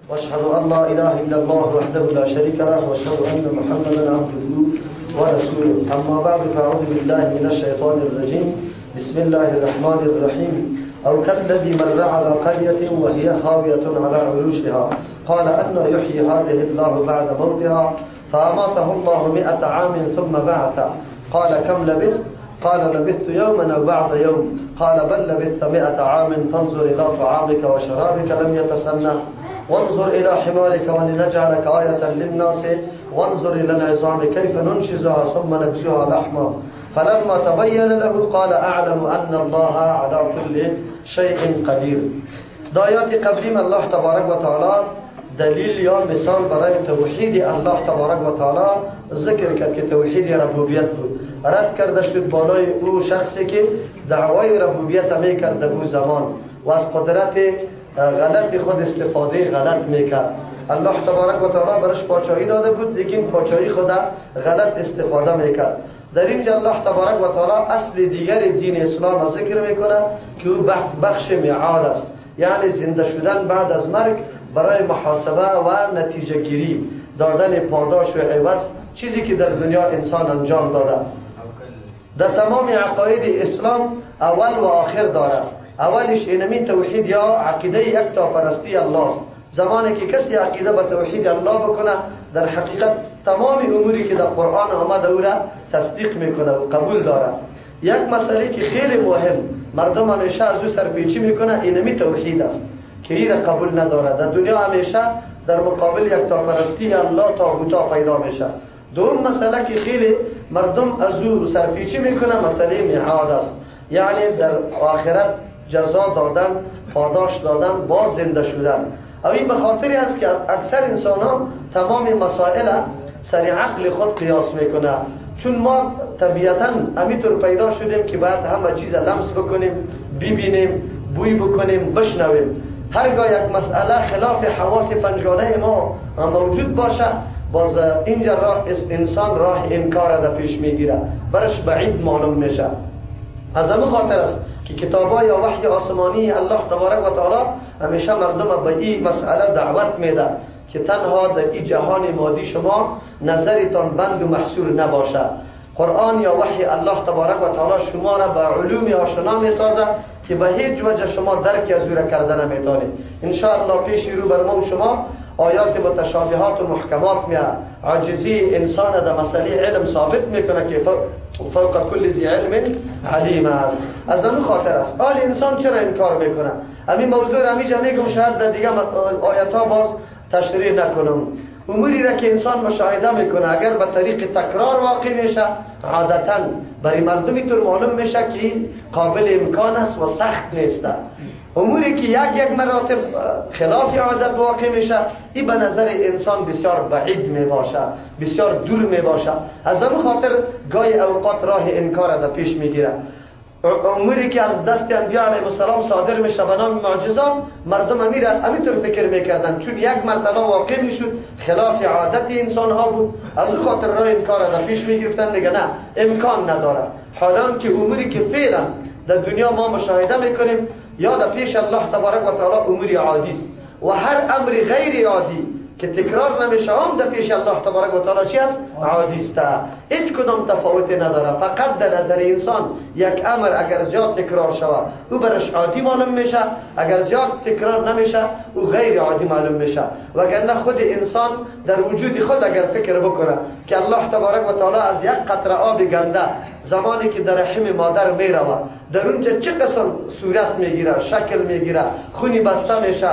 واشهد ان لا اله الا الله وحده لا شريك له واشهد ان محمدا عبده ورسوله. اما بعد فاعوذ بالله من الشيطان الرجيم. بسم الله الرحمن الرحيم. او كالذي مر على قرية وهي خاوية على عروشها قال ان يحيي هذه الله بعد موتها فاماته الله 100 عام ثم بعث. قال كم لبثت؟ قال لبثت يوما او بعض يوم. قال بل لبثت 100 عام فانظر الى طعامك وشرابك لم يتسنه وانظر إلى حمارك ولنجعلك آية للناس وانظر إلى العظام كيف ننشزها ثم نكسوها لحما فلما تبين له قال أعلم أن الله على كل شيء قدير. دایات قبلیم الله تبارک و تعالی دلیل یا مثال برای توحید الله تبارک و تعالی ذکر کرد که توحید ربوبیت بود. رد کرده شد بالای او شخصی که دعوای ربوبیت میکرد در او زمان و از قدرت غلط خود استفاده غلط میکرد. الله تبارک و تعالی برش پادشاهی داده بود لیکن پادشاهی خود غلط استفاده میکرد. در اینجا الله تبارک و تعالی اصل دیگر دین اسلام ذکر میکنه که او بخش میعاد است، یعنی زنده شدن بعد از مرگ برای محاسبه و نتیجه گیری، دادن پاداش و عوض، چیزی که در دنیا انسان انجام داده. در تمام عقاید اسلام اول و آخر داره. اولش اینمی توحید یا عقیده یکتاپرستی الله است. زمانی که کسی عقیده به توحید الله بکنه در حقیقت تمام اموری که در قرآن آمده او را تصدیق میکنه و قبول داره. یک مسئله که خیلی مهم مردم همیشه از او سرپیچی میکنه اینمی توحید است که این را قبول نداره. در دنیا همیشه در مقابل یکتاپرستی الله طاغوتا پیدا میشه. دوم مسئله که خیلی مردم از او سرپیچی میکنه مسئله میعاد است، یعنی در آخرت جزا دادن، پاداش دادن، باز زنده شدن. و این به خاطری است که اکثر انسان ها تمام مسائل سر عقل خود قیاس میکنه، چون ما طبیعتا همینطور پیدا شدیم که باید همه چیز لمس بکنیم، ببینیم، بوی بکنیم، بشنویم. هرگاه یک مسئله خلاف حواس پنجگانه ما موجود باشه باز اینجا انسان راه انکار را پیش میگیره، برش بعید معلوم میشه. از همه خاطر است که کتابا یا وحی آسمانی الله تبارک و تعالی همیشه مردم به این مسئله دعوت میده که تنها در این جهان مادی شما نظرتان بند و محصور نباشه. قرآن یا وحی الله تبارک و تعالی شما را به علوم آشنا میسازه که به هیچ وجه شما درک از او را کرده نمیتونید. ان شاء الله پیش رو بر ما و شما آیات متشابهات و محکمات میاد. عاجزی انسان در مسئله علم ثابت میکنه که فوق کل ذی علم علیم است. از همون خاطر است حال انسان چرا انکار میکنه. همین موضوع را همیشه میگم، شاید در دیگه آیات ها باز تشریح نکنم. اموری را که انسان مشاهده میکنه اگر به طریق تکرار واقع میشه عادتا برای مردمی طور معلوم میشه که قابل امکان است و سخت نیست. اموری که یک مراتب خلاف عادت واقع میشه این به نظر انسان بسیار بعید می باشه، بسیار دور می باشه. از همون خاطر گاهی اوقات راه انکار را پیش میگیره. اموری که از دست انبیا علیهم السلام صادر میشه به نام معجزات مردم همینطور فکر میکردن، چون یک مرتبه واقع میشد خلاف عادت انسان ها بود، از اون خاطر راه انکار را پیش میگرفتن، میگه نه امکان نداره. حالان که اموری که فعلا در دنیا ما مشاهده میکنیم یا در پیش الله تبارک و تعالی امور عادی است و هر امر غیر عادی که تکرار نمیشه هم در پیش الله تبارک و تعالی چی است؟ عادی است. هیچ کدام تفاوتی نداره. فقط در نظر انسان یک امر اگر زیاد تکرار شود او برش عادی معلوم میشه، اگر زیاد تکرار نمیشه او غیر عادی معلوم میشه. وگرنه خود انسان در وجود خود اگر فکر بکنه که الله تبارک و تعالی از یک قطره آب گنده زمانی که در رحم مادر میروه در اونجا چه قسم صورت میگیره، شکل میگیره، خونی بسته میشه،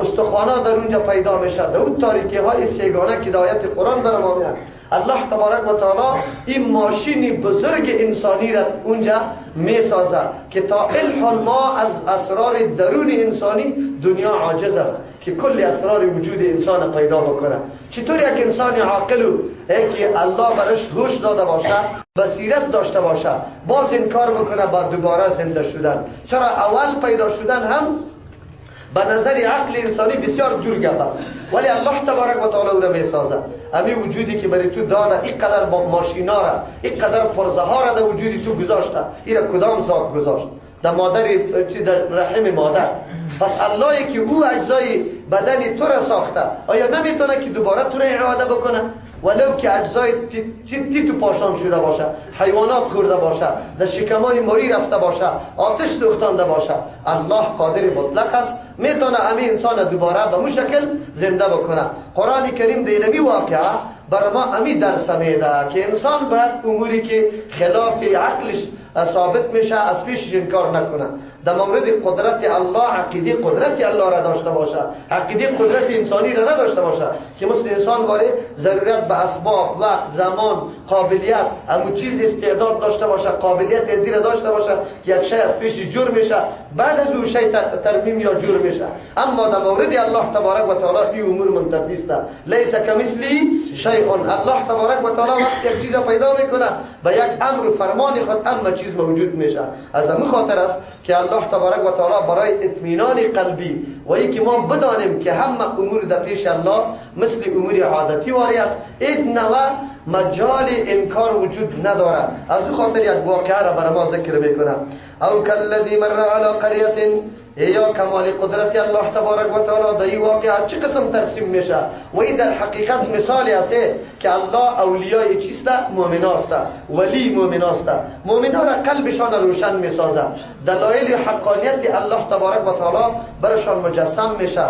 استخوانا در اونجا پیدا میشه، در اون تاریکی های سیگانه که در آیت قرآن بر ما میاد الله تبارک و تعالی این ماشین بزرگ انسانی را اونجا میسازه که تا الحال ما از اسرار درون انسانی دنیا عاجز است که کل اسرار وجود انسان پیدا بکنه. چطور یک انسان عاقل که الله برش هوش داده باشه، بصیرت داشته باشه، باز انکار بکنه با دوباره زنده شدن؟ چرا اول پیدا شدن هم به نظر عقل انسانی بسیار دور گپ است، ولی الله تبارک و تعالی او را میسازه. همین وجودی که برای تو داده، این قدر با ماشینا را، این قدر پرزه ها را در وجودی تو گذاشته، این را کدام ذات گذاشت؟ در مادر، در رحم مادر پس اللهی که او اجزای بدنی تو را ساخته آیا نمیتونه که دوباره تو را اعاده بکنه؟ ولو که اجزای تی تو پاشان شده باشه، حیوانات خورده باشه، در شکمان ماری رفته باشه، آتش سوختانده باشه، الله قادر مطلق است میتونه همین انسان دوباره به مو شکل زنده بکنه. قرآن کریم دیدمی واقعه برای ما امی درس میده که انسان باید اموری که خلاف عقلش ثابت میشه از پیشش انکار نکنه. در مورد قدرت الله عقیده قدرت الله را داشته باشه، عقیده قدرت انسانی را نداشته باشه که مثل انسان واره ضرورت به اسباب، وقت، زمان، قابلیت، همون چیز استعداد داشته باشه، قابلیت ازی را داشته باشه که یک شی از پیشش جور میشه، بعد از اون شی ترمیم یا جور میشه. اما در مورد الله تبارک و تعالی این امور منتفی است. لیس کمثلی شیء. الله تبارک و تعالی وقتی یک چیز پیدا میکنه به یک امر و فرمان خود همه چیز موجود میشه. از همین خاطر است که الله تبارک و تعالی برای اطمینان قلبی و اینکه ما بدانیم که همه امور در پیش الله مثل امور عادتی واری است، این نوع مجال انکار وجود نداره. از این خاطر یک واقعه را برای ما ذکر میکنه. او کالذی مر علی قریة، یا کمال قدرت الله تبارک و تعالی در این واقعه چه قسم ترسیم میشه و این در حقیقت مثالی است که الله اولیای چیست؟ مؤمن است، ولی مؤمن است. مؤمنا را قلبشان روشن میسازه، دلایل حقانیت الله تبارک و تعالی برشان مجسم میشه،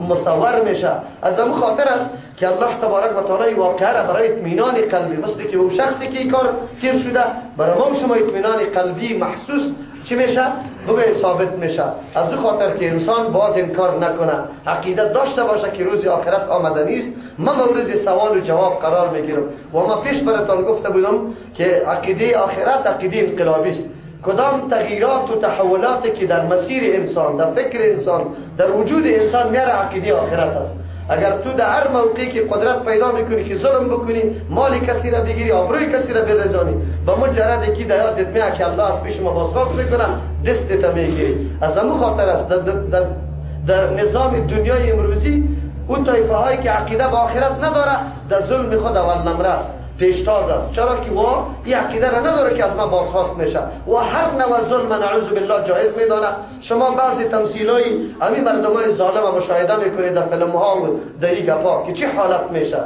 مصور میشه. از همون خاطر است که الله تبارک و تعالی واقعه را برای اطمینان قلبی، مثل که اون شخصی که این کار تیر شده برای ما شما اطمینان قلبی محسوس چی میشه؟ بگه ثابت میشه. از این خاطر که انسان باز انکار نکنه، عقیده داشته باشه که روز آخرت آمده نیست. من مورد سوال و جواب قرار میگیرم و ما پیش براتون گفته بودم که عقیده آخرت عقیده انقلابی است. کدام تغییرات و تحولاتی که در مسیر انسان، در فکر انسان، در وجود انسان میاره عقیده آخرت است. اگر تو در هر موقعی که قدرت پیدا میکنی که ظلم بکنی، مال کسی را بگیری، آبروی کسی را برزانی، با مجرد که در یادت میاد که الله از پیش ما بازخواست میکنه، دستت میگیری. از همون خاطر است در نظام دنیای امروزی اون طایفه هایی که عقیده به آخرت نداره در ظلم خود اول نمره است، پیشتاز است. چرا که او این عقیده را نداره که از ما بازخواست میشه و هر نوع ظلم نعوذ بالله جایز میدانه. شما بعضی تمثیلای همین مردمای ظالم مشاهده میکنید در فیلم ها و در این گپا که چه حالت میشه.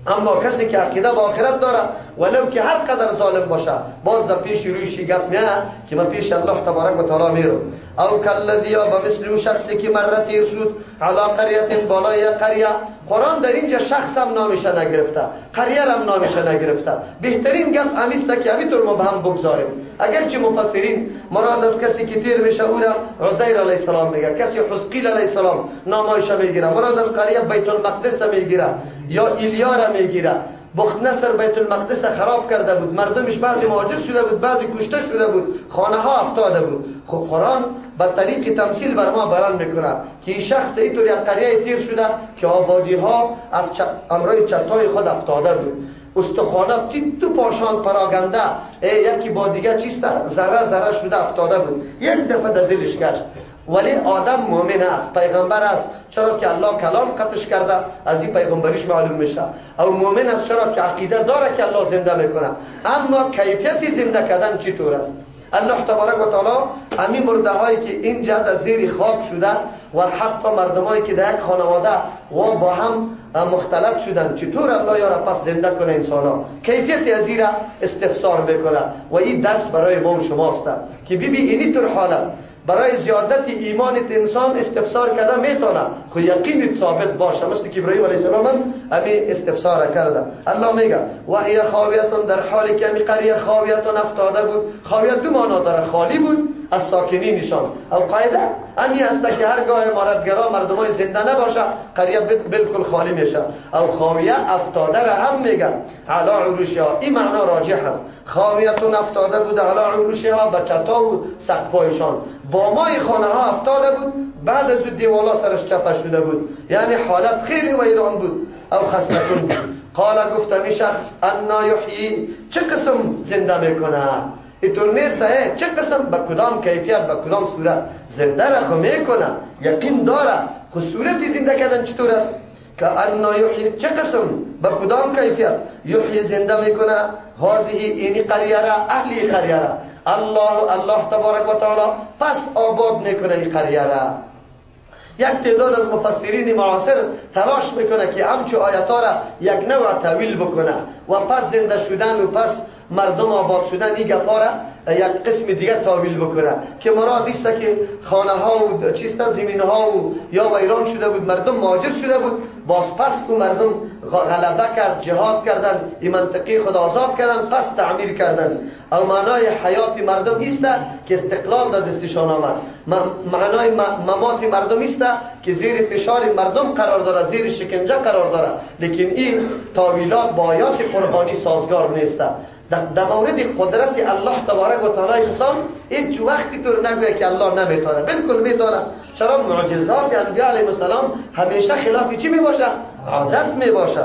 اما کسی که عقیده به آخرت داره ولو که هر قدر ظالم باشه باز در پیش رویش گپ میاد که من پیش الله تبارک و تعالی میرم. او کالذی، یا به مثل اون شخصی که مر تیر شد علی قریة، بالای قریه. قرآن در اینجا شخص هم نامش نگرفته، قریه هم نامش نگرفته. بهترین گپ امیسته که همینطور ما به هم بگذاریم. اگرچه مفسرین مراد از کسی که تیر میشه او را عزیر علیه السلام میگه، کسی حزقیل علیه السلام نامش میگیره، مراد از قریه بیت المقدس میگیره یا ایلیا را میگیره. بختنصر بیت المقدس خراب کرده بود، مردمش بعضی مهاجر شده بود، بعضی کشته شده بود، خانه ها افتاده بود. خب قرآن به طریق تمثیل بر ما بیان میکنه که این شخص اینطور یک قریه تیر شده که آبادی ها از امرای چتای خود افتاده بود، استخوانه تو پاشان پراگنده یکی با دیگه چیست ذره ذره شده افتاده بود. یک دفعه در دلش گشت ولی آدم مؤمن است، پیغمبر است، چرا که الله کلام قطعش کرده، از این پیغمبریش معلوم میشه. او مؤمن است چرا که عقیده داره که الله زنده میکنه. اما کیفیت زنده کردن چطور است؟ الله تبارک و تعالی همین مرده هایی که اینجا در زیر خاک شده و حتی مردمایی که در یک خانواده و با هم مختلط شدن، چطور الله یارا پس زنده کنه انسان ها؟ کیفیت از این را استفسار بکنه و این درس برای ما و شماست که ببین اینی طور حالت برای زیادت ایمانت انسان استفسار کرده میتونه، خو یقینت ثابت باشه، مثل که ابراهیم علیه السلام هم همین استفسار کرده. الله میگه و هی خاویتون، در حالی که همین قریه خاویتون افتاده بود. خاویت دو معنا داره، خالی بود از ساکنینشان. او قاعده همین است که هرگاه امارتگرا مردمای زنده نباشه قریه بالکل خالی میشه. او خاویه افتاده را هم میگن علی عروشها، این معنا راجح است. خاویتون افتاده بود علی عروشها، به چتا و سقفایشان، بامای خانه ها افتاده بود، بعد از دیوالا سرش چپه شده بود، یعنی حالت خیلی ویران بود. او خصلتون بود. قال گفت می شخص انا یحیی، چه قسم زنده میکنه؟ اینطور نیست چه قسم، به کدام کیفیت، به کدام صورت زنده را خو میکنه، یقین داره. خو صورتی زنده کردن چطور است؟ که انا یحیی، چه قسم، به کدام کیفیت یحیی زنده میکنه، هذه اینی قریه را، اهلی قریه را، الله تبارک و تعالی پس آباد میکنه این قریه را. یک تعداد از مفسرین معاصر تلاش میکنه که همچو آیات را یک نوع تاویل بکنه و پس زنده شدن و پس مردم آباد شدن این گپا را یک قسم دیگه تاویل بکنه که مراد است که خانه ها و چیستا زمین ها و یا ویران شده بود، مردم مهاجر شده بود، باز پس او مردم غلبه کرد، جهاد کردن، این منطقه خود آزاد کردن، پس تعمیر کردن. او معنای حیات مردم است که استقلال در دستشان آمد. معنای ممات مردم است که زیر فشار مردم قرار داره، زیر شکنجه قرار داره. لیکن این تاویلات با آیات قرآنی سازگار نیست. در مورد قدرت الله تبارک و تعالی انسان هیچ وقتی طور نگوید که الله نمیتونه، بالکل میتونه. چرا معجزات انبیاء علیهم السلام همیشه خلاف چی میباشه؟ عادت میباشه.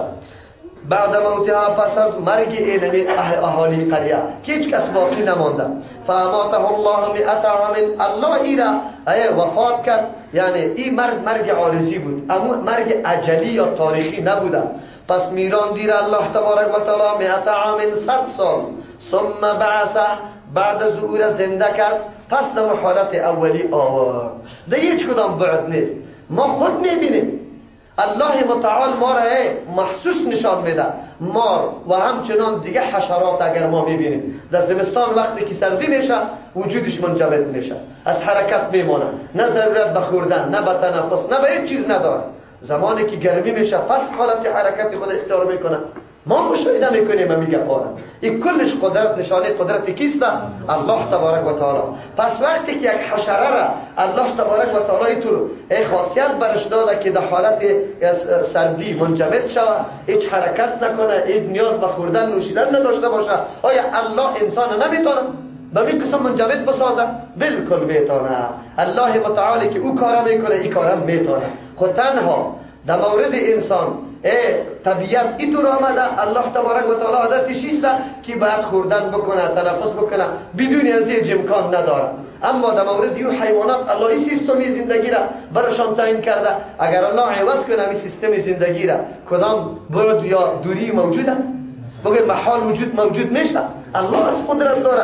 بعد موتها پس از مرگ اینمی اهالی قریه که هیچ کس باقی نمانده. فاماته الله 100 عام، الله ایرا وفات کرد. یعنی این مرگ عارضی بود، اما مرگ اجلی یا تاریخی نبوده. پس میران دیر الله تبارک و تعالی 100 عام 100 سال. ثم بعثه، بعد از او را زنده کرد، پس در حالت اولی آورد. در هیچ کدام بعد نیست. ما خود میبینیم الله متعال ما را محسوس نشان میده. مار و همچنان دیگه حشرات اگر ما میبینیم در زمستان وقتی که سردی میشه وجودش منجمد میشه، از حرکت میمانه، نه ضرورت به خوردن، نه به تنفس، نه به هیچ چیز نداره. زمانی که گرمی میشه پس حالت حرکت خود اختیار میکنه. ما مشاهده میکنیم و میگه پاره این کلش قدرت، نشانه قدرت کیست؟ الله تبارک و تعالی. پس وقتی که یک حشره را الله تبارک و تعالی طور خاصیت برش داده که در حالت سردی منجمد شود، هیچ حرکت نکنه، هیچ نیاز به خوردن نوشیدن نداشته باشه، آیا الله انسان نمیتونه به این قسم منجمد بسازه؟ بالکل میتونه. الله متعالی که او کار میکنه این کار میتونه. خود تنها در مورد انسان طبیعت اینطور آمده، الله تبارک و تعالی عادتش است که باید خوردن بکنه، تنفس بکنه، بدون از این امکان نداره. اما در مورد این حیوانات الله این سیستمی زندگی را برشان تعیین کرده. اگر الله عوض کنه این سیستم زندگی را، کدام بعد یا دوری موجود است؟ بگه محال موجود میشه. الله از قدرت داره.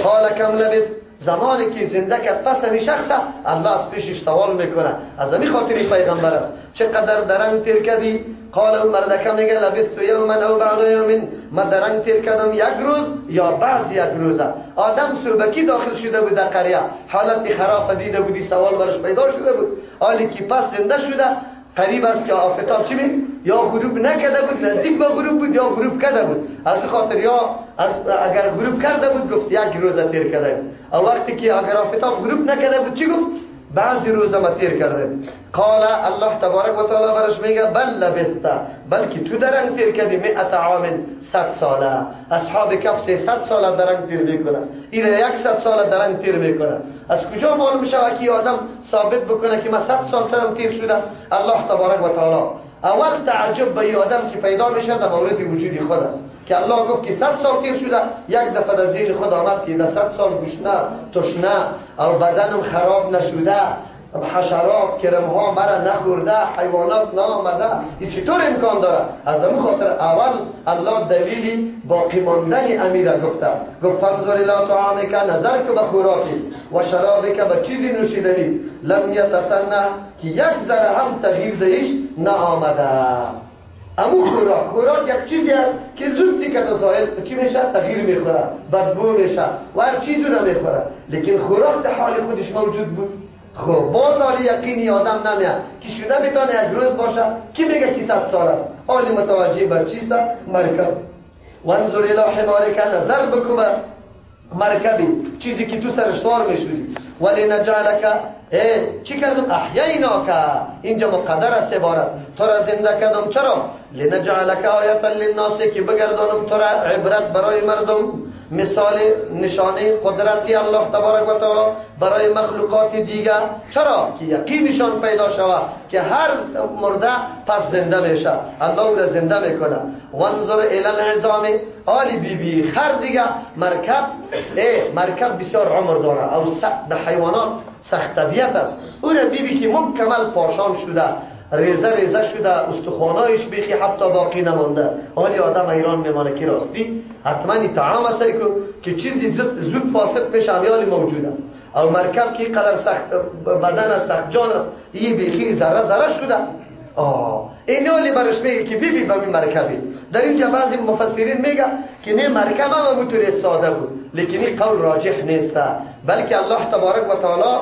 قال کم لبث، زمانی که زنده کرد پس همی شخص الله از پیشش سوال میکنه، از همی خاطری پیغمبر است، چقدر درنگ تیر کردی؟ قال او مردکه میگه لبثت یوما او بعد یوم، من درنگ تیر کردم یک روز یا بعض یک روزه. آدم صبحکی داخل شده بود در قریه، حالتی خراب دیده بودی، سوال برش پیدا شده بود. حالی که پس زنده شده قریب است که آفتاب چی می؟ یا غروب نکرده بود، نزدیک به غروب بود، یا غروب کرده بود. از خاطر یا اگر غروب کرده بود گفت یک روزه تیر کرده. او وقتی که اگر آفتاب غروب نکرده بود چی گفت؟ بعضی روزه ما تیر کرده. قال الله تبارک و تعالی برش میگه بل لبثت، بلکه تو درنگ تیر کردی 100 عام 100 ساله. اصحاب کهف 300 ساله درنگ تیر میکنه، این 100 ساله درنگ تیر میکنه. از کجا معلوم شود که آدم ثابت بکنه که من 100 سال سرم تیر شده؟ الله تبارک و تعالی اول تعجب به آدم که پیدا میشه در مورد وجود خود است که الله گفت که 100 سال تیر شده. یک دفعه در ذهن خود آمد که در 100 سال گشنه تشنه او بدنم خراب نشده، حشرات کرمها مرا نخورده، حیوانات نامده، این چطور امکان داره؟ از همون خاطر اول الله دلیلی باقی ماندن امیره گفته. گفت فانظر الی طعامک، نظر که به خوراکی و شرابک، به چیزی نوشیدنی، لم یتسنه، که یک ذره هم تغییر دهیش نآمده. امو خوراک یک چیزی است که زود که ساحل چی میشه؟ تغییر میخوره، بدبو میشه و هر چیزو نمیخوره. لیکن خوراک در حال خودش موجود بود. خب باز حالی یقینی آدم نمیاد که شده میتونه یک روز باشه. کی میگه که 100 سال است؟ حالی متوجه به چیست؟ مرکب. وانظر الی حمارک، نظر بکو به مرکبی، چیزی که تو سرش سوار میشدی. ولی نجعلک، چی کردم؟ احییناک، اینجا مقدر است عبارت، تو را زنده کردم. چرا؟ لنجعلک آیتا للناس، که بگردانم تو را عبرت برای مردم، مثال نشانه قدرتی الله تبارک و تعالی برای مخلوقات دیگه. چرا؟ که یقینشان پیدا شود که هر مرده پس زنده میشه، الله او را زنده میکنه. وانظر الی العظام، آلی بی خر دیگه مرکب بسیار عمر داره، او در حیوانات سخت طبیعت است. او را بی که مکمل پاشان شده، ریزه ریزه شده، استخوانایش بیخی حتی باقی نمانده. حالی آدم ایران میمانه که راستی حتما این طعام است که چیزی زود فاسد میشه امیال موجود است. او مرکب که قدر سخت بدن است، سخت جان است، این بیخی ذره ذره شده. این حالی برش میگه که بی به این مرکبی. در اینجا بعضی مفسرین میگه که نه مرکب هم بطور استاده بود، لیکن این قول راجح نیست، بلکه الله تبارک و تعالی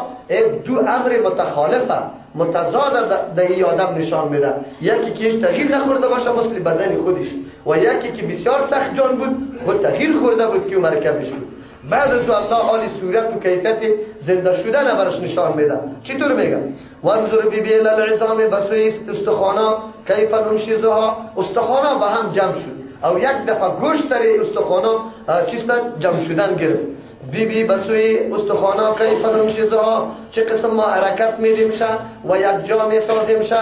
دو امر متخالفه متضاد در این آدم نشان میده. یکی که هیچ تغییر نخورده باشه مثل بدن خودش، و یکی که بسیار سخت جان بود خود تغییر خورده بود که مرکبش بود. بعد از الله حال صورت و کیفیت زنده شدن برش نشان میده. چطور میگه؟ وانظر بی العظام بسوی استخوانا کیف ننشزها. استخوانا به هم جمع شد او یک دفعه گوشت سر استخوانا چیستا جمع شدن گرفت. بی بسوی استخوانا کیف ننشزها، چه قسم ما حرکت میدیم شه و یک جا میسازیم شه.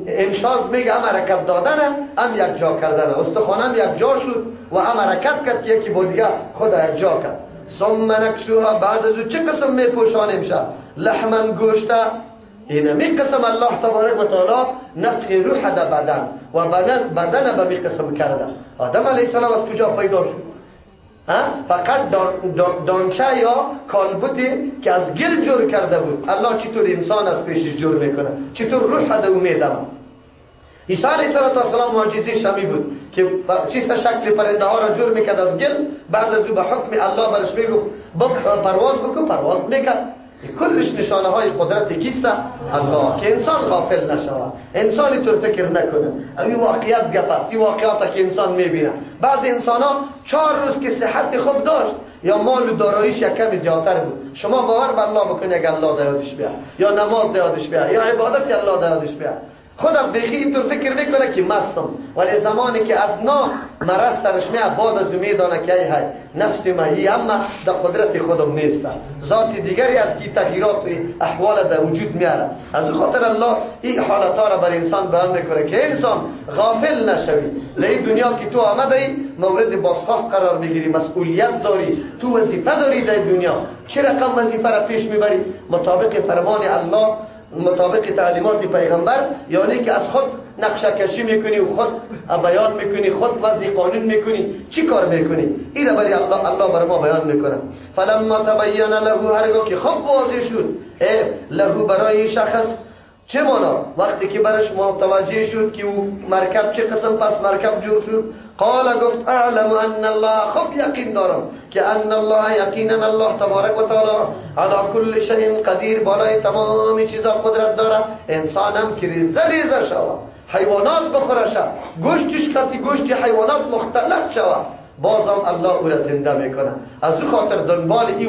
انشاز میگه هم حرکت دادن هم یک جا کردن. استخوان هم یک جا شد و هم حرکت کرد که یکی بود دیگه خود یک جا کرد. ثم نکسوها، بعد از او چه قسم میپوشانیم شه؟ لحمن گوشته. این می قسم الله تبارک و تعالی نفخ روح در بدن و بدن به می قسم کرده. آدم علیه السلام از کجا پیدا شد؟ فقط دانشه یا کالبوتی که از گل جور کرده بود. الله چطور انسان از پیشش جور میکنه؟ چطور روح در او میدمه؟ عیسی علیه السلام معجزه شمی بود که چیست شکل پرنده ها را جور میکرد از گل. بعد از او به حکم الله برش میگفت پرواز بکن، پرواز میکرد. کلش نشانه های قدرت کیست؟ الله. که انسان غافل نشود، انسانی طور فکر نکنه. این واقعیت گپ است، این واقعیت که انسان میبینه. بعضی انسان ها 4 روز که صحت خوب داشت یا مال و داراییش یک کمی زیادتر بود، شما باور به الله بکنید اگر الله یادش بیاد، یا نماز یادش بیاد، یا عبادت الله یادش بیاد، خودم بخی اینطور فکر میکنه که مستم. ولی زمانی که ادنا مرض سرش میاد بعد از میدانه که ای نفس ماهی اما در قدرت خودم نیست، ذات دیگری از که تغییرات احوال در وجود میاره. از خاطر الله این حالتا را بر انسان بیان میکنه که انسان غافل نشوی. در دنیا که تو آمده مورد بازخواست قرار میگیری، مسئولیت داری، تو وظیفه داری در دنیا. چه رقم وظیفه را پیش میبری؟ مطابق فرمان الله، مطابق تعلیمات پیغمبر، یعنی که از خود نقشه کشی میکنی و خود بیان میکنی، خود وضع قانون میکنی. چی کار میکنی؟ این را برای الله بر ما بیان میکنه. فلما تبین له، هرگاه که خود واضح شد له برای شخص. چه معنا؟ وقتی که برش متوجه شد که او مرکب چه قسم پس مرکب جور شد، قال گفت اعلم ان الله، خب یقین دارم که ان الله، یقینا الله تبارک و تعالی علی کل شیء قدیر، بالای تمام چیزا قدرت داره. انسان هم که ریزه ریزه شود، حیوانات بخوره شود، گوشتش کتی گوشت حیوانات مختلط شود، بازم الله او را زنده میکنه. از او خاطر دنبال این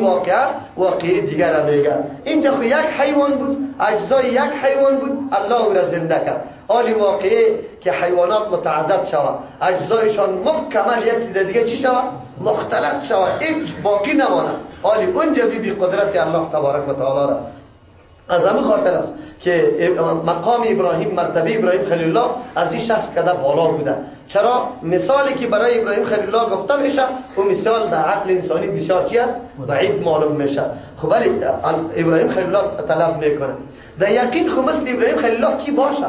واقعه دیگر را میگه. اینجا خو یک حیوان بود، اجزای یک حیوان بود، الله او را زنده کرد. حالی واقعه که حیوانات متعدد شود، اجزایشان مکمل یکی دیگه چی شود؟ مختلط شود، هیچ باقی نمانه. حالی اونجا بی قدرت الله تبارک و تعالی را. از همون خاطر است که مقام ابراهیم، مرتبه ابراهیم خلیل الله از این شخص کده بالا بوده. چرا؟ مثالی که برای ابراهیم خلیل الله گفته میشه و مثال در عقل انسانی بسیار چی است؟ بعید معلوم میشه. خب ولی ابراهیم خلیل الله طلب میکنه در یقین خب مثل ابراهیم خلیل الله کی باشه؟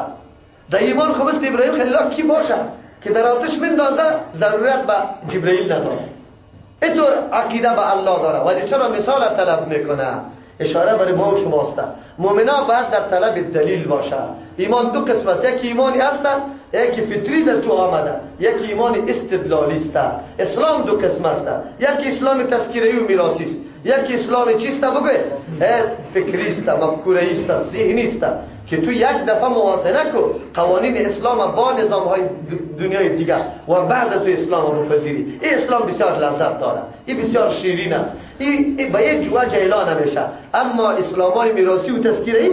در ایمان خب مثل ابراهیم خلیل الله کی باشه که در آتش مندازه ضرورت به جبرئیل نداره؟ اینطور عقیده به الله داره، ولی چرا مثال طلب میکنه؟ اشاره برای ما و شماست. مؤمنا باید در طلب دلیل باشه. ایمان دو قسم است، یکی ایمانی است یکی فطری در تو آمده، یکی ایمان استدلالی است. اسلام دو قسم است، یکی اسلام تذکیری و میراثی است، یکی اسلام چیست بگوی؟ فکری است، مفکوری است، ذهنی است که تو یک دفعه موازنه کو قوانین اسلام با نظام های دنیای دیگر و بعد از اسلام رو بپذیری. این اسلام بسیار لذت داره، این بسیار شیرین است، این به یک جوه جیلا نمیشه. اما اسلام های میراثی و تذکیری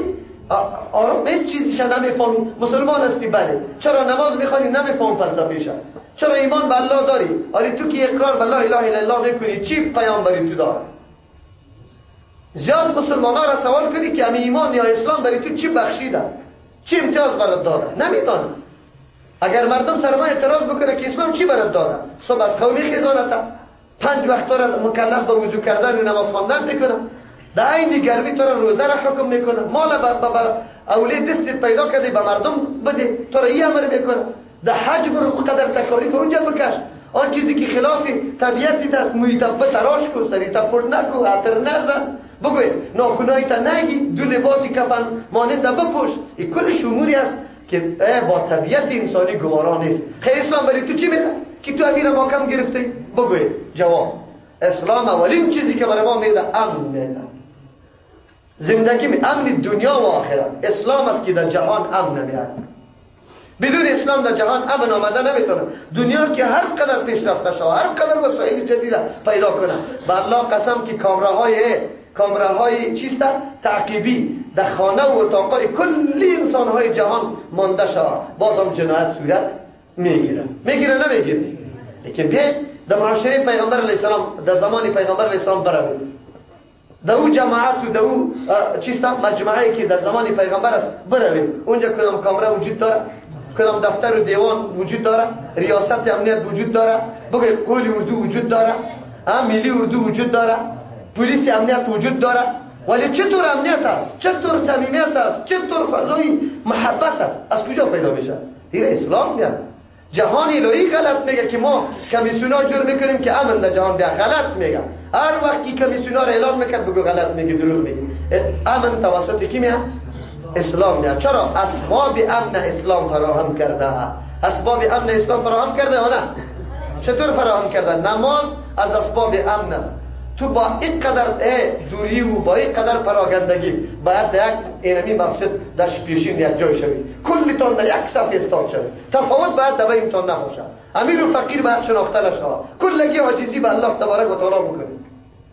آرام هیچ چیزیش نمیفهمی. مسلمان هستی بله، چرا نماز میخوانی نمیفهم فلسفیش؟ چرا ایمان به الله داری؟ آری تو که اقرار به لا اله الا الله میکنی چی پیامبری تو داره؟ زیاد مسلمان ها را سوال کنی که امی ایمان یا اسلام برای تو چی بخشیده، چی امتیاز برات داده؟ نمیدانه. اگر مردم سر ما اعتراض بکنه که اسلام چی برات داده، صبح از خواب میخیزانت، 5 وقت را مکلف به وضو کردن و نماز خواندن میکنه، در عین گرمی تو را روزه را حکم میکنه، مال اولی دست پیدا کردی به مردم بده، تو را این امر میکنه. در حج برو قدر تکالیف اونجا بکش. آن چیزی که خلاف طبیعت است، محیط تراش کو، سری پر نکو، عطر نزن، بگوی ناخونای تا نگی، دو لباسی کفن مانند بپوش. این کلش اموری است که با طبیعت انسانی گوارا نیست. خیر اسلام برای تو چی میده که تو امیر محکم گرفته؟ بگوی جواب اسلام اولین چیزی که برای ما میده امن میده. زندگی امن دنیا و آخرت. اسلام است که در جهان امن میاد. بدون اسلام در جهان امن آمده نمیتونه. دنیا که هر قدر پیشرفته شود، هر قدر وسایل جدید پیدا کنه، به الله قسم که کامراهای چیست تعقیبی در خانه و اتاقای کلی انسانهای جهان مانده شود، بازم جنایت صورت میگیره نمیگیره. لیکن بیایم در معاشره پیغمبر علیه السلام، در زمان پیغمبر علیه السلام برویم، در او جماعت و در او چیست مجمعی که در زمان پیغمبر است برویم. اونجا کدام کامره وجود داره، کدام دفتر و دیوان وجود داره، ریاست امنیت وجود داره، بگه قول اردو وجود داره، ملی اردو وجود داره، پلیس امنیت وجود داره. ولی چطور امنیت است، چطور صمیمیت است، چطور فضای محبت است؟ از کجا پیدا میشه؟ این اسلام میاد. جهان الهی غلط میگه که ما کمیسیونا جور میکنیم که امن در جهان بیا. غلط میگه. هر وقتی کمیسیونا رو اعلان میکرد بگو غلط میگه، دروغ میگه. امن توسط کی میاد؟ اسلام میاد. چرا؟ اسباب امن اسلام فراهم کرده. اسباب امن اسلام فراهم کرده یا نه؟ چطور فراهم کرده؟ نماز از اسباب امن است. تو با این قدر دوری و با این قدر پراگندگی باید در یک اینمی مسجد داشت پیشین یک جای شوی، کلیتان در یک صف استاد شوی. تفاوت باید در بینتان نباشه. امیر و فقیر باید شناخته نشه. کلگی عاجزی به الله تبارک و تعالی میکنی.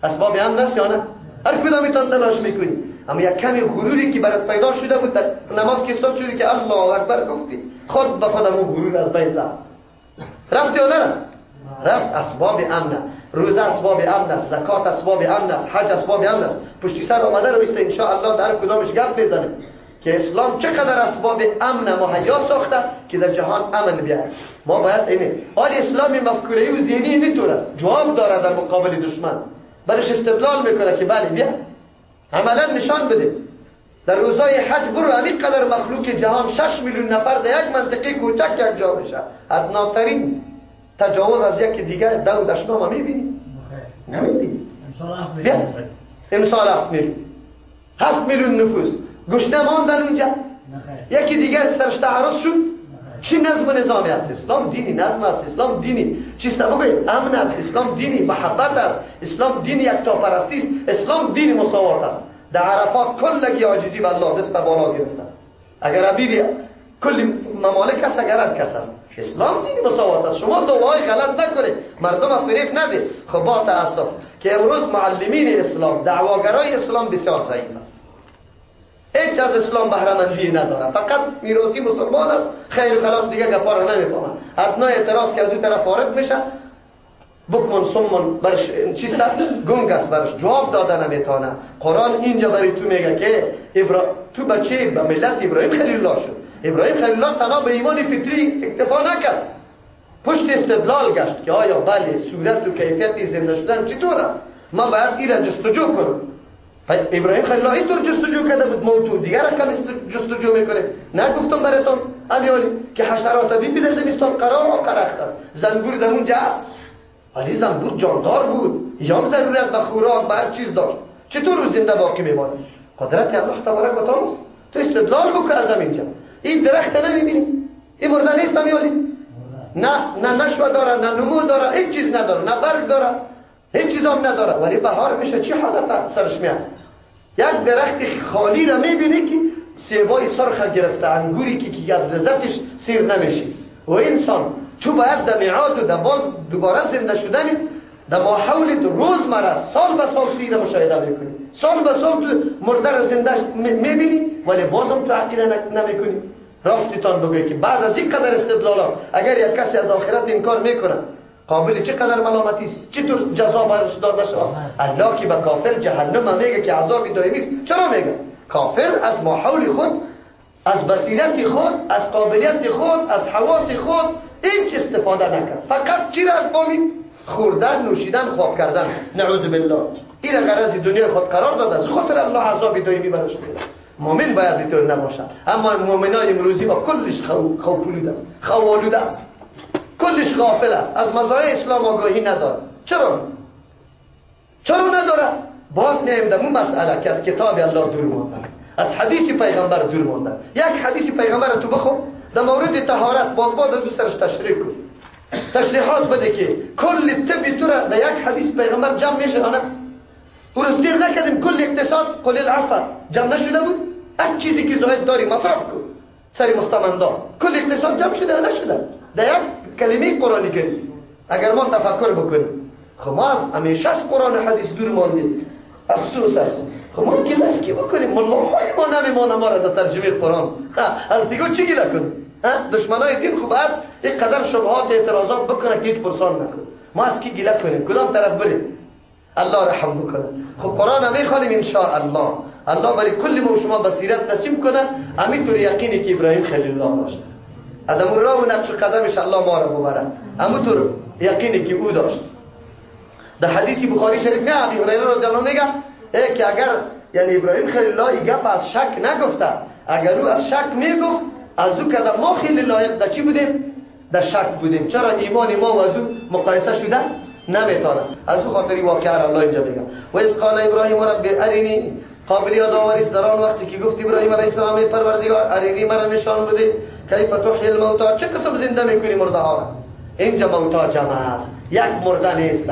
اسباب امن است یا نه؟ هر کدامیتان تلاش میکنی، اما یک کمی غروری که برات پیدا شده بود در نماز که صبح شدی که الله اکبر گفتی، خود به خودم اون غرور از بین رفت یا نه؟ رفت. اسباب امن. روزه اسباب امن است، زکات اسباب امن است، حج اسباب امن است. پشتی سر آمده رو است ان شاء الله در کدامش گپ بزنیم که اسلام چقدر اسباب امن مهیا ساخته که در جهان امن بیاد. ما باید اینه آل اسلامی مفکوره و ذهنی اینطور است، جواب داره در مقابل دشمن، برش استدلال میکنه که بله بیا عملا نشان بده. در روزای حج برو همین قدر مخلوق جهان 6 میلیون نفر در یک منطقه کوچک یک جا بشه، ادناترین تجاوز از یک دیگه دو دشنام میبینی؟ نمیبینی. امسال 7 میلیون نفوس گشنه ماندن اونجا. یکی دیگه سرش تعرض شد. چی نظم و نظامی است؟ اسلام دینی نظم است. اسلام دینی چیست؟ بگوی امن است. اسلام دینی محبت است. اسلام دینی یکتاپرستی است. اسلام دینی مساوات است. در عرفات کلگی عاجزی به الله دست بالا گرفتن. اگر ابیری کل ممالک است، اگر هر کس است، اسلام دینی مساوات است. شما دعای غلط نکنید، مردم فریب ندید. خب با تاسف که امروز معلمین اسلام، دعواگرای اسلام بسیار ضعیف است. هیچ از اسلام بهره‌مندی نداره، فقط میراثی مسلمان است. خیر خلاص دیگه گپا رو نمیفهمه. ادنا اعتراض که از اون طرف وارد میشه بکمن سمون برش چیست گنگ است، برش جواب داده نمیتونه. قرآن اینجا برای تو میگه که تو بچه به ملت ابراهیم خلیل الله شد. ابراهیم خلیل الله تنها به ایمان فطری اکتفا نکرد، پشت استدلال گشت که آیا بله صورت و کیفیت زنده شدن چطور است، ما باید این را جستجو کنیم. ابراهیم خلیل الله اینطور جستجو کرده بود، موتو دیگر کم جستجو میکنه. نگفتم براتون امیالی که حشرات بی در زمستان قرار و قرخت است، زنبور در اونجا است، ولی زنبور جاندار بود، یا ضرورت به خوراک به هر چیز داشت. چطور رو زنده باقی میمانه؟ قدرت الله تبارک و تعالی است. تو استدلال بکن از اینجا. این درخت نمیبینی؟ این مرده نیست امیالی؟ نه نشو داره، نه نمو داره، هیچ چیز نداره، نه برگ داره، هیچ چیز هم نداره، ولی بهار میشه چی حالت سرش میاد؟ یک درخت خالی را میبینی که سیبای سرخ گرفته، انگوری که از لذتش سیر نمیشی. و انسان تو باید در میعاد و در باز دوباره زنده شدنی در ماحول روزمره سال به سال توی را مشاهده میکنی، سال به سال تو مرده را زنده میبینی، ولی بازم تو عقیده نمیکنی. راستیتان بگوی که بعد از این قدر استدلالات اگر یک کسی از آخرت انکار میکنه قابل چه قدر ملامتی است، چطور جزا برش داده شود؟ الله که به کافر جهنم میگه که عذاب دائمی است. چرا میگه؟ کافر از ماحول خود از بصیرت خود، از قابلیت خود، از حواس خود هیچ استفاده نکرد. فقط چی را فهمید؟ خوردن، نوشیدن، خواب کردن. نعوذ بالله. این غرض دنیا خود قرار داده، از خاطر الله عذاب دائمی برش میده. مؤمن باید اینطور نباشه. اما مؤمنای امروزی با کلش خوپولود است، خوالود است، کلش غافل است، از مزایای اسلام آگاهی نداره. چرا نداره؟ باز میایم در اون مسئله که از کتاب الله دور ماندن، از حدیث پیغمبر دور ماندن. یک حدیث پیغمبر تو بخون در مورد طهارت، باز بعد از او سرش تشریح کن، تشریحات بده که کل طب تو را در یک حدیث پیغمبر جمع میشه نه؟ او روز دیر نکردیم کل اقتصاد قل العفو جمع نشده بود؟ یک چیزی که زاهد داری مصرف کن سری مستمندان، کل اقتصاد جمع شده یا نشده در یک کلمه قرآنی کریم. اگر ما تفکر بکنیم، خب ما از همیشه از قرآن و حدیث دور ماندیم، افسوس است. خب ما گله از کی بکنیم؟ ملاهای ما نمیمانه ما را در ترجمه قرآن، از دیگه چی گله کنیم؟ دشمنای دین خب بعد یک قدر شبهات اعتراضات بکنه که هیچ پرسان نکنه. ما از کی گله کنیم؟ کدام طرف بریم؟ الله رحم بکنه. خب قرآن هم میخوانیم ان شاء الله. الله برای کل ما و شما بصیرت نصیب کنه. همینطور یقینی که ابراهیم خلیل الله داشت، ادم راه و نقش قدمش الله ما را ببره، همونطور یقینی که او داشت. در حدیث بخاری شریف نه ابی هریره رضی الله عنه میگه که اگر یعنی ابراهیم خلیل الله این گپ از شک نگفته، اگر او از شک میگفت از او کده ما خیلی لایق در چی بودیم؟ در شک بودیم. چرا ایمان ما و از او مقایسه شده نمیتونه. از او خاطری واقعا الله اینجا میگه و از قال ابراهیم رب ارینی، قابل یادآوری است در آن وقتی که گفت ابراهیم علیه السلام پروردگار ارینی مرا نشان بده کیف تحیی الموتى، چه قسم زنده میکنی مرده ها را. اینجا موتا جمع است، یک مرده نیست،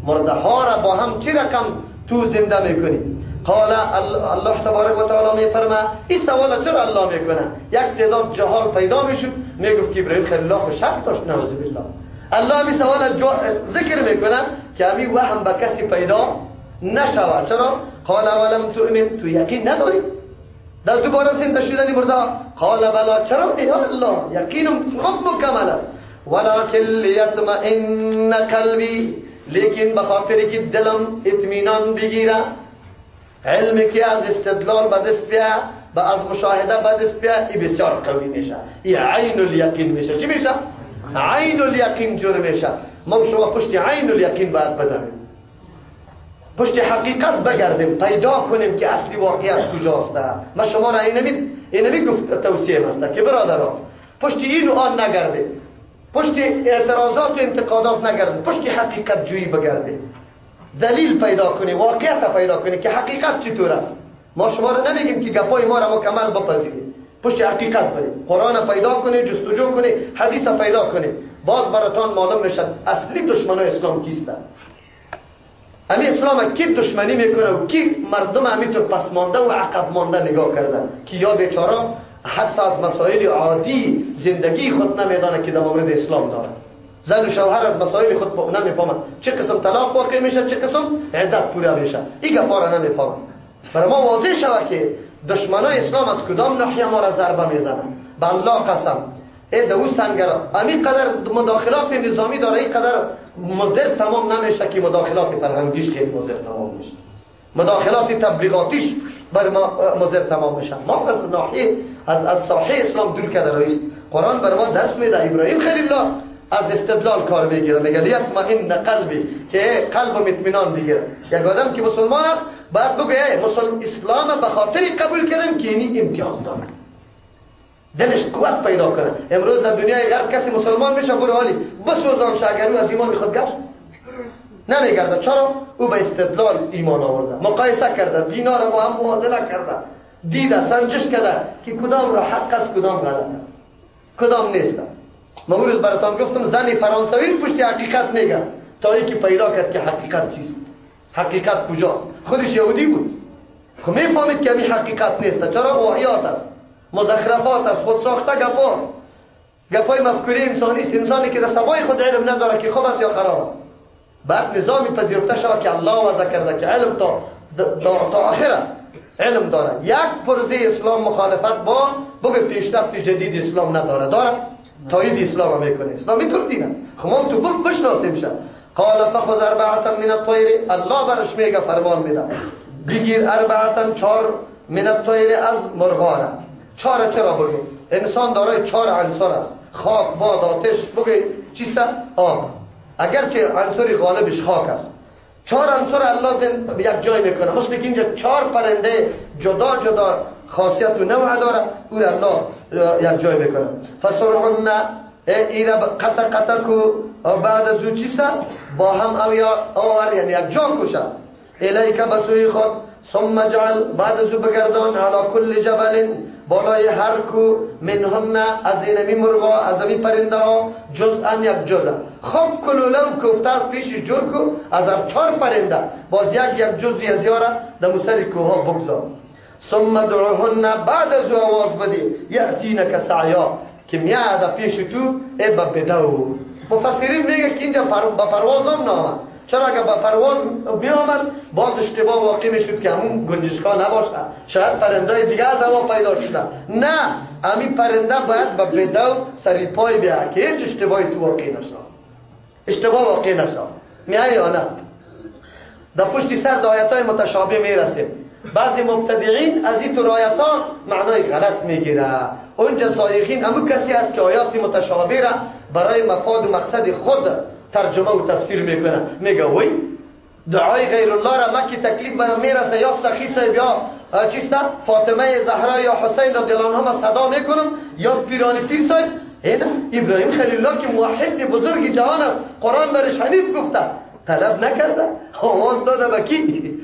مرده ها را با هم چی رقم تو زنده میکنی. قال الله تبارک و تعالی میفرما این سوال چرا الله میکنه؟ یک تعداد جهال پیدا میشد میگفت که ابراهیم خلیل الله خو شک داشت، نعوذ بالله. الله می سوال ذکر میکنه که همی وهم به کسی پیدا نشود. چرا؟ قال ولم تؤمن، تو یقین نداری در دوباره زنده شدن مرده؟ قال بلا، چرا؟ ای الله یقینم خود مکمل است. ولکن لیطمئن قلبی، لیکن بخاطری که دلم اطمینان بگیره. علمی که از استدلال به دست بیه و از مشاهده به دست بیه ای بسیار قوی میشه، ای عین الیقین میشه. چی میشه؟ عین الیقین جور میشه. ما شما پشت عین الیقین باید بدمیم، پشت حقیقت بگردیم، پیدا کنیم که اصلی واقعیت کجاست. ما شما را اینمی گفت توصیه است که برادران پشت این و آن نگردیم، پشت اعتراضات و انتقادات نگردیم، پشت حقیقت جویی بگردیم، دلیل پیدا کنی، واقعیت پیدا کنی که حقیقت چطور است. ما شما رو نمیگیم که گپای ما را مکمل بپذیرید، پشت حقیقت برید، قرآن پیدا کنی، جستجو کنی، حدیث پیدا کنی، باز براتان معلوم میشد اصلی دشمنای اسلام کیستن. امی اسلام کی دشمنی میکنه و کی مردم همینطور پس مانده و عقب مانده نگاه کردن که یا بیچاره حتی از مسائل عادی زندگی خود نمیدانه که در مورد اسلام داره. زن و شوهر از مسائل خود نمیفهمن، چه قسم طلاق واقع میشه، چه قسم عدت پوره میشه، این گپا را نمیفهمن. برای ما واضح شود که دشمنای اسلام از کدام ناحیه ما را ضربه میزنن. بالله قسم ای دو سنگرا همین قدر مداخلات نظامی داره، این قدر مضر تمام نمیشه که مداخلات فرهنگیش خیلی مضر تمام میشه، مداخلات تبلیغاتیش بر ما مضر تمام میشه. ما از ناحیه از ساحه اسلام دور کرده رئیس. قرآن بر ما درس میده. ابراهیم خلیل الله از استدلال کار میگیره، میگه لیطمئن قلبی، که قلبم اطمینان بگیره. یک آدم که مسلمان است بعد بگه اسلام به خاطر قبول کردم که اینی امتیاز داره، دلش قوت پیدا کنه. امروز در دنیای غرب کسی مسلمان میشه برو حالی بسوزان شاگرو از ایمان خود گشت نمیگرده. چرا؟ او به استدلال ایمان آورده، مقایسه کرده، دینا را با هم موازنه کرده، دیده، سنجش کرده که کدام را حق است کدام غلط است، کدام نیست. ما اون روز براتون گفتم زن فرانسوی پشت حقیقت میگه تا اینکه پیدا کرد که حقیقت چیست، حقیقت کجاست. خودش یهودی بود، خب میفهمید که این حقیقت نیست. چرا؟ واهیات است، مزخرفات است، خود ساخته گپاست، گپای مفکوری انسانی است. انسانی که در سبای خود علم نداره که خوب است یا خراب است، بعد نظامی پذیرفته شود که الله وضع کرده که علم تا آخره علم داره. یک پرزه اسلام مخالفت با بگه پیشرفت جدید اسلام نداره، داره تایید اسلام میکنه. اسلام اینطور دین است. خب ما تو بشناسیم شه. قال فخذ اربعه من الطير، الله برش میگه فرمان میده بگیر اربعه 4 من الطير از مرغان، چهار چرا بگو؟ انسان دارای 4 عنصر است: خاک، باد، آتش، بگو چیست؟ آب. اگرچه عنصر غالبش خاک است، 4 عنصر الله یک جای میکنه. مثل که اینجا 4 پرنده جدا جدا خاصیت و نوع داره، او الله یک جای میکنه. فسرحن اینا قطع قطع کو بعد از او چیست؟ با هم آور، یعنی یک جا کشه. الیک بسوی خود، ثم جعل، بعد از او بگردان، علی کل جبل، بالای هر کو، منهن، از اینمی مرغا، از امی پرنده ها، جزءا، یک جزء. خب کلولو کفته از پیش جور کو، از هر 4 پرنده باز یک جزئی از یاره در مستر کوها بگذار. ثم دعوهن، بعد از او آواز بده، یأتینک سعیا، که میاد پیش تو با بدو. مفسرین میگه که اینجا با پرواز هم نامد. چرا اگر با پرواز بیامد باز اشتباه واقع میشد که همون گنجشکا نباشه، شاید پرنده دیگه از هوا پیدا شده. نه، همین پرنده باید با بدو سری پای بیا که هیچ اشتباهی تو واقع نشه، اشتباه واقع نشه. میای یا نه؟ در پشت سر آیات‌های متشابه میرسیم. بعضی مبتدعین از این طور آیات‌ها معنای غلط میگیره. اونجا سایقین همون کسی است که آیات متشابه را برای مفاد و مقصد خود ترجمه و تفسیر میکنه. میگه وی دعای غیر الله را مکی تکلیف برام میرسه، یا سخی صاحب یا چیستا فاطمه زهرا یا حسین رضی الله عنهما صدا میکنم، یا پیرانی پیر صاحب. اینا ابراهیم خلیل الله که موحد بزرگ جهان است، قرآن برش حنیف گفته، طلب نکرده، آواز داده به کی؟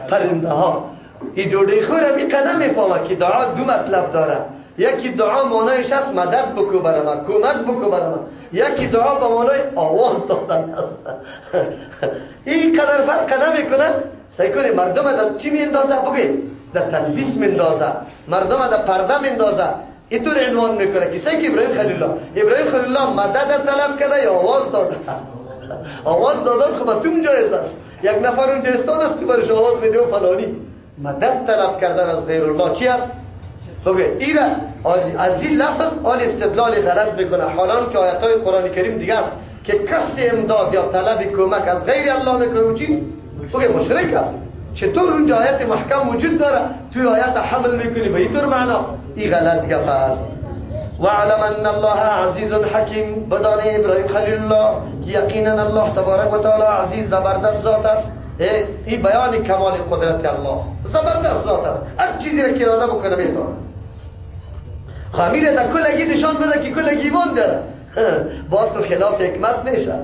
پرنده ها. این جوڑی خوره بیقه نمیفهمه که دعا دو مطلب داره. یکی دعا معنایش است مدد بکو برام، کمک بکو برام. یکی دعا به معنای آواز دادن است. این قدر فرق نمیکنه. سعی کنی مردم در چی میندازه؟ بگی در تلبیس میندازه، مردم در پرده میندازه. اینطور عنوان میکنه که سعی ابراهیم خلیل الله مدد طلب کرده یا آواز داده؟ آواز دادن خب تو جایز است. یک نفر اونجا استاد است، تو برش آواز میده و فلانی. مدد طلب کردن از غیر الله چی است؟ بگه ایره از این لفظ آل استدلال غلط میکنه، حالان که آیات های قرآن کریم دیگه است که کسی امداد یا طلب کمک از غیر الله میکنه و چی؟ بگه مشرک است. چطور اونجا آیت محکم وجود داره توی آیت حمل میکنی به اینطور معنا؟ این غلط گپ است. وعلم ان الله عزیز حکیم، بدانه ابراهیم خلیل الله که یقینا الله تبارک و تعالی عزیز زبردست ذات است. این بیان کمال قدرت الله است، زبردست ذات است، هر چیزی را که اراده بکنه میتونه. خمیره در کلگی نشان بده که کلگی ایمان داره. باز تو خلاف حکمت میشه.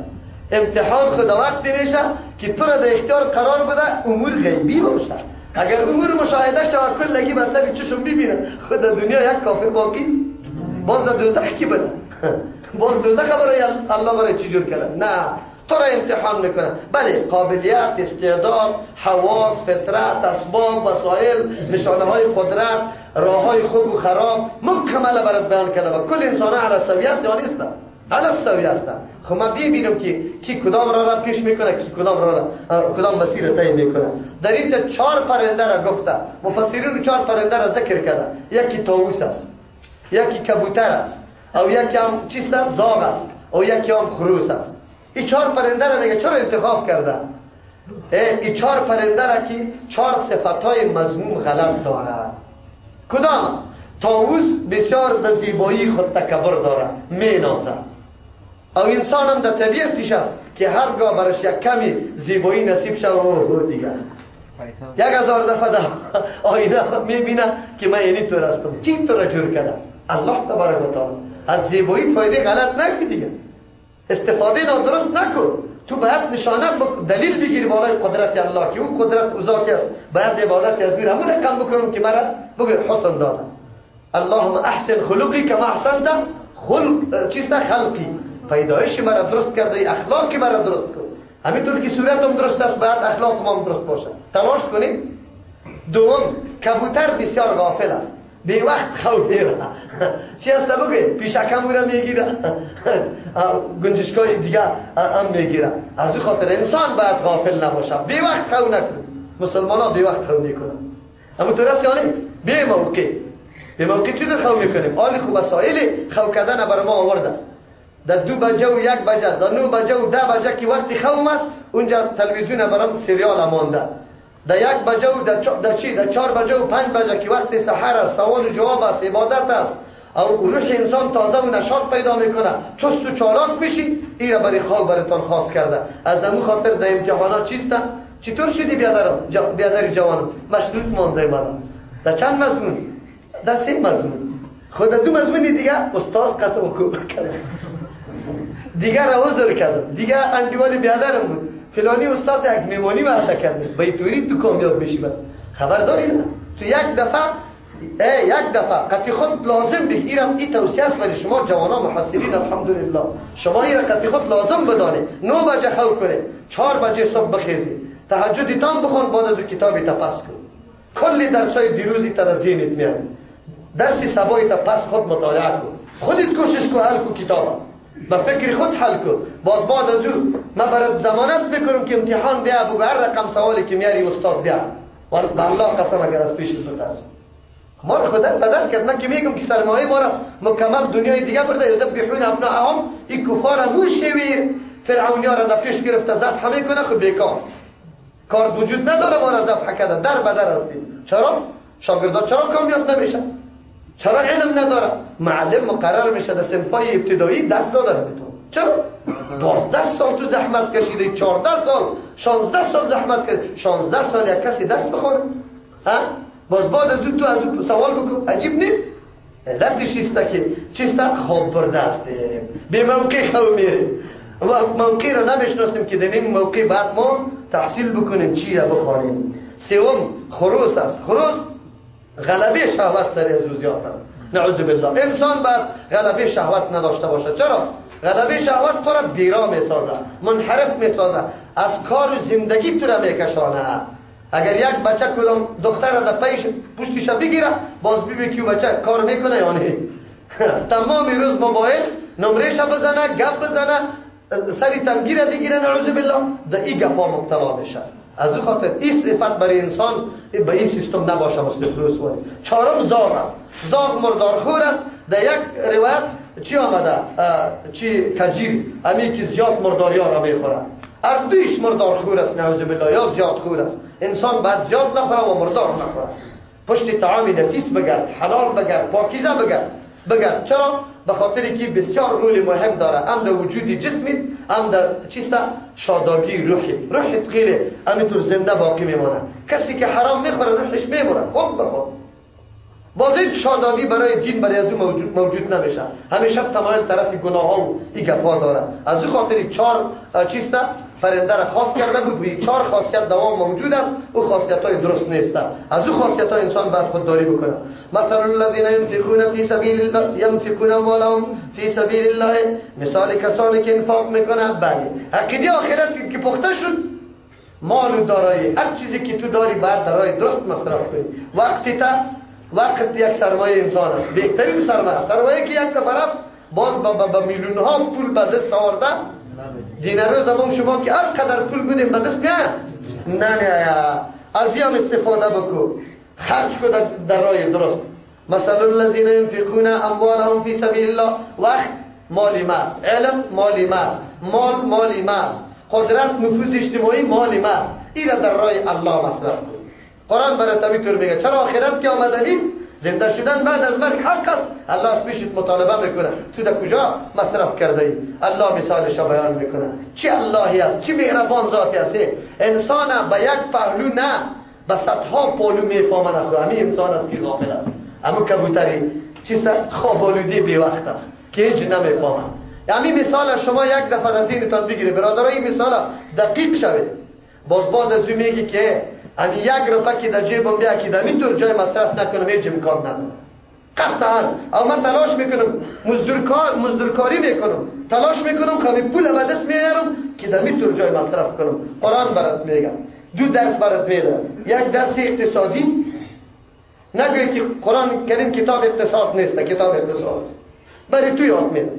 امتحان خود وقتی میشه که تو را در اختیار قرار بده امور غیبی باشه. اگر امور مشاهده شود کلگی بسر چشم میبینه، خود دنیا یک کافر باقی، باز در دوزخ کی بده؟ باز دوزخ برای الله برای چی جور کرده؟ نه، تو را امتحان میکنه. بله، قابلیت، استعداد، حواس، فطرت، اسباب، وسایل، نشانه های قدرت، راه های خوب و خراب مکمل برات بیان کرده و کل انسان علی السویه است یا نیست؟ علی السویه است. خب ما ببینیم که کی کدام راه را پیش میکنه، کی کدام مسیر طی میکنه. در اینجا 4 پرنده را گفته، مفسرین 4 پرنده را ذکر کرده. یکی طاووس است، یکی کبوتر است، او یکی هم چیست؟ زاغ است، او یکی هم خروس است. این 4 پرنده را میگه چرا انتخاب کرده؟ این 4 پرنده را که 4 صفتهای مذموم غلط داره. کدام است؟ طاووس بسیار در زیبایی خود تکبر داره، مینازه. او انسان هم در طبیعتش است که هرگاه برش یک کمی زیبایی نصیب شد او دیگه 1000 دفعه در آینه میبینه که من اینی طور هستم. کی تو را جور کرده؟ الله تبارک و تعالی. از زیبایی فایده غلط نگی دیگه، استفاده نادرست نکن. تو باید نشانه دلیل بگیری بالای قدرت الله که او قدرت ازاکی است، باید عبادت از ویر همون رقم بکنم که مرا بگه حسن داده. اللهم احسن خلقی کما احسنت خلقی، پیدایش مرا درست کرده، اخلاقی مرا درست کن. همینطور که صورتم درست است باید اخلاقم هم درست باشه. تلاش کنید. دوم، کبوتر بسیار غافل است، به وقت خو میره. چی است بگه؟ پیشکم را میگیره، گنجشکای دیگه هم میگیره. از این خاطر انسان باید غافل نباشه، به وقت خو نکن. مسلمان ها به وقت خو میکنن، اما تو رست یعنی به موقع چی در خو میکنیم؟ آلی خوب وسایل خو کردن بر ما آورده. در 2 بجه و 1 بجه، در 9 بجه و 10 بجه که وقتی خوم است، اونجا تلویزیون برام سریال مانده. در 1 بجه و در 4 بجه و 5 بجه که وقت سحر است، سوال و جواب است، عبادت است، او روح انسان تازه و نشاط پیدا میکنه، چست و چالاک میشی، این را برای خواب براتان خاص کرده. از همون خاطر در امتحانات چیست؟ چطور شدی بیادر جوانم؟ مشروط مانده من. در چند مضمون؟ در 3 مضمون. خود 2 مضمون دیگه استاد قطع کرد، دیگه را عذر کرد، دیگه انډیوال بیادرم بود، فلانی استاد یک میمونی وعده کرده، به طوری تو کامیاب میشی. خبر داری نه؟ تو یک دفعه قطع خود لازم بگی. این توصیه است برای شما جوانان محصلین. الحمدلله شما این قطع خود لازم بدانه. 9 بجه خواب کنه، 4 بجه صبح بخیزی، تهجدی تام بخون، بعد از کتابی تا پس کن، کلی درسای دیروزی تا در ذهنت میاد، درسی سبایی تا پس خود مطالعه کن، خودت کوشش کن حل کن کتابا، با فکر خود حل کن. باز بعد از اون من برات ضمانت میکنم که امتحان بیا بگو هر رقم سوالی که میاری استاد بیا، والله قسم اگر از پیش بترسم. ما رو خدا بدل کرد. من که میگم که سرمایه ما را مکمل دنیای دیگه برده، یذبحون ابناءهم، این کفار همون شیوه فرعونی ها را در پیش گرفته ذبح میکنه. خب بیکار کار وجود نداره، ما را ذبح کرده، در بدر هستیم. چرا؟ شاگردا چرا کامیاب نمیشن؟ چرا علم نداره؟ معلم مقرر میشه در صنفای ابتدایی دست داده میتونه. چرا؟ 12 سال تو زحمت کشیده، 14 سال 16 سال زحمت کشیده، 16 سال یک کسی درس بخونه؟ ها؟ باز بعد از تو از او سوال بکن، عجیب نیست؟ علتش ایسته که چیسته؟ خواب برده هستیم، به موقع خواب میریم، موقع را نمیشناسیم که در این موقع بعد ما تحصیل بکنیم، چی را بخوانیم. 3 خروس است. خروس غلبه شهوت سر از او زیاد است، نعوذ بالله. انسان باید غلبه شهوت نداشته باشه. چرا؟ غلبه شهوت تو را بیرا میسازه، منحرف میسازه، از کار و زندگی تو را میکشانه. اگر یک بچه کدام دختر را در پشتش بگیره، باز ببین که بچه کار میکنه یا نه. تمام روز موبایل نمرهش بزنه، گپ بزنه، سری تنگیر بگیره، نعوذ بالله، در این گپا مبتلا میشه. از او خاطر این صفت برای انسان به این سیستم نباشه. مثل خروس وای. 4 زاغ است. زاغ مردارخور است. در یک روایت چی آمده؟ چی کجیر، امی که زیاد مرداریا را میخوره. اردویش مردارخور است، نعوذ بالله، یا زیاد خور است. انسان باید زیاد نخوره و مردار نخوره. پشت طعام نفیس بگرد، حلال بگرد، پاکیزه بگرد. چرا؟ به خاطری که بسیار رول مهم داره، هم در وجود جسمت، هم در چیسته شادابی روحت خیلی همینطور زنده باقی میمونه. کسی که حرام میخوره روحش میمونه خود به خود. باز این شادابی برای دین برای از موجود نمیشه، همیشه تمایل طرف گناه ها و این گپا داره. از این خاطر 4 چیسته فرنده را خاص کرده بود. به 4 خاصیت دوام موجود است، او خاصیت های درست نیست. از او خاصیت های انسان باید خودداری بکنه. مثل الذين ينفقون في سبيل الله ينفقون اموالهم في سبيل الله، مثال کسانی که انفاق میکنه. بله، عقیده آخرت که پخته شد، مال و دارایی، هر چیزی که تو داری باید در راه درست مصرف کنی. وقت یک سرمایه انسان است، بهترین سرمایه که یک دفعه رفت باز با میلیون ها پول به دست آورده. دینارو زمان شما که هر قدر پول بودیم به دست نه از این استفاده بکو، خرج کو در راه درست. مثل الذين ينفقون اموالهم في سبيل الله، وقت مالی ماست، علم مالی ماست، مال مالی ماست، قدرت نفوذ اجتماعی مالی ماست. این را در راه الله مصرف کن. قرآن برات همینطور میگه. چرا؟ آخرت که آمده نیست، زنده شدن بعد از مرگ حق است. الله از پیشت مطالبه میکنه، تو در کجا مصرف کرده ای؟ الله مثالش بیان میکنه. چه اللهی است، چه مهربان ذاتی است. انسان به یک پهلو نه، به صدها پهلو میفهمه. نخو همین انسان است که غافل است. اما کبوتری چیست؟ خواب آلوده بی وقت است که هیچ نمیفهمه. همین مثال شما یک دفعه از ذهنتان بگیره برادرای، این مثال دقیق شوید. باز بعد از اون میگی که امی 1 روپیه که در جیبم بیا که در اینطور جای مصرف نکنم، هیچ امکان ندارم قطعا. او من تلاش میکنم، مزدورکاری میکنم، تلاش میکنم خمی پول به دست میارم که در اینطور جای مصرف کنم. قرآن برات میگم، 2 درس برات میدم. یک درس اقتصادی، نگوی که قرآن کریم کتاب اقتصاد نیست، کتاب اقتصاد برای تو یاد میدم.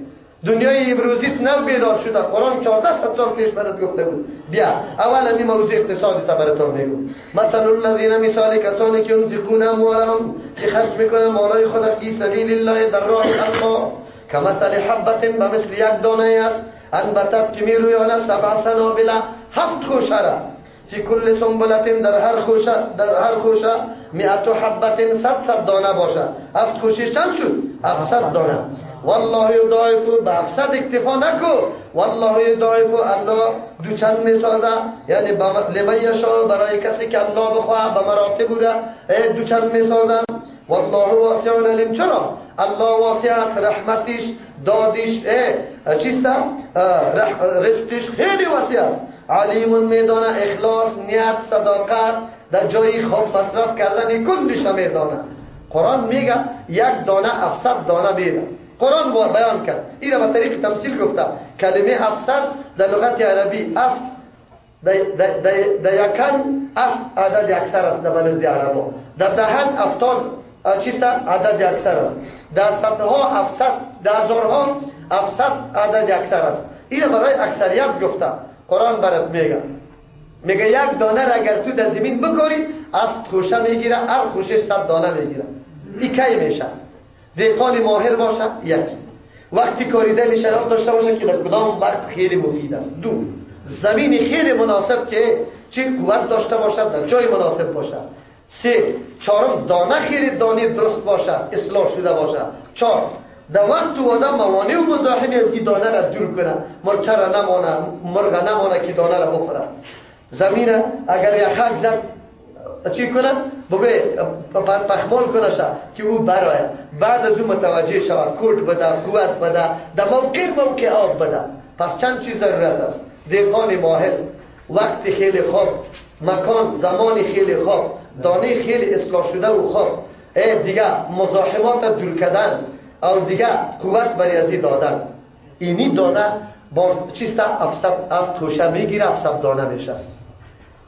دنیای امروزیت نو بیدار شده. قرآن 1400 سال پیش برات گفته بود. بیا اول همین موضوع اقتصادی تا براتون میگم. مثل الذين، مثال کسانی که ينفقون اموالهم، که خرج میکنن مالای خود، فی سبیل الله، در راه الله، کمثل حبة، به مثل یک دانه است، انبتت که میرویانه 7 سنابل، 7 خوشره. فی کل سنبلت در هر خوشه 100 حبت 100 دانه باشه. 7 خوشش چند شد؟ 700 دانه. والله یضاعف به 700 اکتفا نکو، والله یضاعف، الله دوچند میسازه، یعنی لمن یشاء، برای کسی که الله بخواه به مراتب بوده دوچند میسازه. والله واسع علیم، چرا؟ الله واسع است، رحمتش، دادش چیست؟ رزقش خیلی واسع است. علیم میدانه، اخلاص، نیت، صداقت، در جای خوب مصرف کردن کلش میدانه. قرآن میگه 1 دانه 700 دانه میده. قرآن بیان کرد این را به طریق تمثیل گفته. کلمه 700 در لغت عربی افت در یکن افت عدد اکثر است در نزد عربا. در دهن 70 چیست عدد اکثر است. در صدها 700 در هزارها 700 عدد اکثر است. این را برای اکثریت گفته. قرآن برات میگه 1 دانه را اگر تو در زمین بکاری 7 خوشه میگیره، هر خوشه 100 دانه میگیره. این کی میشه؟ دهقان ماهر باشه، یکی وقتی کاریدنش یاد داشته باشه که در کدام وقت خیلی مفید است. 2 زمین خیلی مناسب که چه قوت داشته باشد، در جای مناسب باشد. 3 چهارم دانه خیلی دانه درست باشد، اصلاح شده باشد. 4 در وقت و آدم موانع و مزاحم از این دانه را دور کنه، مرچه را نمانه، مرغ نمانه که دانه را بخوره. زمین اگر یخک زد چی کنه؟ بگوی پخمال کنه شد که او برای بعد از اون متوجه شود، کود بده، قوت بده، در موقع آب بده. پس چند چیز ضرورت است؟ دهقان ماهر، وقت خیلی خوب، مکان زمان خیلی خوب، دانه خیلی اصلاح شده و خوب، دیگه مزاحمات دور کردن او دیگه قوت برای ازی دادن. اینی دانه باز چیسته 7 خوشه میگیره، 700 دانه میشه.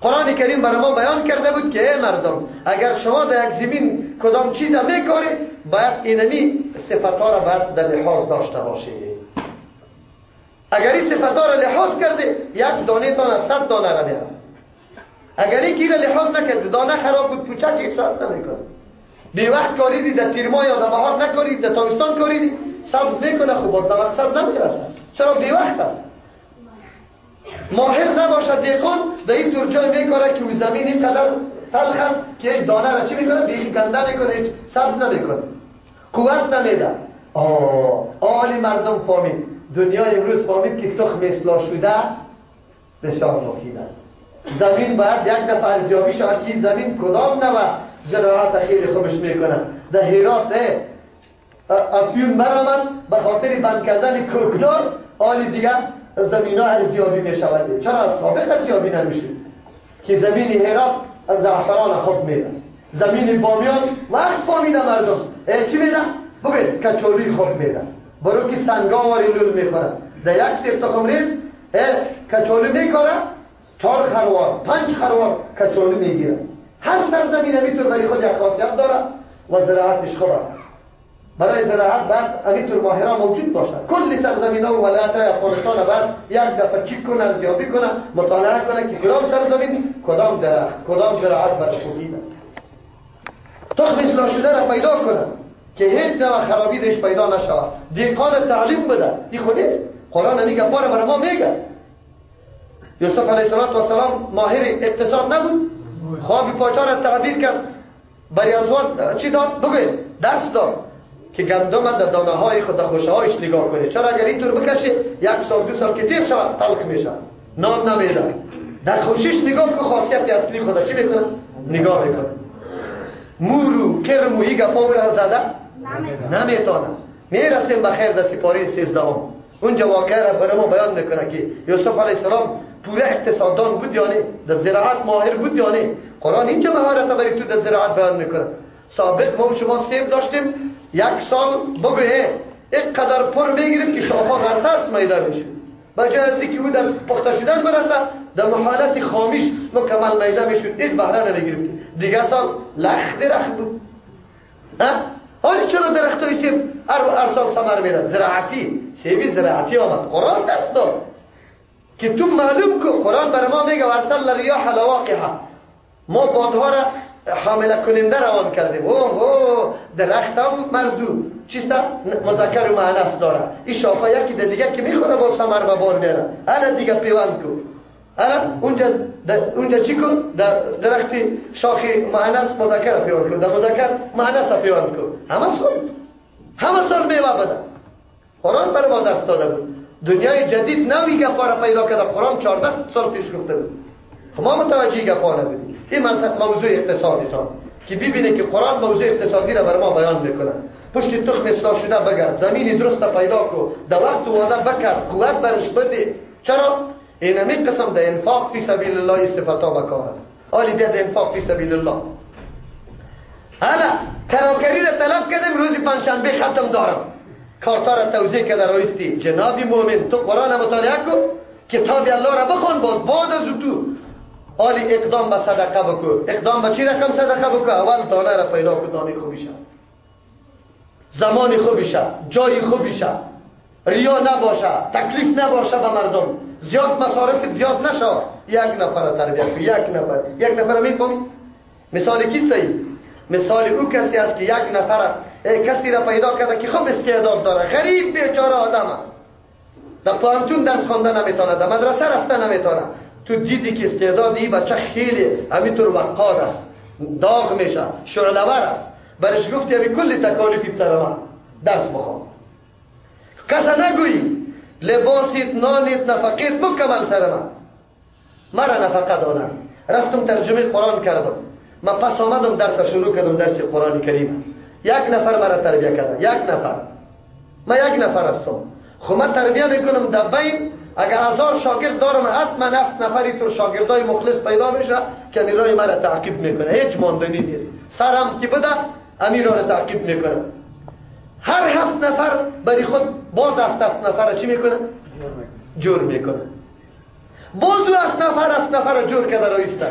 قرآن کریم برای ما بیان کرده بود که ای مردم اگر شما در یک زمین کدام چیز میکاری باید اینمی صفتها را باید در لحاظ داشته باشی. اگر این صفتها را لحاظ کرده 1 دانه تان 700 دانه را میاره. اگر این را لحاظ نکرده دانه خراب بود پوچک یک سبز نمیکنه. بی وقت کاریدی در تیرما یا در بهار نکاریدی، در تابستان کاریدی سبز میکنه، خوب باز در مقصد نمیرسه. چرا؟ بی وقت است. ماهر نباشد دهقان در این طور جای میکنه که زمین اینقدر تلخ است که دانه را چی میکنه؟ بیخی گنده میکنه، هیچ سبز نمیکنه، قوت نمیده. آلی مردم فهمید، دنیا امروز فهمید که تخم اصلاح شده بسیار مفید است. زمین باید یک دفعه ارزیابی شود که زمین کدام نوع زراعت خیلی خوبش میکنه. در هرات افیون برآمد به خاطر بند کردن کوکنار، آلی دیگر زمین ها ارزیابی می شود. چرا از سابق ارزیابی نمیشه؟ که زمین هرات از زعفران خوب میده، زمین بامیان وقت فهمیده مردم چی میده؟ بگوید کچولی خوب میده، برو که سنگاواری لول میکنه. در یک سیب تخم ریز کچولی میکنه، 4 خروار 5 خروار کچولی میگیره. هر سرزمین همیتور برای خود یک خاصیت داره و زراعتش خوب است. برای زراعت بعد همینطور ماهران موجود باشد. کل سرزمین ها و ولایت های افغانستان بعد یک دفعه چک کنه، ارزیابی کنه، مطالعه کنه که کدام سرزمین کدام درخت کدام زراعت برش مفید است. تخم اصلاح شده را پیدا کنه که هیچ نوع خرابی درش پیدا نشود. دهقان تعلیم بده، این خود نیست. قرآن میگه پاره برای ما میگه. یوسف علیه السلام ماهر اقتصاد نبود؟ خوابی پاچا را تعبیر کرد، برای ازوان چی داد؟ بگوید درس داد که گندم در دانه های خود خوشه هایش نگاه کنی. چرا اگر اینطور بکشه 1 سال 2 سال که دیر شود تلخ میشه، نان نمیده. در خوشش نگاه که خاصیت اصلی خود چی میکنه؟ نگاه میکنه. مورو کرمو ای گپا را زده نمیتونه. میرسیم بخیر در سپاره 13 اونجا واقعه را برای ما بیان میکنه که یوسف علیه السلام پوره اقتصاددان بود یا نه، در زراعت ماهر بود یا نه. قرآن اینجا مهارت برای تو در زراعت بیان میکنه. سابق ما و شما سیب داشتیم، 1 سال بگویه اینقدر پر میگیریم که شاخا غرساس میده میشه. بجای از اینکه او در پخته شدن برسه در محالت خامیش مکمل میده میشود، هیچ بهره نمیگرفتیم. دیگه سال لخ درخت بود. حالی چرا درخت های سیب هر سال ثمر میده؟ زراعتی، سیبی زراعتی آمد. قرآن درس داد که تو معلوم کن. قرآن برای ما میگه ورسل الریاح لواقحه، ما بادها را حامله کننده روان کردیم. اوه درخت هم مردو چیستا مذکر و مؤنث داره. این شاخه یکی دیگه که میخوره با ثمر به بار میاره. حالا دیگه پیوند کو الان اونجا چی کن؟ در درخت شاخ معنیس مذکر پیوند کن، در مذکر معنیس پیوند کن. همه سال میوه بده. قرآن برای ما درس داده بود. دنیای جدید نوی گپا را پیدا کرده. قرآن 14 سال پیش گفته بود. خب ما متوجه گپا نبودیم. این موضوع اقتصادی تا که ببینه که قرآن موضوع اقتصادی را بر ما بیان میکنه. پشت تخم اصلاح شده بگرد، زمین درست پیدا کو، در وقت وعده بکرد، قوت برش بده. چرا؟ اینمی قسم در انفاق فی سبیل الله استفاده بکار است. آلی بیا در انفاق فی سبیل الله. حالا کراکری را طلب کردیم، روز پنجشنبه ختم دارم. کارتا را توضیح کرده رایستی جنابی مومن تو قرآن مطالعه کن، کتاب الله را بخون، بعد از تو آلی اقدام به صدقه بکن. اقدام به چی رقم صدقه بکن؟ اول دانه را پیدا کن، دانه خوبی شد، زمان خوبی شد، جای خوبی شد، ریا نباشه، تکلیف نباشه به مردم، زیاد مصارف زیاد نشه. یک نفر تربیت کن، یک نفر میفهمی؟ مثال کیست ای؟ مثال او کسی است که یک نفر کسی را پیدا کرده که خوب استعداد داره، غریب بیچاره آدم است، در پانتون درس خوانده نمیتونه، در مدرسه رفته نمیتونه. تو دیدی که استعداد این بچه خیلی همینطور وقاد است، داغ میشه، شعله‌ور است، برش گفتی همین کل تکالیفیت سر من درس بخوان. کسا نگویی لباسیت، نانیت، نفقیت مکمل سر من. مرا نفقه دادن، رفتم ترجمه قرآن کردم، من پس آمدم درس شروع کردم، درس قرآن کریم. یک نفر مرا تربیه کرده، یک نفر. من یک نفر هستم، خب من تربیه میکنم در بین. اگر 1000 شاگرد دارم، حتما 7 نفری تو شاگردای مخلص پیدا میشه که امیرای مرا تعقیب میکنه، هیچ ماندنی نیست. سرم که بده امیرا را تعقیب میکنه. هر 7 نفر برای خود باز 7 نفر چی میکنه؟ جور میکنه. باز 7 نفر را جور کرده رایسته.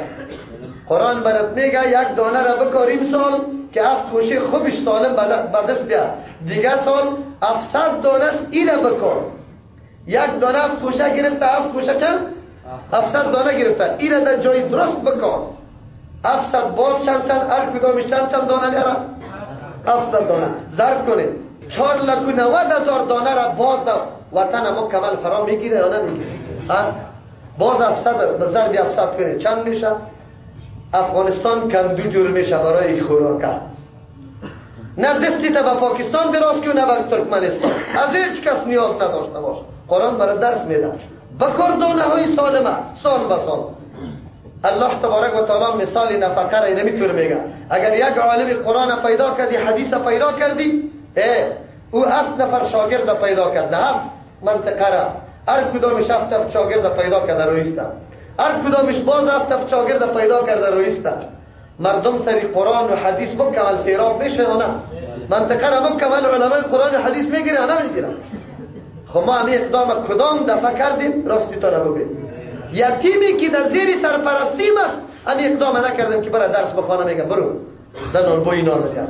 قرآن برات میگه یک دانه را بکاریم سال که 7 خوشه خوبش سالم به دست بیاد. دیگه سال 700 دانه است این را بکار. یک دانه 7 خوشه گرفته، 7 خوشه چند؟ 700 دانه گرفته. این را در جای درست بکار. 700 باز چند هر کدامش چند دانه میاره؟ 700 دانه ضرب کنید 4,90,000 دانه را باز در وطن ما کمال فرا میگیره یا نمیگیره؟ باز 700 به ضرب 700 کنید چند میشه؟ افغانستان کندو جور میشه برای خوراک. نه دستی تا به پاکستان دراز کن، نه به ترکمنستان، از هیچ کس نیاز نداشته باش. قرآن برای درس میده بکار دانه های سالمه سال به سال. الله تبارک و تعالی مثال نفقه را نمیتونه میگه. اگر یک عالم قرآن پیدا کردی، حدیث پیدا کردی، او 7 نفر شاگرد پیدا کرده، 7 منطقه رفت، هر کدامش 7 شاگرد پیدا کرده رویسته، هر کدامش باز 7 شاگرد پیدا کرده رویسته. مردم سری قرآن و حدیث مکمل سیراب میشه یا نه؟ منطقه را مکمل علمای قرآن و حدیث میگیره یا نمیگیره؟ خب ما همی اقدام کدام دفعه کردیم؟ راستی تا نبگیم. یتیمی که در زیر سرپرستیم است همی اقدام نکردیم که برای درس بخوانه، میگه برو در نانبوی نان بیان،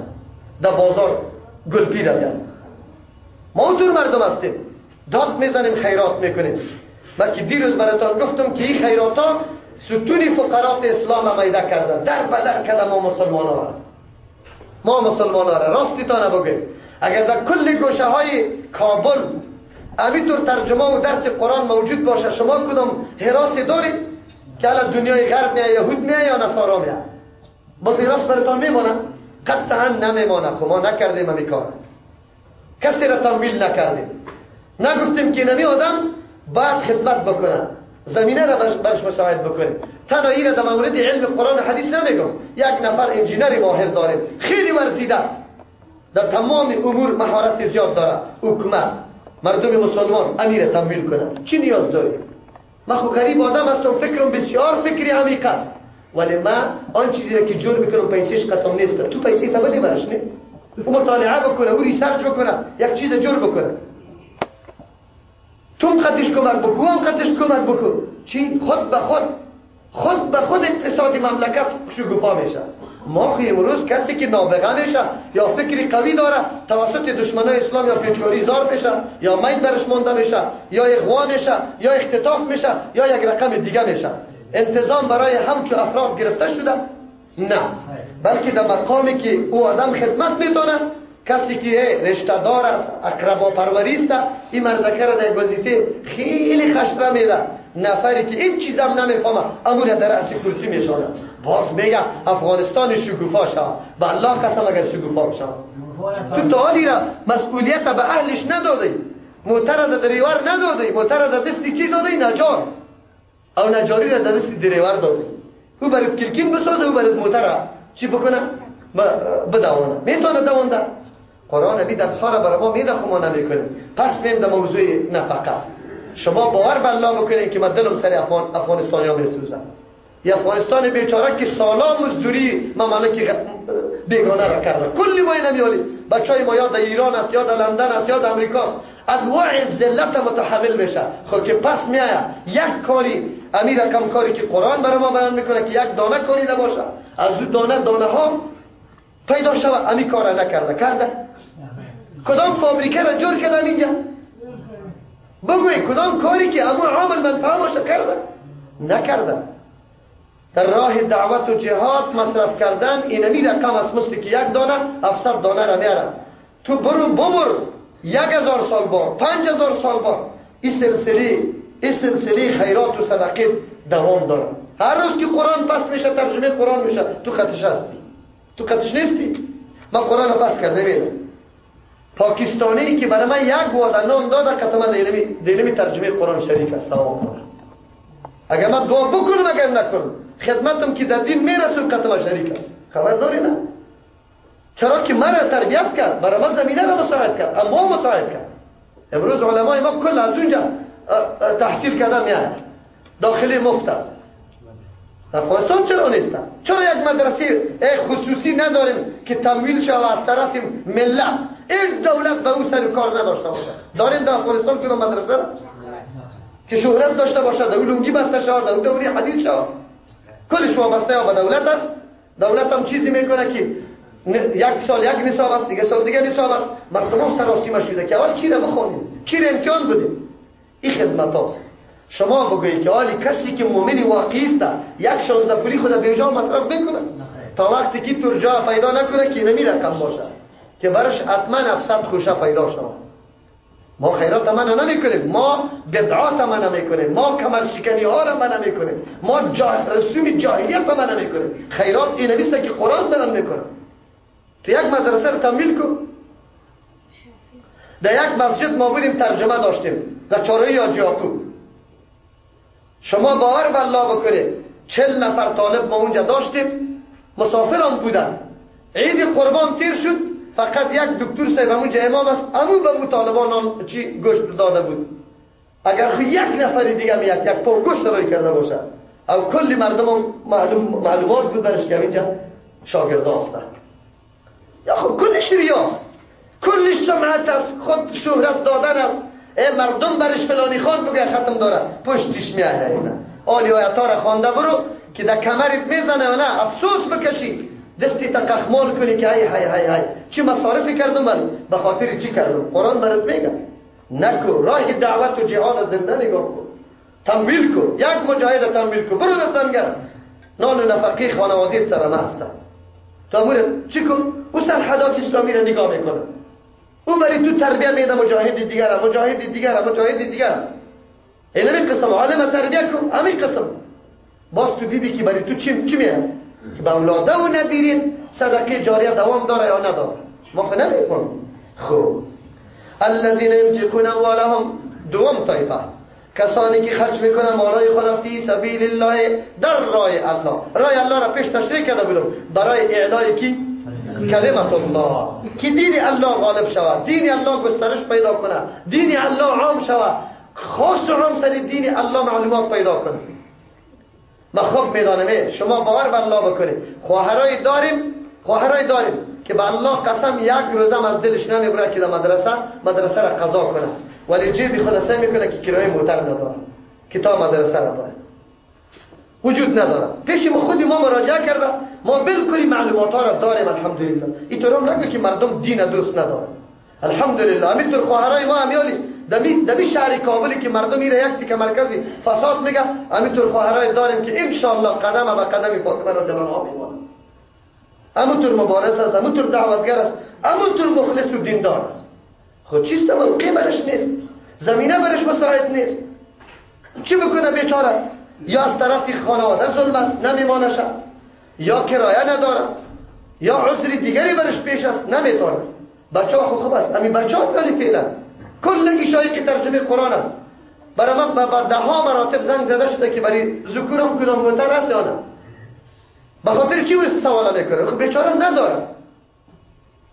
در بازار گلپی را بیان. ما اونطور مردم هستیم، داد میزنیم، خیرات میکنیم. من که دیروز براتان گفتم که این خیرات ها ستون فقرات اسلام امیده کرده، در بدر کرده ما مسلمان ها را. راستی تا نبگیم اگر در کل گوشه های کابل همینطور ترجمه و درس قرآن موجود باشه، شما کدام حراسی دارید که الان دنیای غرب میاد، یهود میاد یا نصارا میاد؟ باز حراس براتان میمانه؟ قطعا نمیمانه. خب ما نکردیم همی کار، کسی را تمویل نکردیم، نگفتیم که نمی آدم باید خدمت بکنه، زمینه را برش مساعد بکنیم. تنها این را در مورد علم قرآن و حدیث نمیگم. یک نفر انجینر ماهر داریم، خیلی ورزیده است، در تمام امور مهارت زیاد داره، حکومت مردم مسلمان امیر تمویل کنه، چی نیاز داری؟ من خو غریب آدم هستم، فکرم بسیار فکری عمیق است، ولی من آن چیزی را که جور میکنم پیسیش قطعا نیست. تو پیسی تا بدی برش نه، او مطالعه بکنه، او ریسرچ بکنه، یک چیز جور بکنه، تو خودش کمک بکن، هم خودش کمک بکن. چی؟ خود به خود اقتصادی مملکت شکوفا میشه. ما خو امروز کسی که نابغه میشه یا فکری قوی داره توسط دشمنای اسلام یا پیچکاری زار میشه، یا مید برش مونده میشه، یا اغوا میشه، یا اختطاف میشه، یا یک رقم دیگه میشه. انتظام برای همچو افراد گرفته شده؟ نه، بلکه در مقامی که او آدم خدمت میتونه، کسی که رشته دار است، اقربا پروری است، این مردکه را در وظیفه خیلی خشره میده. نفری که این چیزم نمیفهمه امور در رأس کرسی میشانه. باز میگه افغانستان شکوفا شد. به الله قسم اگر شکوفا شد. تو تا حالی را مسئولیت به اهلش ندادی، موتر در دریور ندادی، موتر در دستی چی دادی؟ نجار. او نجاری را در دستی دریور دادی. او برات کلکین بسازه، او برات موتر چی بکنه؟ بدوانه. میتونه دوانده؟ قرآن نبی درس ها را برای ما میده خو ما نمیکنیم. پس میم در موضوع نفقه. شما باور به الله بکنید که من دلم سر افغانستانی ها میسوزم. یه افغانستان بیچاره که سالا مزدوری ممالک بیگانه را کرده. کلی ما اینم یالی بچه های ما یا در ایران است، یا در لندن است، یا در امریکاست، انواع ذلت متحمل میشه. خب که پس میایه یک کاری امیر رقم کاری که قرآن برای ما بیان میکنه که یک دانه کاری نباشه، از اون دانه ها پیدا شود. امی کار نکرده. کرده؟ کدام فابریکه را جور کرده اینجا؟ بگوی کدام کاری که امو عامل منفعه باشه کرده؟ نکرده. در راه دعوت و جهاد مصرف کردن اینمی رقم است، مثل که یک دانه 700 دانه را میاره. تو برو بمر 1000 سال با 5000 سال با این سلسله خیرات و صدقه دوام داره. هر روز که قرآن پس میشه، ترجمه قرآن میشه، تو خطش هستی؟ تو خطش نیستی؟ من قرآن پس کرده میدم. پاکستانی که برای من یک واده نام داده که من دیلمی ترجمه قرآن شریف است، ثواب داره. اگر من دعا بکنم اگر نکنم خدمتم که در دین میرسون قطمه شریک است. خبر داری نه؟ چرا که من را تربیت کرد، برای من زمینه را مساعد کرد، اما مساعد کرد. امروز علمای ما کل از اونجا تحصیل کردن میاد، داخلی مفت است. افغانستان چرا نیستن؟ چرا یک مدرسه خصوصی نداریم که تمویل شود از طرف ملت؟ این دولت به اون سر کار نداشته باشه. داریم در افغانستان کدام مدرسه که شهرت داشته باشه، در لنگی بسته شود، در دوری حدیث شود، کلش وابسته به دولت است. دولت هم چیزی میکنه که یک سال یک نصاب است، دیگه سال دیگه نصاب است. مردم ها سراسیمه شده که اول چی را بخونیم، چی را امتحان بدیم. این خدمت هاست. شما بگویید که حالی کسی که مؤمن واقعی است یک 16 پولی خود بیجا مصرف میکنه تا وقتی که ترجا پیدا نکنه که نمی رقم باشه که برش حتما 700 خوشه پیدا شود. ما خیرات منع نمی کنیم، ما بدعات منع نمی کنیم، ما کمر شکنی ها را منع نمی کنیم، ما رسوم جاهلیت را منع نمی کنیم. خیرات این نیست که قرآن بیان میکنه. تو یک مدرسه را تمویل کن. در یک مسجد ما بودیم ترجمه داشتیم در چهارراه حاجی یعقوب. شما باور به الله بکنید 40 نفر طالب ما اونجا داشتیم، مسافر هم بودن. عید قربان تیر شد، فقط یک دکتر صاحب همونجا امام است، امو به اون طالبان چی گوشت داده بود. اگر خود یک نفر دیگه یک پا گوشت رای کرده باشه او کلی مردم معلومات بود برش که اینجا شاگرد هستن. یا خود کلش ریاست، کلش سمعت است، خود شهرت دادن است. مردم برش فلانی خان بگه ختم داره، پشتش میایه. اینه آلی آیتا را خوانده برو که در کمرت میزنه و نه افسوس بکشی، دستی تا قخمال کنی که های چی مصارفی کردم من، به خاطر چی کردم. قرآن برات میگه نکو. راه دعوت و جهاد زنده نگاه کن، تمویل کن. یک مجاهد تمویل کن، برو در سنگر نان و نفقه خانوادیت سر ما هستن. تو امورت چی کن؟ او سرحدات اسلامی را نگاه میکنه، او برای تو تربیه میده مجاهد دیگر. این همین قسم عالم تربیه کن، همین قسم. باز تو بیبی که برای تو چی میاد که به اولاده و نبیرین صدقه جاریه دوام داره یا نداره؟ ما خود نمیفهمیم. خب الذين ينفقون اموالهم، دوم طایفه، کسانی که خرج میکنن مالای خود فی سبیل الله، در راه الله. راه الله را پیش تشریح کرده بودم برای اعلای کی؟ کلمت الله، که دین الله غالب شود، دین الله گسترش پیدا کنه، دین الله عام شود، خاص عام سر دین الله معلومات پیدا کنه. ما خوب میدانم شما باور به الله بکنید. خواهرای داریم که به الله قسم یک روزم از دلش نمیبره که در مدرسه را قضا کنه، ولی جیبی خود سعی میکنه که کرایه موتر نداره، کتاب مدرسه را داره، وجود نداره. پیش ما خودی ما مراجعه کرده، ما بالکل معلومات ها را داریم الحمدلله. اینطور نگه که مردم دین دوست نداره. الحمدلله همینطور خواهرای ما همیالی دمی شهر کابلی که مردم میره یک تیکه مرکزی فساد میگه، همینطور خواهرای داریم که انشاءالله قدم به قدم فاطمه رضی الله عنها میمونه. همونطور مبارز است، همونطور دعوتگر است، همونطور مخلص و دیندار است. خود چیست موقع برش نیست، زمینه برش مساعد نیست. چی بکنه بیچاره؟ یا از طرف خانواده ظلم است نمیمانه شد، یا کرایه نداره، یا عذر دیگری برش پیش است نمیتونه. بچه ها خوب است، همین بچه ها داری فعلا کلگی شایق ترجمه قرآن است. برای من با 10 مراتب زنگ زده شده که برای ذکورم کدام موتر است یا نه. به خاطر چی واسه سوال میکنه؟ خب بیچاره نداره.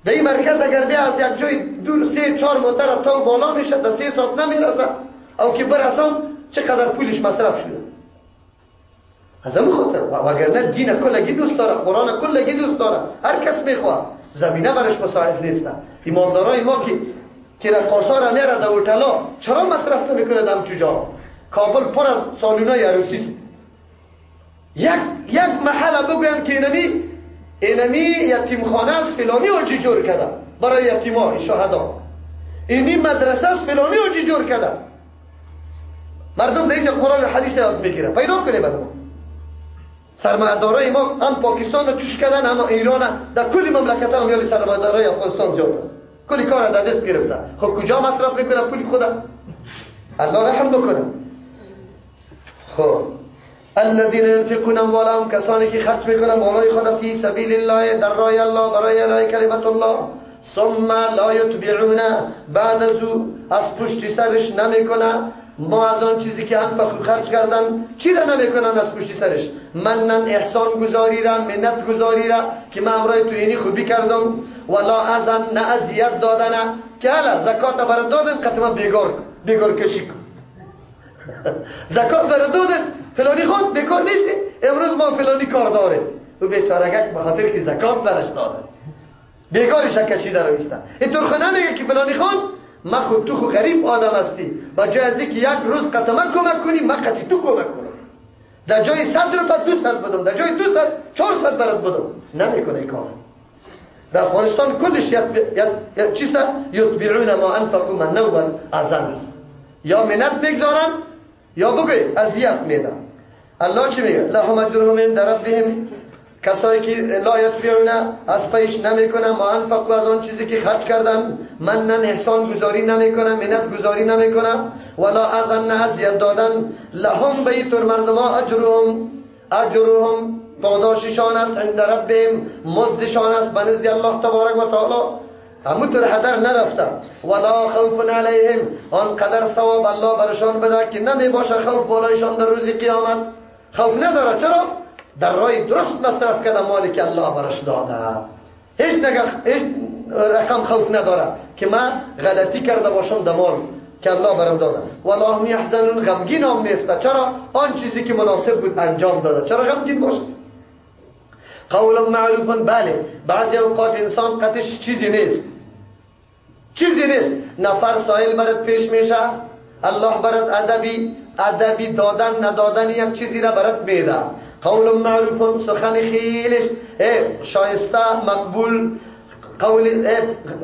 در این مرکز اگر بیا از یک جای دور 3-4 موتر تا بالا میشه، در 3 ساعت نمیرسه، او که برسان چقدر پولش مصرف شده. از همون خاطر وگرنه دین کلگی دوست داره، قرآن کلگی دوست داره، هر کس میخواه، زمینه برش مساعد نیست. ایماندارای ما که رقاصا را میاره در هتل‌ها چرا مصرف نمیکنه در همچوجا؟ کابل پر از سالونای عروسی است. یک محل بگوین که اینمی یتیمخانه است فلانی اوجی جور کرده برای یتیما شهدا، اینی مدرسه است فلانی اوجی جور کرده. مردم در اینجا قرآن و حدیث یاد میگیره. پیدا کنه برای سرمایه‌دارای ما هم پاکستان رو چوش کردن، هم ایران، در کل مملکت هم یالی سرمایه‌دارای افغانستان زیاد است. کلی کار در دست گرفته. خب کجا مصرف میکنه پولی خدا؟ الله رحم بکنه. خب الذين ينفقون اموالهم، کسانی که خرج میکنن مالای خدا فی سبیل الله، در راه الله، برای اعلاء کلمت الله، ثم لا یتبعون، بعد از پشت سرش نمیکنه ما از آن چیزی که انفقوا خرج کردن. چی را نمیکنن از پشت سرش؟ منن احسان گذاری را، منت گذاری را که من امرای تو اینی خوبی کردم، ولا ازن، نه اذیت دادن که حالا زکات برات دادم قطعا بیگار کشی کن. زکات برات دادم فلانی خود بیکار نیستی، امروز ما فلانی کار داره، و بیچاره‌ک به خاطر که زکات برش داده بیگارش کشیده رو ایسته. اینطور خود نمیگه که فلانی خود ما خود تو خود غریب آدم هستی، با جای از اینکه یک روز قطعا کمک کنی ما قطعی تو کمک کنم، در جای 100 روپیه 200 بدم، در جای 200 400 برات بدم. نمیکنه این کار. در افغانستان کلش چیسته یتبعون ما انفقوا من نوبل ازن است، یا منت میگذارن یا بگوی اذیت میدن. الله چی میگه؟ لهم اجرهم عند ربهم، کسایی که لا یتبعون از پیش نمیکنن ما انفقوا از آن چیزی که خرج کردن، منن احسان گذاری نمیکنن، منت گذاری نمیکنن، ولا اذن اذیت دادن، لهم بیتر مردما اجرهم پاداششان است، عند ربهم مزدشان است بنزد الله تبارک و تعالی. همونطور هدر نرفته. ولا خوف علیهم، آنقدر ثواب الله برشان بده که نمی باشه خوف بالایشان در روز قیامت. خوف نداره. چرا؟ در راه درست مصرف کرده مالی که الله برش داده. هیچ رقم خوف نداره که من غلطی کرده باشم در مال که الله برم داده. ولا هم یحزنون، غمگین هم نیسته. چرا؟ آن چیزی که مناسب بود انجام داده. چرا غمگین باشه؟ قول معروف، بله بعضی اوقات انسان قدش چیزی نیست، نفر سائل برات پیش میشه، الله برات ادبی دادن ندادن یک چیزی را برات میده. قول معروف، سخن خیلیش شایسته مقبول، قول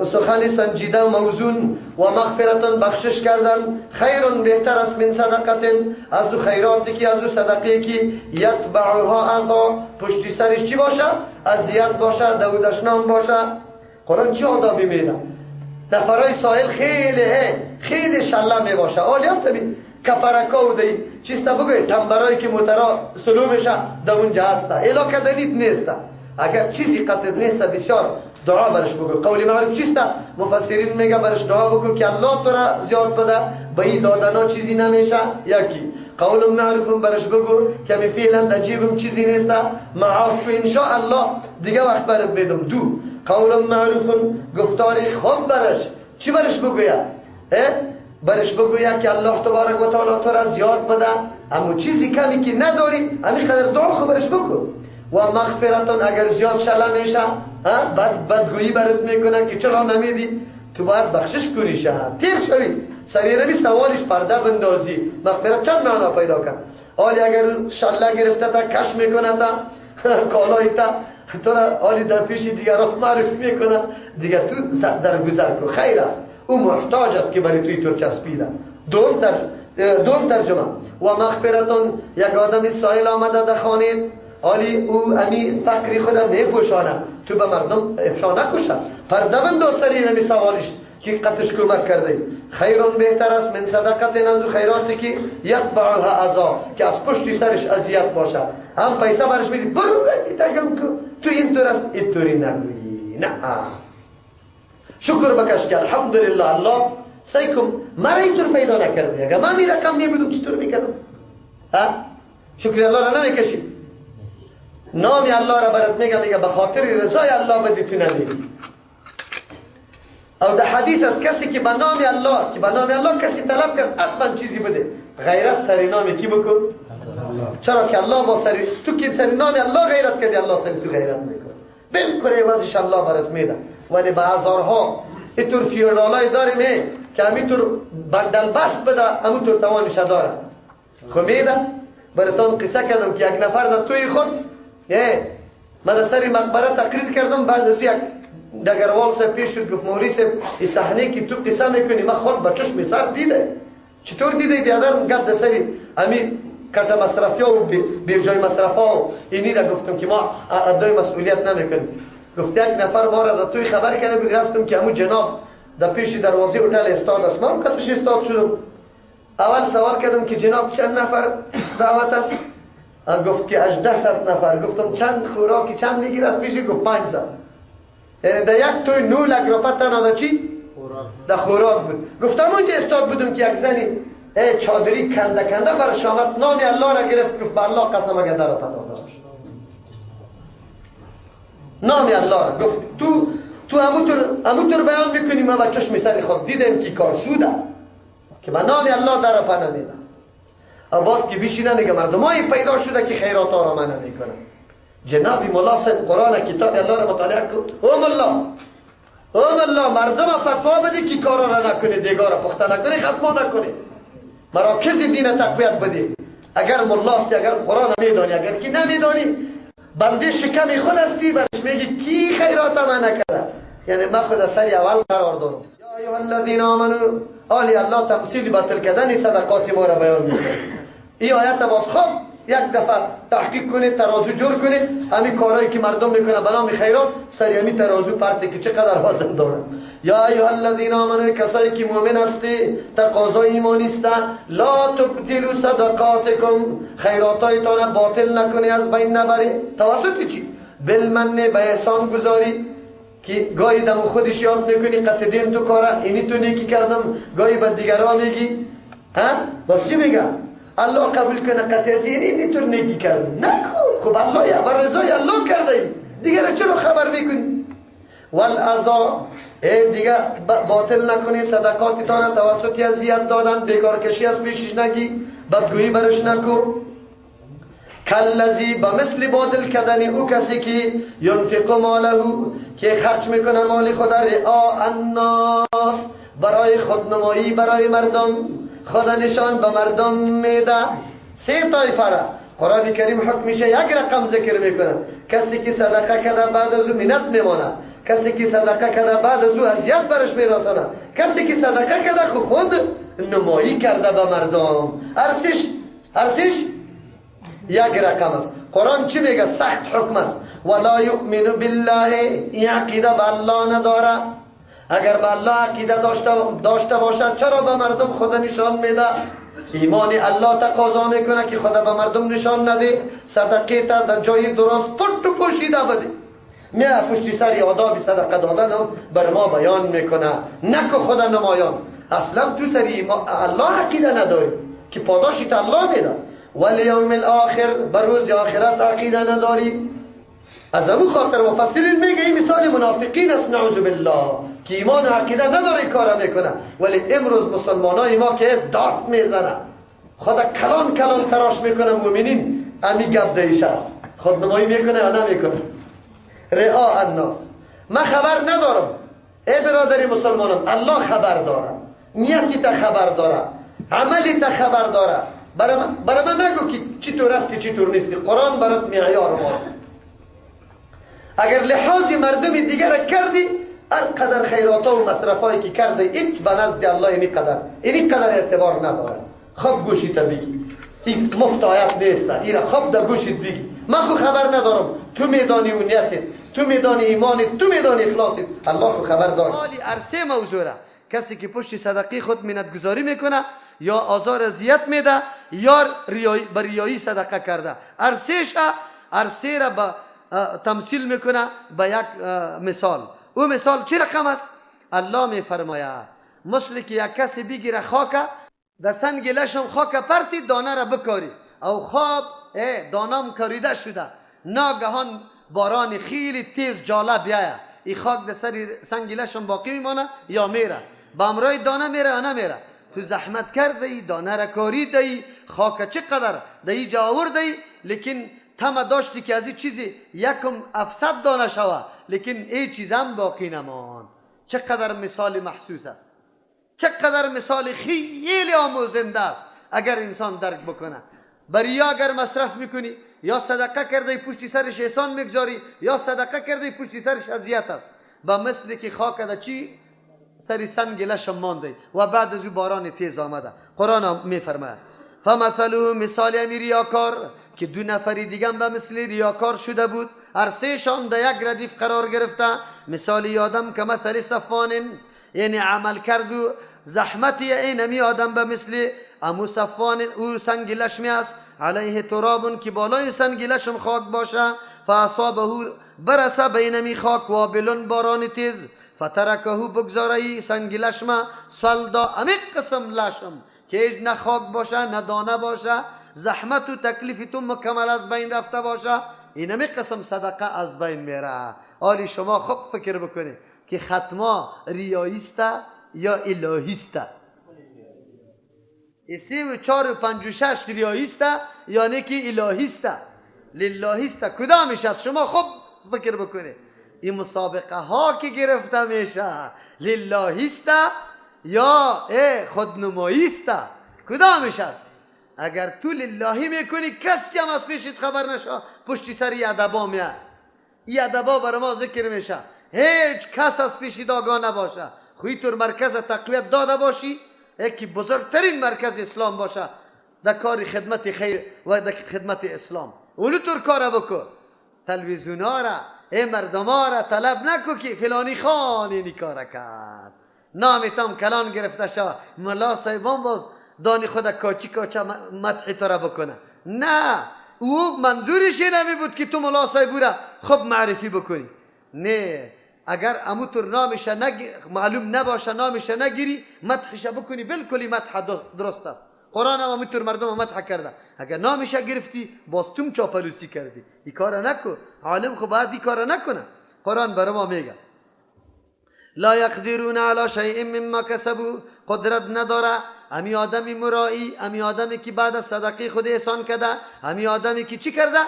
سخن سنجیده موزون، و مغفرتان بخشش کردن، خیرون بهتر است من صدقتن، از او خیراتی که از او صدقه که یتبعها اذا، پشتی سرش چی باشه؟ اذیت باشه، دودشنام باشه. قرآن چی آدابی میده؟ نفرای سائل خیلی شله می باشه. آلیان تبی کپرکاو دی چیستا بگوی تنبرایی که موترا سلو میشه در اونجا هسته، علاقه دنید نیسته. اگر چیزی قطر نیسته بسیار دعا برش بگو. قول معروف چیسته؟ مفسرین میگه برش دعا بگو که الله تو را زیاد بده، به این دادنا چیزی نمیشه. یکی قول معروف برش بگو که می فعلا در جیبم چیزی نیسته، معاف کن انشاءالله دیگه وقت برات میدم. دو قول معروف گفتار خوب برش چی برش بگوید؟ برش بگوید که الله تبارک و تعالی تو را زیاد بده، اما چیزی کمی که نداری همین قدر دعا خوب برش بگو. و مغفرتون، اگر زیاد شله میشه بدگویی برات میکنه که چرا نمیدی، تو باید بخشش کنی، شهر تیر شوی سریع نبی سوالش پرده بندازی. مغفرت چند معنا پیدا کرد؟ آلی اگر شله گرفته تا کش میکنه تا کالای تا تو را آلی در پیش دیگران معرفی میکنه، دیگه تو در گذر کن، خیر است. او محتاج است که برای توی تو چسبیده. دوم ترجمه و مغفرتون، یک آدمی سائل آمده در خانه، آلی او امی فقری خودم میپوشانه، تو به مردم افشا نکشه، پرده بنداز سری نمی سوالش که قطش کمک کرده. خیرون بهتر است من صدقت نزو خیراتی که یتبعها عذا، که از پشت سرش اذیت باشه. هم پیسه برش میدی برو تگم کو تو اینطور است اینطوری نگویی. نه، شکر بکش که الحمدلله الله سیکم مرا اینطور پیدا نکرده. اگه من می رقم می بودم چطور میکنم؟ شکر الله را نمیکشی. نام الله را برات میگه به خاطر رضای الله بدی تو نمیگی. او در حدیث از کسی که به نام الله کسی طلب کرد حتما چیزی بده. غیرت سر نام کی بکن؟ چرا که الله با سر تو که سر نام الله غیرت کردی، الله سر تو غیرت میکنه. بیم کنه واسش الله برات میده. ولی به هزارها اینطور فیورالای داریم که همینطور بندل بست بده، همونطور توانش داره. خب میده براتون قصه کردم که یک نفر در توی خود من در سر مقبره تقریر کردم. بعد از یک دگروال صاحب پیش شد گفت مولوی صاحب این صحنه که تو قصه میکنی من خود با چشم سر دیده. چطور دیده؟ بیادر گفت در سر همین کارت مصرفی ها و بیر جای مصرف ها و اینی را گفتم که ما ادای مسئولیت نمیکنیم. گفت یک نفر ما را در توی خبر کرده بود، رفتم که همون جناب در پیش دروازه هتل استاد است. من کتش استاد شدم. اول سوال کردم که جناب چند نفر دعوت است؟ گفت که 1800 نفر. گفتم چند خوراکی چند میگیره از پیش؟ گفت 500. در یک توی 9 لک روپه تنها در چی؟ در خوراک بود. گفتم اونجا استاد بودم که یک زنی چادری کنده بر شامت نام الله را گرفت. گفت به الله قسم اگر در روپه داشت نام الله را. گفت تو همونطور بیان میکنی. ما با چشم سر خود دیدم که کار شده که به نام الله در روپه نمیده. باز که بیشی نمیگه مردم های پیدا شده که خیرات ها را من نمیکنن. جنابی مولا صاحب قرآن کتاب الله را مطالعه کن. اوم الله مردم فتوا بده که کارا را نکنه، دیگار را پخته نکنه، ختم نکنه، مراکز دین تقویت بده. اگر مولاست، اگر قرآن میدانی، اگر کی نمیدانی بنده شکم خود هستی برش میگی کی خیرات من نکرده. یعنی من خود سری اول قرار داد. یا ایها الذین آمنو آلی الله تمثیل باطل کردن صدقات ما را بیان میکنه. این آیت باز خوب یک دفعه تحقیق کنید، ترازو جور کنید. همین کارهایی که مردم میکنه به نام خیرات سری همین ترازو پرته که چقدر وزن داره. یا ایها الذین آمنو کسایی که مؤمن هستی تقاضای ایمان است لا تبطلوا صدقاتکم خیراتایتان باطل نکنی، از بین نبری. توسط چی؟ بالمن به احسان گذاری که گاهی دم خودش یاد میکنی قطع دین تو کاره اینی تو نیکی کردم، گاهی به دیگران میگی باز چی میگن؟ الله قبول کنه قطع از اینی تو نیکی کردم نکن. خب الله یا بر رضای الله کرده دیگر چرا خبر میکنی؟ والعزا دیگه باطل نکنی صدقاتتان توسط اذیت دادن، بیکار کشی از پیشش نگی، بدگویی برش نکن. کلذی با مثل باطل کردن او کسی که ینفق ماله که خرج میکنه مال خود رعاء الناس برای خودنمایی، برای مردم، خدا نشان به مردم میده. 3 طایفه را قرآن کریم حکم میشه یک رقم ذکر میکنه. کسی که صدقه کرده بعد از او منت میمانه، کسی که صدقه کرده بعد از او اذیت برش میرسانه، کسی که صدقه کرده خود نمایی کرده به مردم. ارسش یک رقم است. قرآن چی میگه؟ سخت حکم است. ولا یؤمن بالله این عقیده به الله نداره. اگر به الله عقیده داشته باشد چرا به مردم خدا نشان میده؟ ایمان الله تقاضا میکنه که خدا به مردم نشان نده. صدقه تا در جای درست پشت و پوشیده بده. میا پشت سر آداب صدقه دادن هم بر ما بیان میکنه، نکو خدا نمایان. اصلا تو سر الله عقیده نداری که پاداشت الله میده. والیوم الاخر بر روز آخرت عقیده نداری. از همون خاطر مفسرین میگه این مثال منافقین است نعوذ بالله که ایمان و عقیده نداره کار میکنه. ولی امروز مسلمانای ما که داد میزنه خدا کلان تراش میکنه مؤمنین امی گپ دیش است. خودنمایی میکنه یا نمیکنه؟ رعاء الناس. من خبر ندارم ای برادری مسلمانم، الله خبر داره، نیتی تا خبر داره، عملی تا خبر داره. برای من نگو که چی طور است چی طور نیستی. قرآن برات معیار ما. اگر لحاظی مردم دیگر کردی هر قدر خیراتا و مصرفایی که کرده هیچ به نزد الله اینی قدر اعتبار نداره. خب گوشیت بگی این مفت آیت نیست، این را خب در گوشیت بگی. من خو خبر ندارم، تو میدانی اونیتت، تو میدانی ایمانت، تو میدانی اخلاصت. الله خو خبر داشت. حالی عرصه موضوع را کسی که پشت صدقه خود منت گذاری میکنه یا آزار اذیت میده یا به ریایی صدقه کرده. هر سه را به تمثیل میکنه به یک مثال. او مثال چی رقم است؟ الله میفرماید مثل که یک کسی بگیره خاک در سنگ لشم خاک پرتی دانه را بکاری او خواب دانم کاریده شده، ناگهان باران خیلی تیز جاله بیایه، این خاک در سر سنگ لشم باقی میمانه یا میره؟ با امرای دانه میره یا نمیره؟ تو زحمت کرده ای، دانه را کاریده ای، خاک چقدر در اینجا آورده ای، لیکن تمه داشتی که از این چیزی یکم 700 دانه شوه، لیکن این چیز هم باقی نمان. چقدر مثال محسوس است، چقدر مثال خیلی آموزنده است اگر انسان درک بکنه. بریا اگر مصرف میکنی یا صدقه کرده پشت سرش احسان میگذاری یا صدقه کرده پشت سرش اذیت است، با مثلی که خاک در چی سری سنگ لشم مانده و بعد از او باران تیز آمده. قرآن میفرماید فمثله مثال امی ریاکار که دو نفری دیگه به مثل ریاکار شده بود، هر سه شان در یک ردیف قرار گرفته. مثال آدم که مثل صفوان، یعنی عمل کرد و زحمتی این امی آدم به مثل امو صفوان، او سنگ لشمی است، علیه ترابون که بالای سنگ لشم خاک باشه، فاصابه برسه بینمی خاک وابلون باران تیز، فترکه بگذاره سنگ لشمه سولدا، امیق قسم لشم که هیچ نه خاک باشه نه دانه باشه، زحمت و تکلیف تو مکمل از بین رفته باشه، این امیق قسم صدقه از بین میره. حالی شما خوب فکر بکنید که ختما ریاییست یا الهیست؟ 3 و 4 و 5 و 6 ریاییست یعنی که الهیست للهیست؟ کدامش است؟ شما خوب فکر بکنید. این مسابقه ها که گرفته میشه للهیست یا خودنماییست؟ کدامش است؟ اگر تو للهی میکنی کسی هم از پیشت خبر نشه، پشت سر ای ادبا میاد، ای ادبا بر ما ذکر میشه، هیچ کس از پیشت آگاه نباشه، خوی تو مرکز تقویت داده باشی یکی بزرگترین مرکز اسلام باشه در کار خدمت خیر و در خدمت اسلام، اونو طور کار بکن. تلویزیون ها را مردم ها را طلب نکو که فلانی خان اینی کار کرد، نامیتم کلان گرفته شد ملا صاحبان باز دانی خود کاچی کاچا مدحی تو را بکنه. نه، او منظورش نمی بود که تو ملا صاحبو را خب معرفی بکنی. نه، اگر اموتور نامش معلوم نباشه نامش نگیری مدحش بکنی، بالکلی مدح درست است. قرآن هم اموتور مردم مدح کرده، اگر نامش گرفتی باز توم چاپلوسی کردی. این کار نکن، عالم خب باید این کار نکنه. قرآن برای ما میگه لا یقدرون علی شیء مما کسبوا، قدرت نداره امی آدمی مرایی، امی آدمی که بعد از صدقه خود احسان کرده، امی آدمی که چی کرده؟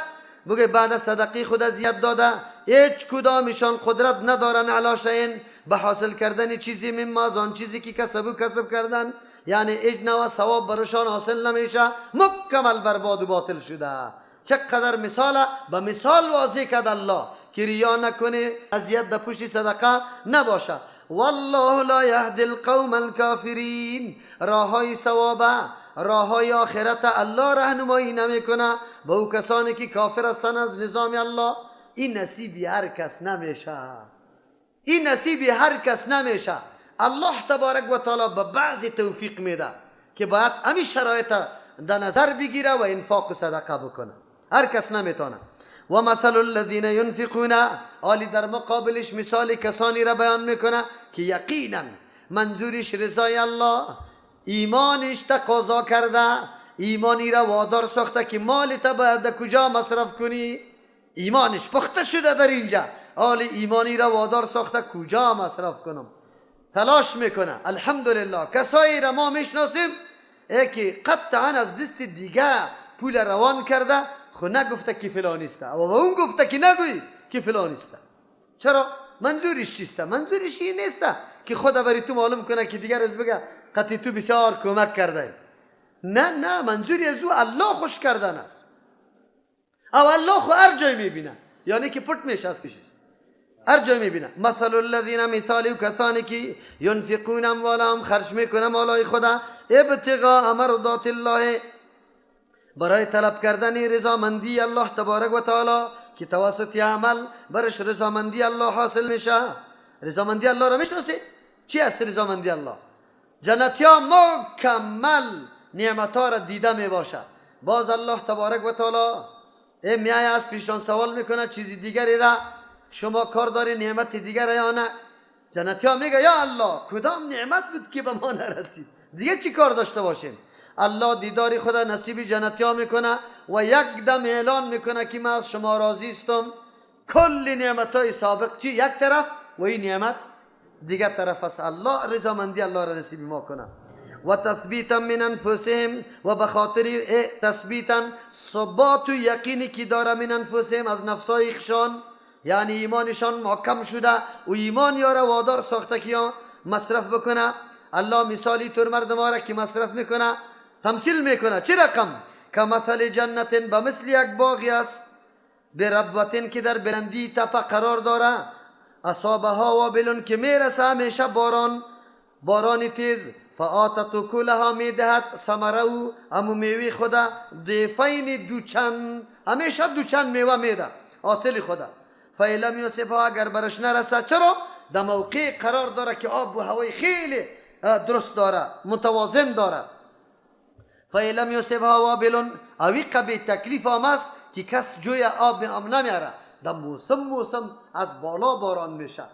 بگه بعد از صدقه خود اذیت داده، هیچ کدامشان قدرت ندارن علی شیء به حاصل کردن چیزی مما آن چیزی که کسب کردن، یعنی هیچ نوع ثواب برشان حاصل نمیشه، مکمل برباد و باطل شده. چقدر مثال به مثال واضح کرد الله که ریا نکنه، اذیت در پشت صدقه نباشه. والله لا یهدی القوم الکافرین، راههای ثواب راههای آخرت الله راهنمایی نمیکنه به او کسانی که کافر هستند از نظام الله. این نصیبی هر کس نمیشه، این نصیبی هر کس نمیشه. الله تبارک و تعالی به بعضی توفیق میده که باید همین شرایط در نظر بگیره و انفاق و صدقه بکنه، هر کس نمیتونه. و مثل الذین ينفقون، آلی در مقابلش مثال کسانی را بیان میکنه که یقینا منظورش رضای الله، ایمانش تقاضا کرده، ایمانی را وادار ساخته که مال تا باید کجا مصرف کنی، ایمانش پخته شده در اینجا، آلی ایمانی را وادار ساخته کجا مصرف کنم، تلاش میکنه. الحمدلله کسایی را ما میشناسیم که قطعا از دست دیگه پول روان کرده، خو نگفته که فلان است و اون گفته که نگوی که فلان است. چرا؟ منظورش چیست؟ منظورش این نیست که خدا بری تو معلوم کنه که دیگر از بگه قطعی تو بسیار کمک کرده. نه، منظوری از او الله خوش کردن است، او الله خو هر جای میبینه، یعنی که پرت میشه از پیشش، هر جای میبینه. مثل الذین، مثالی کسانی که ينفقون اموالهم، خرج میکنه مالای خدا، ابتغاء مرضات الله، برای طلب کردن رضامندی الله تبارک و تعالی که توسط عمل برش رضامندی الله حاصل میشه. رضامندی الله را میشناسی؟ چی است رضامندی الله؟ جنتی ها مکمل نعمت ها را دیده می باشد. باز الله تبارک و تعالی میای از پیشان سوال میکنه چیزی دیگری را شما کار داری نعمت دیگر یا نه؟ جنتی ها میگه یا الله کدام نعمت بود که به ما نرسید، دیگه چی کار داشته باشیم؟ الله دیداری خدا نصیب جنتی ها میکنه و یک دم اعلان میکنه که من از شما راضی استم. کل نعمت های سابق چی یک طرف و این نعمت دیگر طرف است. الله رضامندی الله را نصیب ما کنه. و تثبیتا من انفسهم و بخاطر تثبیتا ثبات و یقینی که داره من انفسهم از نفسای خشان، یعنی ایمانشان محکم شده و ایمان یاره وادار ساخته که مصرف بکنه. الله مثالی طور مردم را که مصرف میکنه تمثیل میکنه. چه رقم؟ که مثل جنت به مثل یک باغی است به ربوتین که در بلندی تپه قرار داره، اصابها وابلون که میرسه همیشه باران تیز، فآتت کلها میدهد ثمره و امو میوه خدا ضعفین دوچند، همیشه دوچند میوه میده حاصل خدا. فیلم یوسفها اگر برش نرسه، چرا؟ در موقع قرار داره که آب و هوای خیلی درست داره متوازن داره. فیلم یوسفها وابلون اوی قبی تکلیف هم است که کس جوی آب نمیاره. در موسم از بالا باران میشه،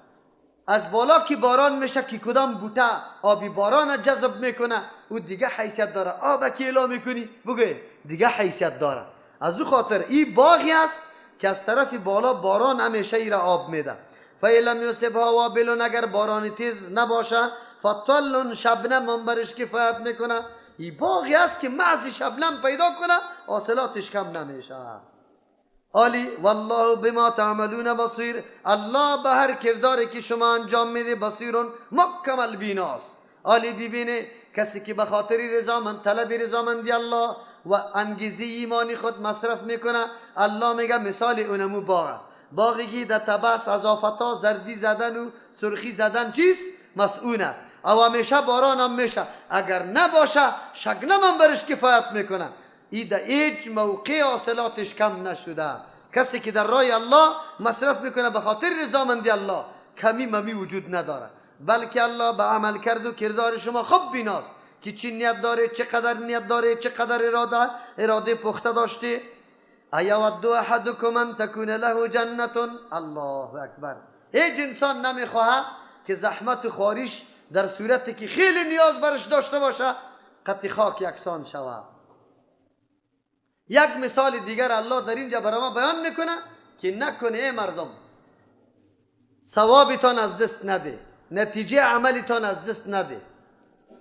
از بالا که باران میشه که کدام بوته آبی باران جذب میکنه او دیگه حیثیت داره. آب که اعلام میکنی بگه دیگه حیثیت داره. از او خاطر این باغی است که از طرف بالا باران همیشه ای را آب میده. فیلم یوسفها وابلون اگر باران تیز نباشه، فطل شبنم منبرش کفایت میکنه. این باغی است که محض شبنم پیدا کنه حاصلاتش کم نمیشه. علی والله بما تعملون بصیر، الله به هر کرداری که شما انجام میده بصیرون مکمل بیناست. علی ببینه کسی که به خاطر رضامند طلب رضامندی الله و انگیزه ایمانی خود مصرف میکنه، الله میگه مثال اونمو باغ است. باغی که در تبس از آفتا زردی زدن و سرخی زدن چیست؟ مسئول است. او همیشه باران هم میشه، اگر نباشه شگنم هم برش کفایت میکنه. این در هیچ موقع حاصلاتش کم نشده. کسی که در راه الله مصرف میکنه به خاطر رضامندی الله کمی ممی وجود نداره، بلکه الله به عمل کرد و کردار شما خوب بیناست که چی نیت داره، چقدر نیت داره، چقدر اراده پخته داشته. ایود احدکم ان تکون له جنت، الله اکبر. هیچ انسان نمیخواه که زحمت و خواریش در صورتی که خیلی نیاز برش داشته باشه قطع خاک یکسان شود. یک مثال دیگر الله در اینجا برای ما بیان میکنه که نکنه ای مردم ثوابتان از دست نده، نتیجه عملتان از دست نده.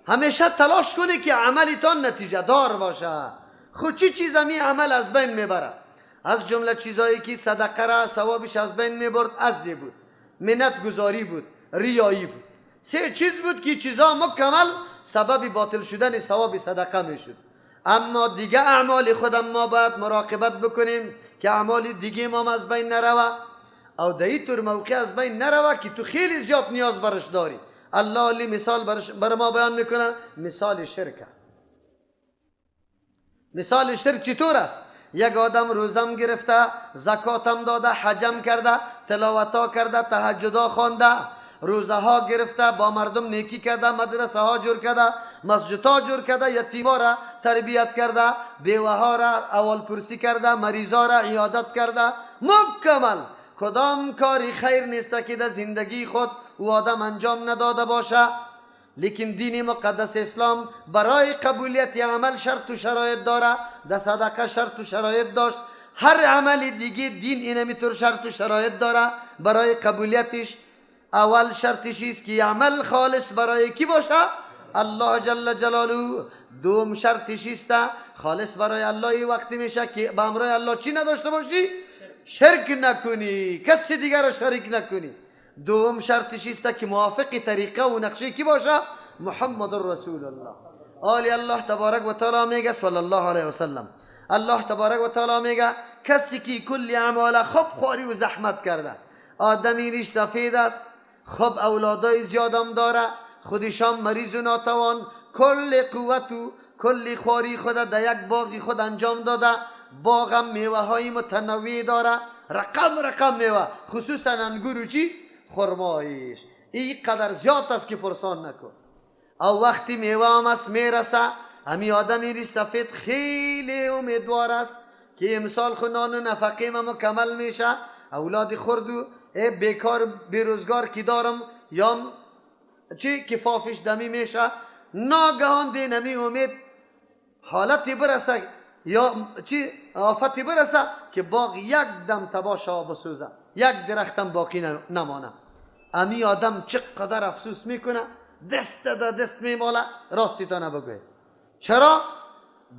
همیشه تلاش کنه که عملتان نتیجه دار باشه. خود چی چیز همی عمل از بین میبره؟ از جمله چیزایی که صدقه را ثوابش از بین میبرد عجزی بود، منت گذاری بود، ریایی بود. سه چیز بود که چیزا مکمل سبب باطل شدن ثواب صدقه میشد. اما دیگه اعمال خودم ما باید مراقبت بکنیم که اعمال دیگه ما از بین نروه، او در این طور موقع از بین نروه که تو خیلی زیاد نیاز برش داری. الله علی مثال برای ما بیان میکنه. مثال شرک، مثال شرک چطور است؟ یک آدم روزم گرفته، زکاتم داده، حجم کرده، تلاوتا کرده، تهجدا خوانده، روزه ها گرفته، با مردم نیکی کرده، مدرسه ها جور کرده، مسجد ها جور کرده، یتیما را تربیت کرده، بیوه ها را اول پرسی کرده، مریضا را عیادت کرده. مکمل کدام کاری خیر نیست که در زندگی خود او آدم انجام نداده باشه. لیکن دین مقدس اسلام برای قبولیت عمل شرط و شرایط داره. در صدقه شرط و شرایط داشت، هر عمل دیگه دین اینمی طور شرط و شرایط داره برای قبولیتش. اول شرطش است که عمل خالص برای کی باشه؟ الله جل جلاله. دوم شرطش است خالص برای الله وقتی میشه که با امرای الله چی نداشته باشی؟ شرک نکنی، کسی دیگر را شریک نکنی. دوم شرطش است که موافق طریقه و نقشه کی باشه؟ محمد رسول الله. آل الله تبارک و تعالی میگه صلی الله علیه و سلم، الله تبارک و تعالی میگه کسی که کل اعمال خوب خواری و زحمت کرده، آدمی ریش سفید است، خوب اولادای زیادم داره، خودشان مریض و ناتوان، کل قوت و کل خواری خود در یک باغی خود انجام داده. باغم میوه های متنوع داره، رقم میوه، خصوصا انگور و چی؟ خرمایش. این قدر زیاد است که پرسان نکن. او وقتی میوه هم است میرسه، همی آدم ریش سفید خیلی امیدوار است که امسال خود نان و نفقه ما مکمل میشه، اولاد خردو بیکار بیروزگار کی دارم یا چی کفافش دمی میشه. ناگهان دی نمی امید حالتی برسه یا چی آفتی برسه که باغ یک دم تباشا بسوزه، یک درختم باقی نمانه. امی آدم چقدر افسوس میکنه، دست دا دست میماله. راستی تا نبگوی چرا؟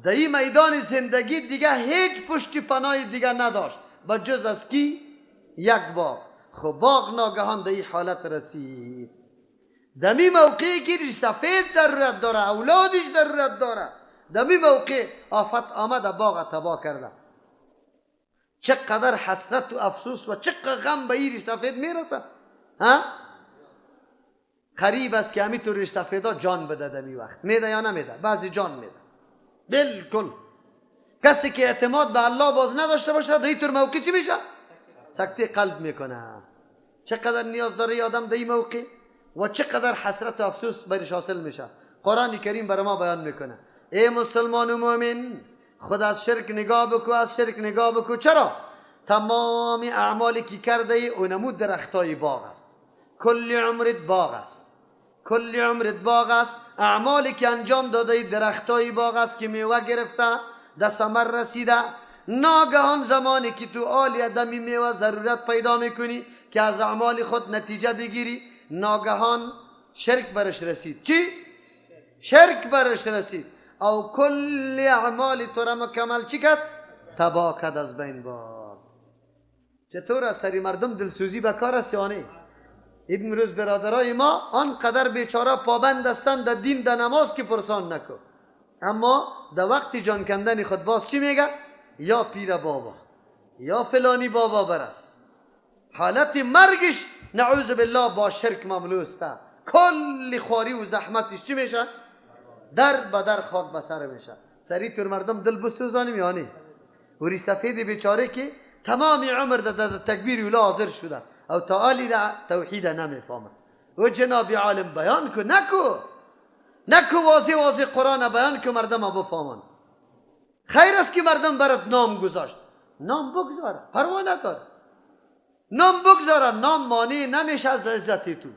در این میدان زندگی دیگه هیچ پشت پناه دیگه نداشت بجز از کی؟ یک باغ. خب باغ ناگهان در این حالت رسید. دمی موقعی که ریش سفید ضرورت داره، اولادش ضرورت داره، دمی موقع آفت آمده باغ تباه کرده. چقدر حسرت و افسوس و چقدر غم به این ریش سفید میرسه. قریب است که همینطور ریش سفیدا جان بده دمی وقت. میده یا نمیده؟ بعضی جان میده بالکل. کسی که اعتماد به الله باز نداشته باشه در اینطور موقع چی میشه؟ سکته قلب میکنه. چقدر نیاز داره آدم در این موقع و چقدر حسرت و افسوس برش حاصل میشه. قرآن کریم برای ما بیان میکنه ای مسلمان و مؤمن، خود از شرک نگاه بکو، از شرک نگاه بکو. چرا؟ تمام اعمالی که کرده ای اونمو درختای باغ است. کل عمرت باغ است، کل عمرت باغ است. اعمالی که انجام داده ای درختای باغ است که میوه گرفته، در ثمر رسیده. ناگهان زمانی که تو آل دمی میوه ضرورت پیدا میکنی که از اعمال خود نتیجه بگیری، ناگهان شرک برش رسید. چی؟ شرک برش رسید. او کل اعمال تو را مکمل چی کرد؟ تباه کرد، از بین برد. چطور از سری مردم دلسوزی بکار است یا نه؟ امروز برادرای ما آنقدر بیچاره پابند هستند در دین در نماز که پرسان نکن، اما در وقت جان کندن خود باز چی میگه؟ یا پیر بابا یا فلانی بابا برس. حالت مرگش نعوذ بالله با شرک مملو است. کل خواری و زحمتش چی میشه؟ در بدر خاک بسر میشه. سری تور مردم دل بسوزانیم یا نه؟ وری سفید بیچاره که تمام عمر در تکبیر اولا حاضر شده او تعالی را توحید نمیفهمه. و جناب عالم بیان کو، نکو واضح واضح قرآن بیان که مردم بفهمن. خیر است که مردم برات نام گذاشت، نام بگذاره، پروا نداره. نام بگذاره، نام مانع نمیشه از عزت تو.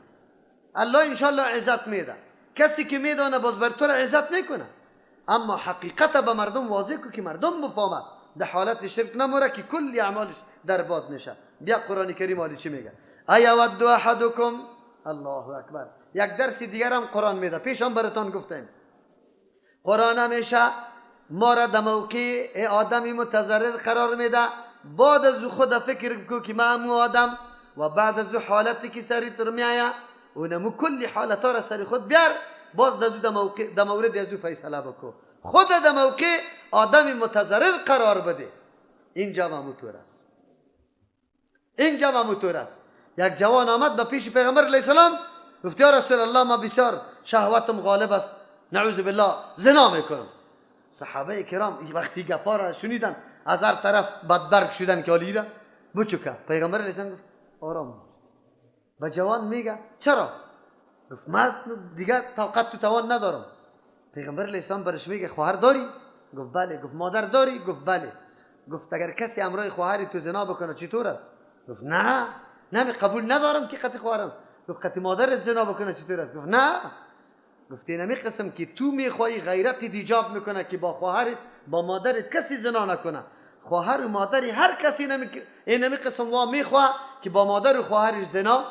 الله انشالله عزت میده. کسی که میدانه باز بر تو عزت میکنه، اما حقیقت به مردم واضح کو که مردم بفهمه. در حالت شرک نموره که کلی اعمالش در باد میشه. بیا قرآن کریم حالی چی میگه؟ ایود احدکم، الله اکبر. یک درس دیگر هم قرآن میده، پیش هم براتون گفتیم. قرآن همیشه ما را در موقع آدمی متضرر قرار میده. بعد از خود فکر کو که ما همو آدم و بعد از حالتی که سری تر میایه اونمو کلی حالتا را سری خود بیار، باز در مورد ازو فیصله بکو. خود در موقع آدمی متضرر قرار بده. اینجا مموتور است، اینجا مموتور است. یک جوان آمد به پیش پیغمبر علیه السلام گفت یا رسول الله ما بسیار شهوتم غالب است، نعوذ بالله زنا میکنم. صحابه کرام وقتی گپا را شنیدن از هر طرف بدبرگ شدن که علی را بچکه. پیغمبر علیه السلام گفت آرام. و جوان میگه چرا؟ گفت من دیگه طاقت و توان ندارم. پیغمبر علیه السلام برش میگه خواهر داری؟ گفت بله. گفت مادر داری؟ گفت بله. گفت اگر کسی امرای خواهری تو زنا بکنه چطور است؟ گفت نه قبول ندارم که قطع خواهرم. گفت قطع مادرت زنا بکنه چطور است؟ گفت نه. گفت اینمی قسم که تو میخوایی غیرت ایجاب میکنه که با خواهرت با مادرت کسی زنا نکنه. خواهر و مادری هر کسی اینمی قسم وا میخواه که با مادر و خواهرش زنا.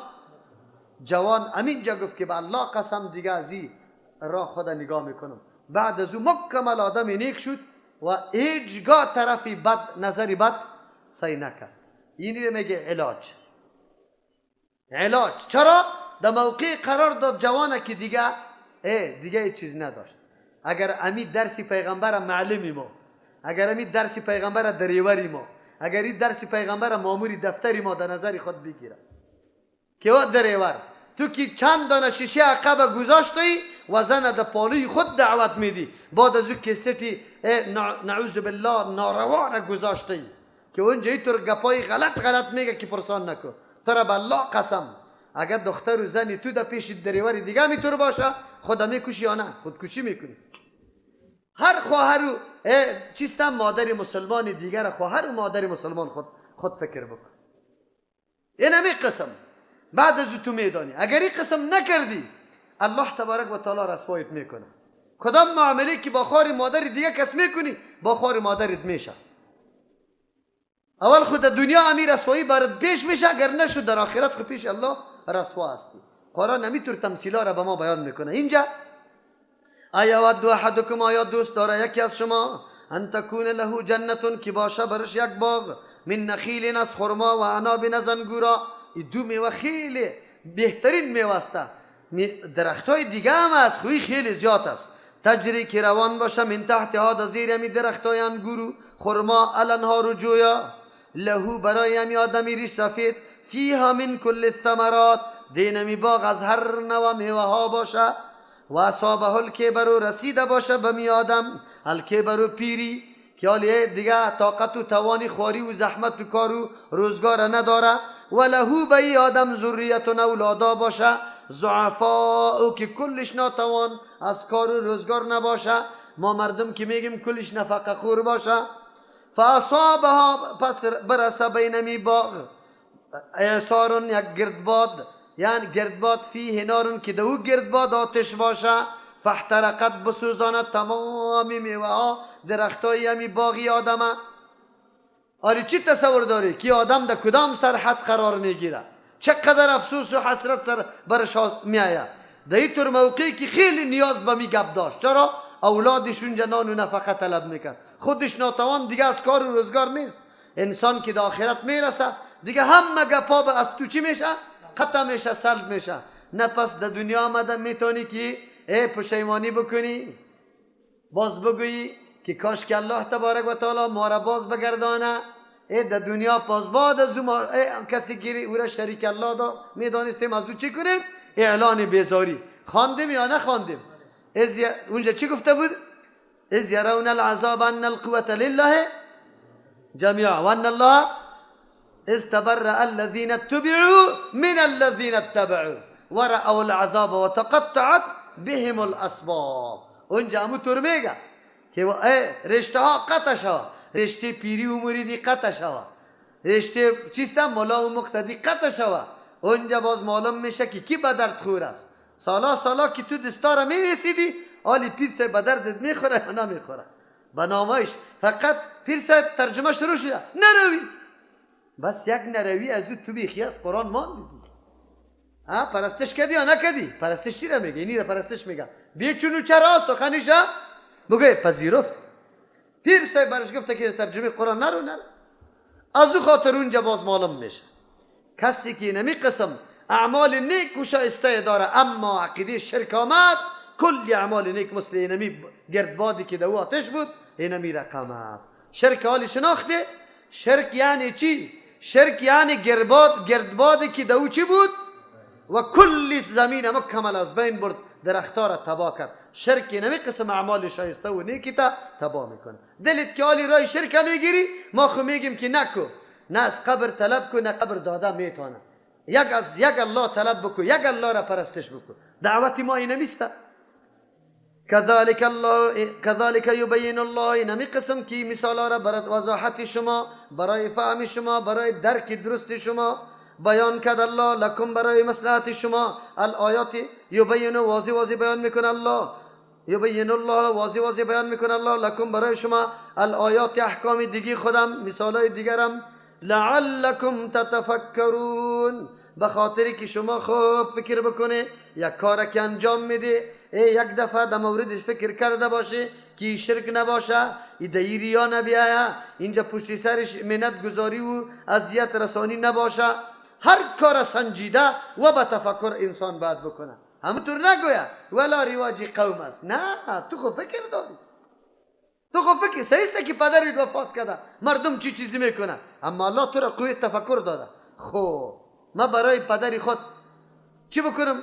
جوان امینجا گفت که به الله قسم دیگه از این راه خدا نگاه میکنم. بعد از او مکمل آدم نیک شد و هیچگاه طرفی بد نظری بد سی نکرد. اینی میگه علاج. چرا؟ در موقع قرار داد جوانه که دیگه هیچ چیز نداشت. اگر امید درسی پیغمبر معلمی ما، اگر امید درسی پیغمبر دریوری ما، اگر این درسی پیغمبر ماموری دفتری ما در نظر خود بگیره که و دریور تو که چند دانه شیشه عقب گذاشتی و زن در پالوی خود دعوت میدی، بعد از او کسیتی نعوذ بالله ناروا را گذاشتی که اونجایی تو گپای غلط میگه که پرسان نکن. تو را به الله قسم اگر دختر و زنی تو در پیش دریور دیگه میتور باشه خود میکشی یا نه؟ خودکشی میکنی. هر خواهر و چیستم مادر مسلمان دیگر خواهر و مادر مسلمان خود فکر بکن. این همی قسم بعد از تو میدانی اگر این قسم نکردی الله تبارک و تعالی رسوایت میکنه. کدام معامله که با خواهر مادر دیگه کس میکنی با خواهر مادرت میشه. اول خود دنیا امیر رسوایی برات پیش میشه، اگر نشد در آخرت خود پیش الله رسوا هستی. قرآن نمیتور تمثیلا را به ما بیان میکنه. اینجا آیا ود احدکم، آیا دوست داره یکی از شما ان تکون له جنتون که باشه برش یک باغ من نخیل از خرما و عناب از انگورا. این دو میوه خیلی بهترین میوه است. درختای دیگه هم از خوی خیلی زیاد است. تجری که روان باشه من تحت ها زیر همی درختای انگورو خرما الانهار جویا لهو برای همی آدمی ریش سفید فیها من کل الثمرات دینمی باغ از هر نوع میوه ها باشه و اصابه الکبر رسیده باشه به می آدم الکبر پیری که حالی دیگه طاقت و توانی خواری و زحمت و کار و روزگار نداره و لهو به ای آدم ذریت و اولادا باشه ضعفاء که کلش ناتوان از کار و روزگار نباشه. ما مردم که میگیم کلش نفقه خور باشه. فاصابها پس برسه بینمی باغ اعصار یک گردباد، یعنی گردباد فیه نار که دو گردباد آتش باشه فاحترقت بسوزانه تمامی میوه ها درختای همی باغی آدمه. آری چی تصور داری که آدم در کدام سرحد قرار میگیره؟ چقدر افسوس و حسرت سر برش میآید. در این طور موقعی که خیلی نیاز به می گپ داشت. چرا؟ اولادشون جنان و نفقه طلب میکرد، خودش ناتوان دیگه از کار و روزگار نیست. انسان که در آخرت میرسه دیگه همه گپا به از تو چی میشه؟ قطع میشه، سلب میشه. نه پس در دنیا آمده میتونی که پشیمانی بکنی، باز بگویی که کاش که الله تبارک و تعالی ما را باز بگردانه. در دنیا پاس بعد از کسی گیری او را شریک الله دا میدانستیم از او چی کنیم؟ اعلان بیزاری. خواندیم یا نخواندیم؟ اونجا چی گفته بود؟ اذ یرون العذاب ان القوة لله جميعا وان الله استبرأ الذين اتبعوا من الذين اتبعوا ورأوا العذاب وتقطعت بهم الاسباب. اونجا همو طور میگه که رشته ها قطع شود، رشته پیری و مریدی قطع شود، رشته چیستا مولا و مقتدی قطع شود. اونجا باز معلوم میشه که کی به درد خور است. سالا که تو دستار میرسیدی آلی پیر صاحب به دردت میخوره یا نمیخوره. به نامایش فقط پیر صاحب ترجمه شروع شده نروی، بس یک نروی از او تو بیخی از قرآن مان دیدی. پرستش کردی یا نکردی؟ پرستش چی را میگه؟ اینی را پرستش میگه. بی چونو چرا سخنیشا بگه پذیرفت. پیر صاحب برش گفته که ترجمه قرآن نرو. از او خاطر اونجا باز معلوم میشه کسی که نمی قسم اعمال نیک و شایسته داره اما عقیده شرک آمد، کلی اعمال نیک مثل اینمی گردبادی که دو آتش بود اینمی رقم است. شرک حالی شناخته؟ شرک یعنی چی؟ شرک یعنی گردبادی که دو چی بود و کلی زمین مکمل از بین برد، درختها را تباه کرد. شرک نمی قسم اعمال شایسته و نیکی تا تباه میکنه. دلت که حالی رای شرک میگیری ما خو میگیم که نکو، نه از قبر طلب کن نه قبر داده میتونه. یک الله طلب بکو، یک الله را پرستش بکو. دعوت ما این نمیسته. كذلك يبين الله. نمی قسم که مثالا را برای وضاحت شما، برای فهم شما، برای درک درست شما بیان کرد الله لکم برای مصلحت شما. الآیات یبین واضح بیان میکنه الله، یبین الله واضح بیان میکنه الله لکم برای شما الآیات احکام دیگی خودم مثالای دیگرم لعلکم تتفکرون، بخاطری که شما خوب فکر بکنه. یک کار که انجام میده یک دفعه در موردش فکر کرده باشه که شرک نباشه، ایده ریا نبیایه، اینجا پشت سرش منت گذاری و اذیت رسانی نباشه. هر کار سنجیده و با تفکر انسان باید بکنه. همونطور نگوید ولا رواج قوم است. نه، تو خود فکر داری. تو خود فکر سیسته که پدرت وفات کرده مردم چی چیزی میکنه، اما الله تو را قوی تفکر داده. خب ما برای پدری خود چی بکنم؟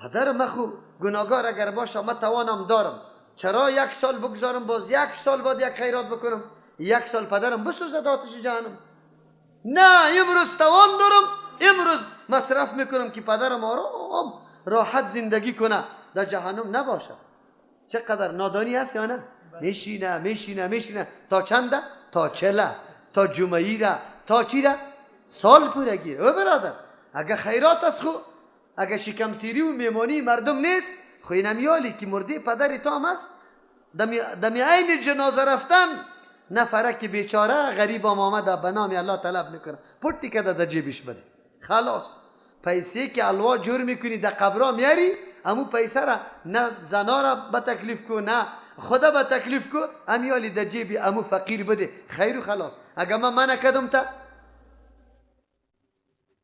پدر ما خو گناهگار اگر باشه ما توانم دارم، چرا یک سال بگذارم باز یک سال بعد یک خیرات بکنم، یک سال پدرم بسوزد آتش جهنم؟ نه، امروز توان دارم، امروز مصرف میکنم که پدرم آرام راحت زندگی کنه، در جهنم نباشه. چقدر نادانی هست یا نه؟ میشینه تا چنده؟ تا 40، تا جمعی را، تا چی را؟ سال پوره گیره. او برادر اگه خیرات است خو، اگه شکم سیری و میمانی مردم نیست خو، این همیالی که مرده پدر تو هم است دمی عین جنازه رفتن نفره که بیچاره غریب هم آمده به نام الله طلب میکنه، پوٹی کده در جیبش بده، خلاص پیسه که الوا جور میکنی در قبرا میاری، امو پیسه را نه زنا را به تکلیف کو نه خدا به تکلیف کو، امیالی در جیبی امو فقیر بده، خیر و خلاص. اگه من منع کدم تا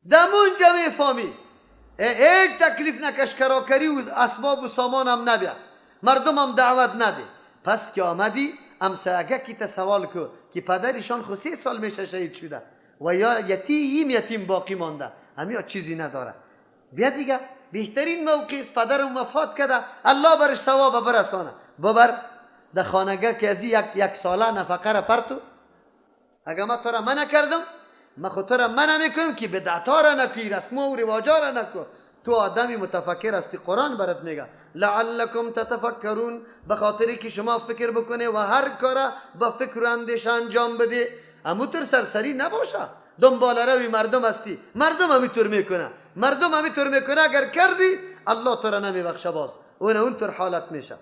دمون جمعی فامی هیچ تکلیف نکش، کراکری و اسباب و سامان هم نبیا، مردم هم دعوت نده. پس که آمدی امسایگه کی تا سوال کو که پدرشان خو 3 سال میشه شهید شده و یا یتیم باقی مانده، همیا چیزی نداره. بیا دیگه بهترین موقع است، پدرم وفات کرده الله برش ثواب برسانه، ببر در خانگاه که از یک ساله نفقه را پرتو. اگه ما تو را منع کردم، ما خود تو را منع میکنم که بدعتا را نکی، رسم و رواجا را نکو. تو آدمی متفکر هستی، قرآن برات میگه لعلکم تتفکرون، به خاطری که شما فکر بکنه و هر کارا با فکر و اندیشه انجام بده. اما تو سرسری نباشه، دنبال روی مردم هستی، مردم همینطور میکنه، اگر کردی الله تو را نمیبخشه، باز اونطور حالت میشه.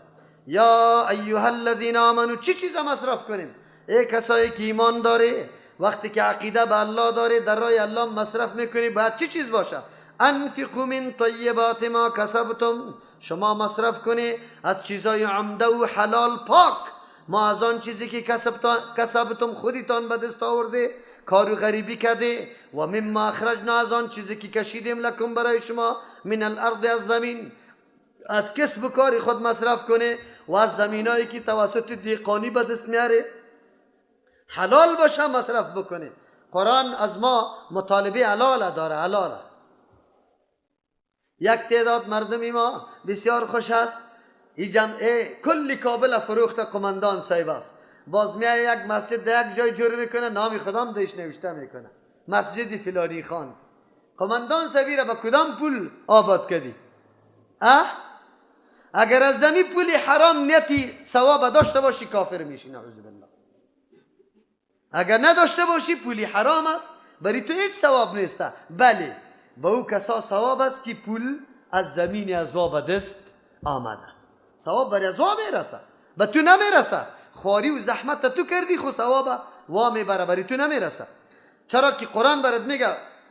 یا ایها الذین آمنو، چی چیزا مصرف کنیم؟ ای کسایی که ایمان داره، وقتی که عقیده به الله داره در راه الله مصرف میکنی، باید چی چیز باشه؟ انفقوا من طیبات ما کسبتم، شما مصرف کنی از چیزای عمده و حلال پاک، ما از آن چیزی که کسبتم خودتان به دست آورده کار و غریبی کرده، و مما اخرجنا، از آن چیزی که کشیدیم لکم برای شما من الارض، از زمین، از کسب و کار خود مصرف کنه و از زمینایی که توسط دیقانی به دست میاره حلال باشه مصرف بکنه. قرآن از ما مطالبه حلال داره، حلال. یک تعداد مردمی ما بسیار خوش است، این جمعه کلی کابل فروخت قماندان صاحب است، باز میای یک مسجد در یک جای جور میکنه، نامی خدام دیش نوشته میکنه مسجد فلانی خان. قماندان صاحبی را با کدام پول آباد کردی؟ اگر از زمین پولی حرام نیتی ثواب داشته باشی کافر میشی، نعوذ بالله. اگر نداشته باشی پولی حرام است، برای تو هیچ ثواب نیسته، بله با او کسا ثواب است که پول از زمین از وا به دست آمده، ثواب برای از وا میرسه، به تو نمیرسه. خواری و زحمت تو کردی خو ثواب وا میبره، برای تو نمیرسه. چرا که قرآن برات میگه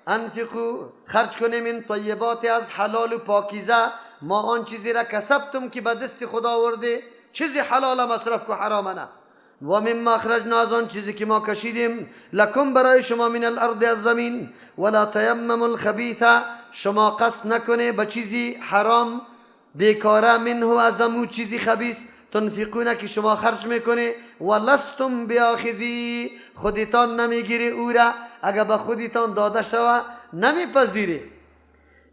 انفقو، خرج کنیم من طیبات، از حلال و پاکیزه، ما آن چیزی را کسبتم که به دست خدا آورده، چیزی حلال مصرف کو، حرام نه. و مما اخرجنا، از آن چیزی که ما کشیدیم لکم برای شما من الارض، از زمین، ولا تیمموا الخبیث، شما قصد نکنه به چیزی حرام بیکاره، منه، از امو چیزی خبیث، تنفقونه که شما خرج میکنه، ولستم بیاخذی، خودتان نمیگیری او را، اگر به خودتان داده شوه نمیپذیری،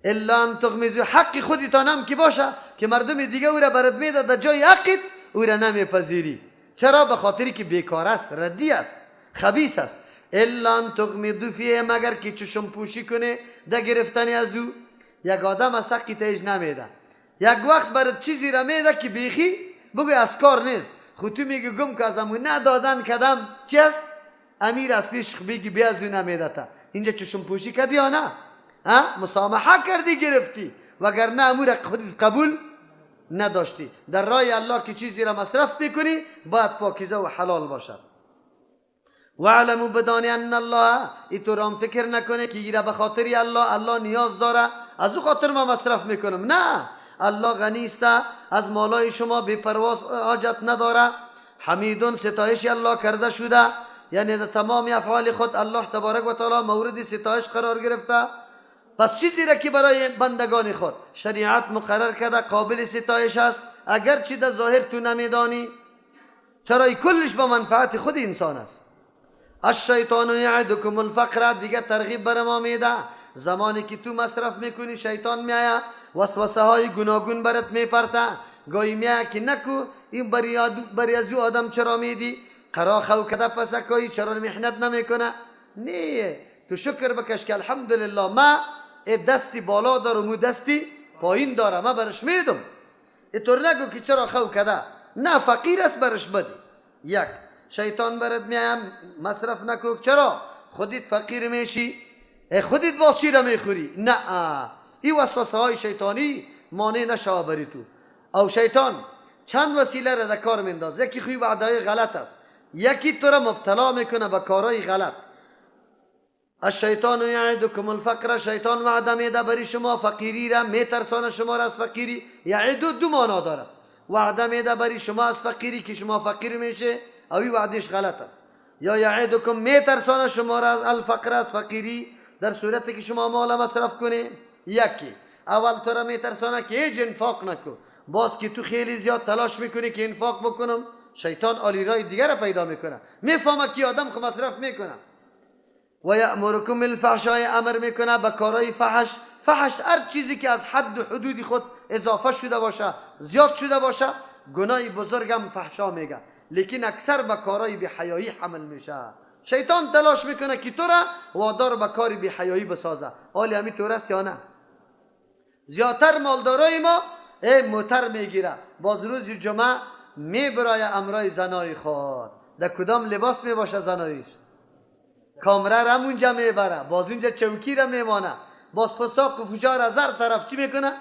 الا ان تغمزوا، حق خودتان هم که باشه که مردم دیگه او را برات میده در جای حقت، او را نمیپذیری. چرا؟ به خاطری که بیکار است، ردی است، خبیث است. الا ان تغمضوا فیه، مگر که چشم پوشی کنه در گرفتن از او. یک آدم از حقی تیج نمیده، یک وقت برات چیزی را میده که بیخی بگوی از کار نیست، خود تو میگی گم که از امون ندادن کدم چی است؟ امیر از پیش بگی بیا از او نمیده تا. اینجا چشم پوشی کردی یا نه؟ مسامحه کردی گرفتی، وگرنه امور خودت قبول نداشتی. در راه الله که چیزی را مصرف بکنی باید پاکیزه و حلال باشد. وعلموا، بدانی ان الله، اینطور هم فکر نکنه که ایره به خاطری الله نیاز داره از او خاطر ما مصرف میکنم، نه، الله غنی است از مالای شما، بی پرواز، حاجت نداره. حمیدون، ستایش الله کرده شده، یعنی در تمام افعال خود الله تبارک و تعالی مورد ستایش قرار گرفته. پس چیزی را که برای بندگان خود شریعت مقرر کرده قابل ستایش است، اگرچه در ظاهر تو نمیدانی، چرا کلش به منفعت خود انسان است. الشیطان یعدکم الفقر، دیگه ترغیب بر ما میده، زمانی که تو مصرف میکنی شیطان میایه وسوسه های گوناگون برات میپرته، گاهی میایه که نکو این بری از او آدم چرا میدی، قرا خو کده پسکایی چرا محنت نمیکنه. نه، تو شکر بکش که الحمدلله ما دستی بالا داره مو دستی پایین داره، ما برش میدم. اینطور نگو که چرا خو کده، نه فقیر است برش بدی. یک شیطان برد میایم مصرف نکو، چرا خودت فقیر میشی، خودت با چی را میخوری. نه، این وسوسه های شیطانی مانع نشوه بری تو. او شیطان چند وسیله را در کار مینداز. یکی خوی وعدهای غلط است، یکی تو را مبتلا میکنه به کارهای غلط. الشیطان یعدکم الفقر، شیطان وعده میده بری شما فقیری را، میترسانه شما را از فقیری. یعدو دو معنا داره، وعده میده بری شما از فقیری که شما فقیر میشه، او این وعدش غلط است. یا یعدکم میترسانه شما را از الفقر، از فقیری، در صورتی که شما مال مصرف کنی. یکی اول تو را میترسانه که هیچ انفاق نکن، باز که تو خیلی زیاد تلاش میکنی که انفاق بکنم، شیطان آلی رای دیگر پیدا میکنه، میفهمه که آدم خو مصرف میکنه. و یأمرکم بالفحشاء، امر میکنه به کارهای فحش. فحش هر چیزی که از حد و حدود خود اضافه شده باشه، زیاد شده باشه، گناه بزرگ هم فحشا میگه، لیکن اکثر به کارهای بی‌حیایی حمل میشه. شیطان تلاش میکنه که تو را وادار به کاری بی‌حیایی بسازه. حالی همین طور است یا نه؟ زیادتر مالدارای ما موتر میگیره، باز روز جمعه میبرای امرای زنای خود، در کدام لباس میباشه زنایش، کامره را اونجا میبره، باز اونجا چوکی را میمانه، باز فساق و فجار از هر طرف چی میکنه؟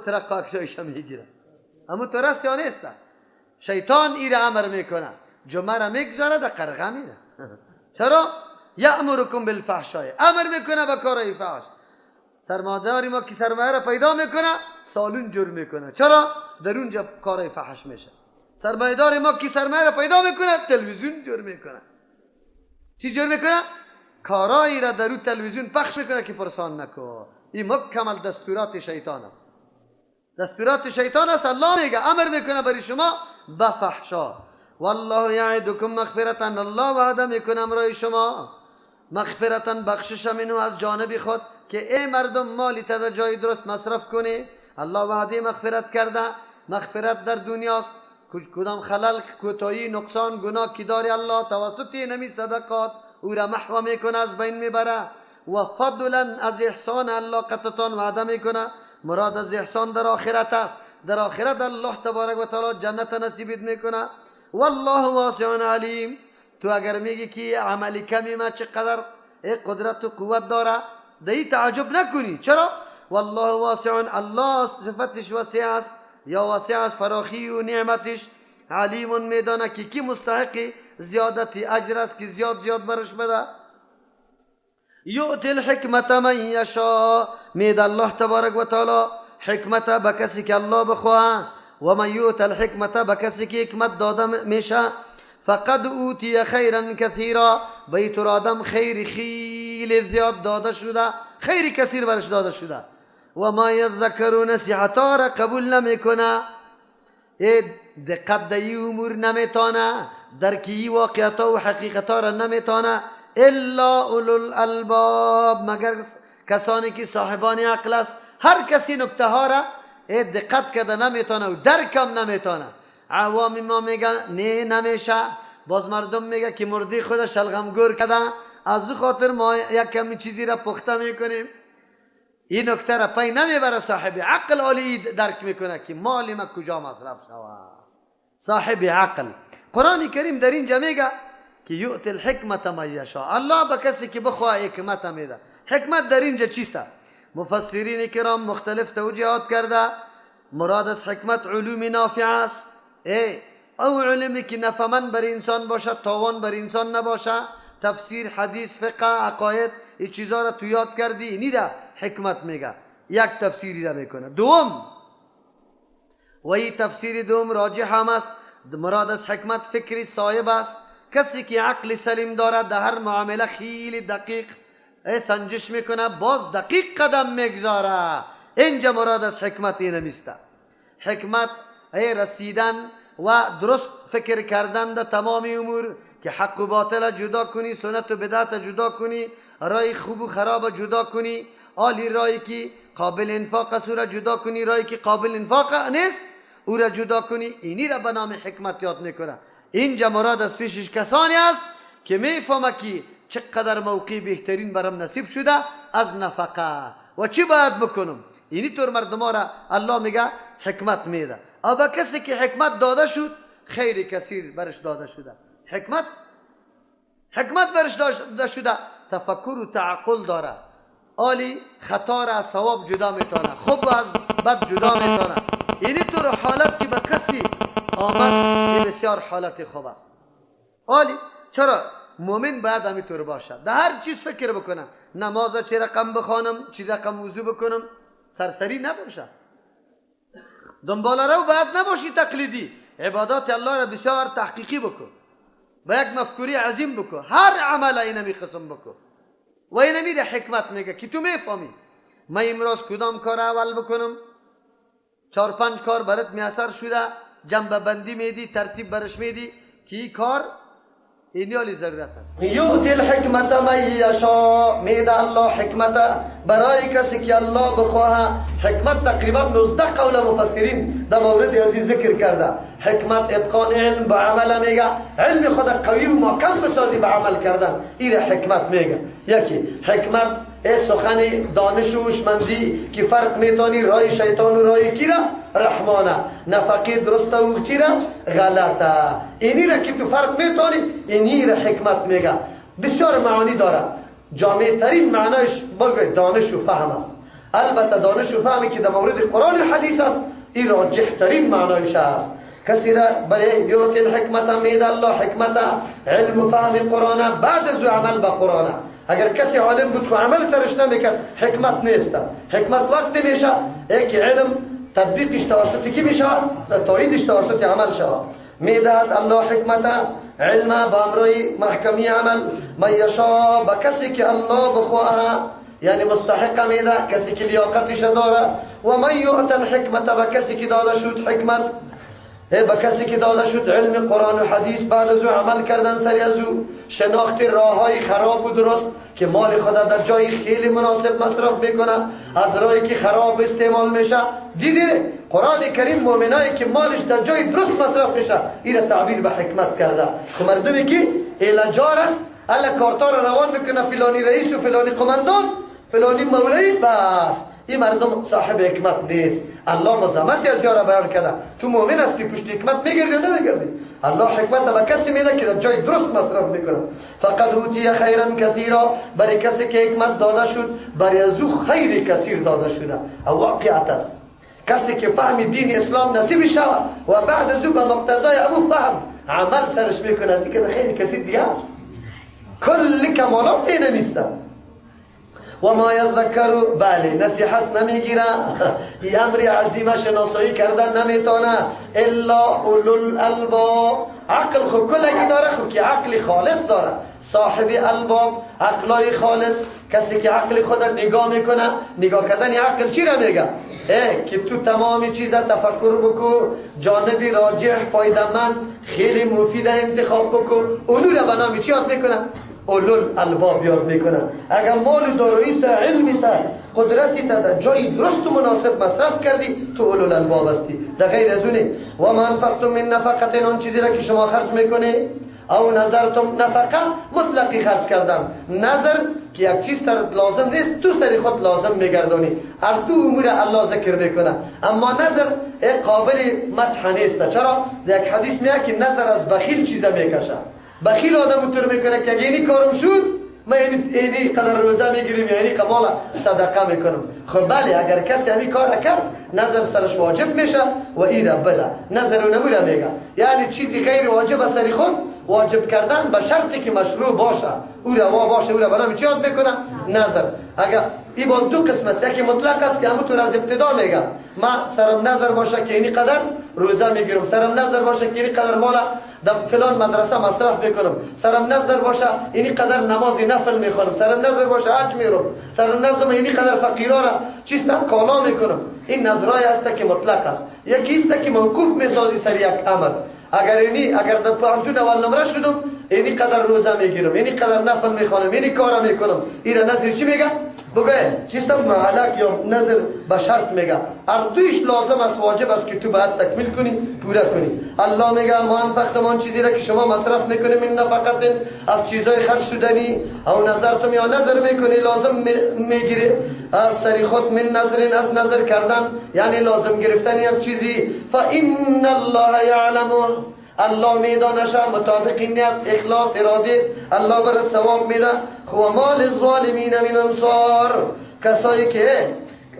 ترق عکسایش میگیره. اما تو رست یا نیست؟ شیطان ای را امر میکنه، جمعه را میگذاره در قرغه میره. چرا؟ یأمرکم بالفحشاء، امر میکنه به کارهای فحش. سرمایه‌داری ما که سرمایه را پیدا میکنه، سالون جور میکنه، چرا؟ در اونجا کارهای فحش میشه. سرمایه‌دار ما که سرمایه را پیدا میکنه، تلویزیون جور میکنه. چی جور میکنه؟ کارایی را در اون تلویزیون پخش میکنه که پرسان نکن. این مکمل دستورات شیطان است. دستورات شیطان است. الله میگه امر میکنه برای شما به فحشا. والله یعدکم مغفرتا، الله وعده میکنه امرای شما مغفرتا، بخشش منو از جانب خود، که ای مردم مالی تا در جای درست مصرف کنی. الله وعده مغفرت کرده. مغفرت در دنیاست، کدام خلل، کوتاهی، نقصان، گناه کی داری، الله توسط نمی صدقات او را محو میکنه، از بین میبره. و فضلا، از احسان الله قطتان وعده میکنه. مراد از احسان در آخرت است، در آخرت الله تبارک و تعالی جنت نصیبت میکنه. والله واسع علیم. تو اگر میگی که عملی کمی ما چقدر قدرت و قوت داره، دی تعجب نکنی. چرا؟ والله واسع، الله صفتش وسیع است، یا واسع است فراخی و نعمتش. علیم، میدانه که کی مستحق زیادتی اجر است که زیاد برش بده. یؤتی الحکمت من یشاء، مید الله تبارک و تعالی حکمت به کسی که الله بخواه. و من یؤت الحکمت، به کسی که حکمت داده میشه، فقد اوتی خیرا کثیرا، بیت آدم خیر خیلی زیاد داده شده، خیر کثیر برش داده شده. و ما یذکر، نصیحتا را قبول نمیکنه، دقت دی امور نمیتانه، درکی واقعیتا و حقیقتا را نمیتانه، الا اولو الالباب، مگر کسانی که صاحبان عقل است. هر کسی نکته ها را دقت کرده نمیتونه و درکم نمیتونه. عوام ما میگن نه نمیشه، باز مردم میگه که مردی خودش شلغم گور کرده، از او خاطر ما یک کمی چیزی را پخته میکنیم. این نکته را پی نمیبره صاحب عقل، عالی درک میکنه که مال ما کجا مصرف شود. صاحب عقل. قرآن کریم در اینجا میگه که یؤتی الحکمت من یشاء، الله به کسی که بخواه حکمت میده. حکمت در اینجا چیست؟ مفسرین کرام مختلف توجیهات کرده. مراد از حکمت علوم نافع است، او علمی که نفعمند بر انسان باشه، تاوان بر انسان نباشه. تفسیر، حدیث، فقه، عقاید، این چیزا را تو یاد کردی، اینی را حکمت میگه. یک تفسیری را میکنه. دوم، و این تفسیر دوم راجح هم است، مراد از حکمت فکری صایب است. کسی که عقل سلیم داره در هر معامله خیلی دقیق سنجش میکنه، باز دقیق قدم میگذاره. اینجا مراد از حکمت اینه میسته. حکمت رسیدن و درست فکر کردن در تمام امور، که حق و باطل جدا کنی، سنت و بدعت جدا کنی، رای خوب و خراب جدا کنی، عالی رایی که قابل انفاق است او را جدا کنی، رایی که قابل انفاق نیست او را جدا کنی. اینی را به نام حکمت یاد میکنه. اینجا مراد از پیشش کسانی است که میفهمه که چقدر موقع بهترین برام نصیب شده از نفقه و چی باید بکنم. اینی طور مردم را الله میگه حکمت میده. او به کسی که حکمت داده شد خیر کثیر برش داده شده. حکمت برش داده شده، تفکر و تعقل داره، عالی خطا را از ثواب جدا میتونه، خوب از بد جدا میتونه. اینی طور حالت که به کسی آمد این بسیار حالت خوب است. عالی. چرا؟ مومن باید همینطور باشه، در هر چیز فکر بکنم، نماز چه رقم بخوانم، چه رقم وضو بکنم، سرسری نباشه، دنبال رو باید نباشی، تقلیدی. عبادات الله را بسیار تحقیقی بکن، با یک مفکوری عظیم بکن، هر عمل اینمی قسم بکن و اینمی را حکمت میگه که تو میفهمی من امروز کدام کار اول بکنم. 4-5 کار برات میسر شده، جنبه بندی میدی، ترتیب برش میدی که این کار اینیالی ضرورت است. یؤتی الحکمت من یشاء، میده الله حکمت برای کسی که الله بخواه. حکمت تقریبا 19 قول مفسرین در مورد ازی ذکر کرده. حکمت اتقان علم با عمل میگه، علم خود قوی و محکم بسازی با عمل کردن، این حکمت میگه. یکی حکمت سخن دانش و هوشمندی که فرق میتونی رای شیطان و رای کی را رحمانه، نفقی درسته و چی را غلطه. اینی را که تو فرق میتونی، اینی را حکمت میگه. بسیار معانی داره، جامع ترین معنایش بگوی دانش و فهم است. البته دانش و فهمی که در مورد قرآن و حدیث است، این راجح ترین معنایش است. کسی را برای یؤتی الحکمت میده الله حکمت، علم و فهم قرآن، بعد از عمل با قرآن. اگر کسی عالم بود و عمل سرش نمیکرد حکمت نیست. حکمت وقت میشه یک علم تطبیقش توسط کی میشه؟ تاییدش توسط عمل شود. میدهد الله حکمت علم با امرای محکمی عمل من یشاء، با کسی که الله بخواه، یعنی مستحق میده، کسی که لیاقتش داره. و من یؤت الحکمت، با کسی که داده شد حکمت، با کسی که داده شد علم قرآن و حدیث، بعد از او عمل کردن سری از او، شناخت راه های خراب و درست که مال خدا در جای خیلی مناسب مصرف میکنه، از راهی که خراب استعمال میشه. دیدی قرآن کریم مومنایی که مالش در جای درست مصرف میشه این تعبیر به حکمت کرده. خب مردمی که الجار است، الا کارتار روان میکنه فلانی رئیس و فلانی قماندان فلانی مولوی، بس این مردم صاحب حکمت نیست. الله مزامت از یارا بیان کرده. تو مؤمن هستی پشت حکمت میگردی و نمیگردی. الله حکمت به کسی میده که در جای درست مصرف میکنه. فقد اوتی خیرا کثیرا، برای کسی که حکمت داده شد برای از او خیر کثیر داده شده. او واقعیت است کسی که فهم دین اسلام نصیب شود و بعد از او به مقتضای ابو فهم عمل سرش میکنه، از اینکه خیر کثیر دیگه است. کل کمالات اینه نیستن. و ما یذکر، بله نصیحت نمیگیره، این امر عظیمه شناسایی کردن نمیتونه الا اولو الالباب. عقل خو کلگی داره، خو که عقل خالص داره، صاحب الباب عقلای خالص. کسی که عقل خود نگاه میکنه، نگاه کردن عقل چی را میگه؟ که تو تمام چیزا تفکر بکو، جانبی راجح فایده‌مند خیلی مفید انتخاب بکو. اونو را به نام چی یاد میکنه؟ اولو الالباب یاد میکنن. اگر مال دارایی تا علمی تا قدرتی تا در جای درست و مناسب مصرف کردی تو اولو الالباب هستی. در غیر از اونه و ما انفقتم من نفقه، اون چیزی را که شما خرج میکنی، او نظرتم، نفقه مطلقی خرج کردن، نظر که یک چیز سرت لازم نیست تو سری خود لازم میگردانی، هر دو امور الله ذکر میکنه. اما نظر قابل مدح نیست. چرا؟ یک حدیث میگه که نظر از بخیل چیزا میکشه. بخیل آدم اونطور میکنه که اگه اینی کارم شد من اینی قدر روزه میگیریم یا اینی کمال صدقه میکنم. خب بله، اگر کسی همی کار کرد نظر سرش واجب میشه و این را بده. نظر رو نموره میگه، یعنی چیزی غیر واجب از سری خود واجب کردن به شرطی که مشروع باشه، او روا باشه، او را بنام چی یاد میکنه؟ نظر. اگر این باز دو قسم است، یکی مطلق است که همونطور از ابتدا میگه من سرم نظر باشه که اینی قدر روزه میگیرم، سرم نظر باشه که اینی قدر مال در فلان مدرسه مصرف میکنم، سرم نظر باشه اینی قدر نماز نفل میخونم، سرم نظر باشه حج میرم، سرم نظر اینی قدر فقیرا را چیست کالا میکنم. این نظرای است که مطلق است. یکی است که موقوف میسازی سر یک عمل. اگر در پانتون اول نمره شدم اینی قدر روزه میگیرم، اینی قدر نفل میخوانم، اینی کارا میکنم، اینا نظر چی میگه؟ بگه چیست معلق یا نظر به شرط میگه. اردویش لازم است، واجب است که تو باید تکمیل کنی، پورا کنی. الله میگه ما انفقتم آن چیزی را که شما مصرف میکنی من نفقت، از چیزای خرج شدنی، او نظرتم یا نظر میکنی لازم میگیری از سری خود، من نظر از نظر کردن یعنی لازم گرفتن یک چیزی. فإن الله یعلم، الله میدانش مطابق نیت اخلاص اراده الله برات ثواب میده. خو ما للظالمین من انصار، کسایی که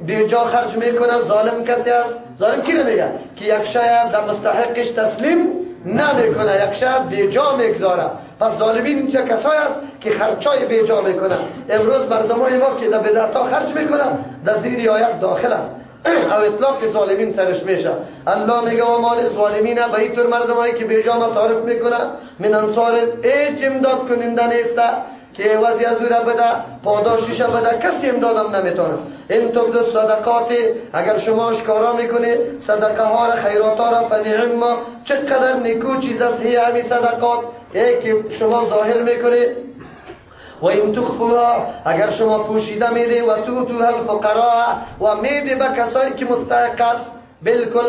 بیجا خرج میکنه ظالم کسی است. ظالم کی رو میگه؟ که یک شای در مستحقش تسلیم نمیکنه، یک شای بیجا میگذاره. پس ظالمین اینجا کسایی است که خرچای بیجا میکنه. امروز مردمای ما که در بدعتا خرج میکنه در زیر آیت داخل است او اطلاق ظالمین سرش میشه. الله میگه و مال ظالمین به این طور مردمایی که بیجا مصارف میکنه من انصار، هیچ امداد کننده نیسته که عوضی از او را بده، پاداشش بده، کسی امدادم نمیتونه. این تبدو صدقات، اگر شما اشکارا میکنی صدقه ها را، خیرات ها را، فنعم، چقدر نیکو چیز است همی صدقات که شما ظاهر میکنی. و این تخفوها، اگر شما پوشیده میده، و توتوها الفقراء، و میده به کسایی که مستحق است، بالکل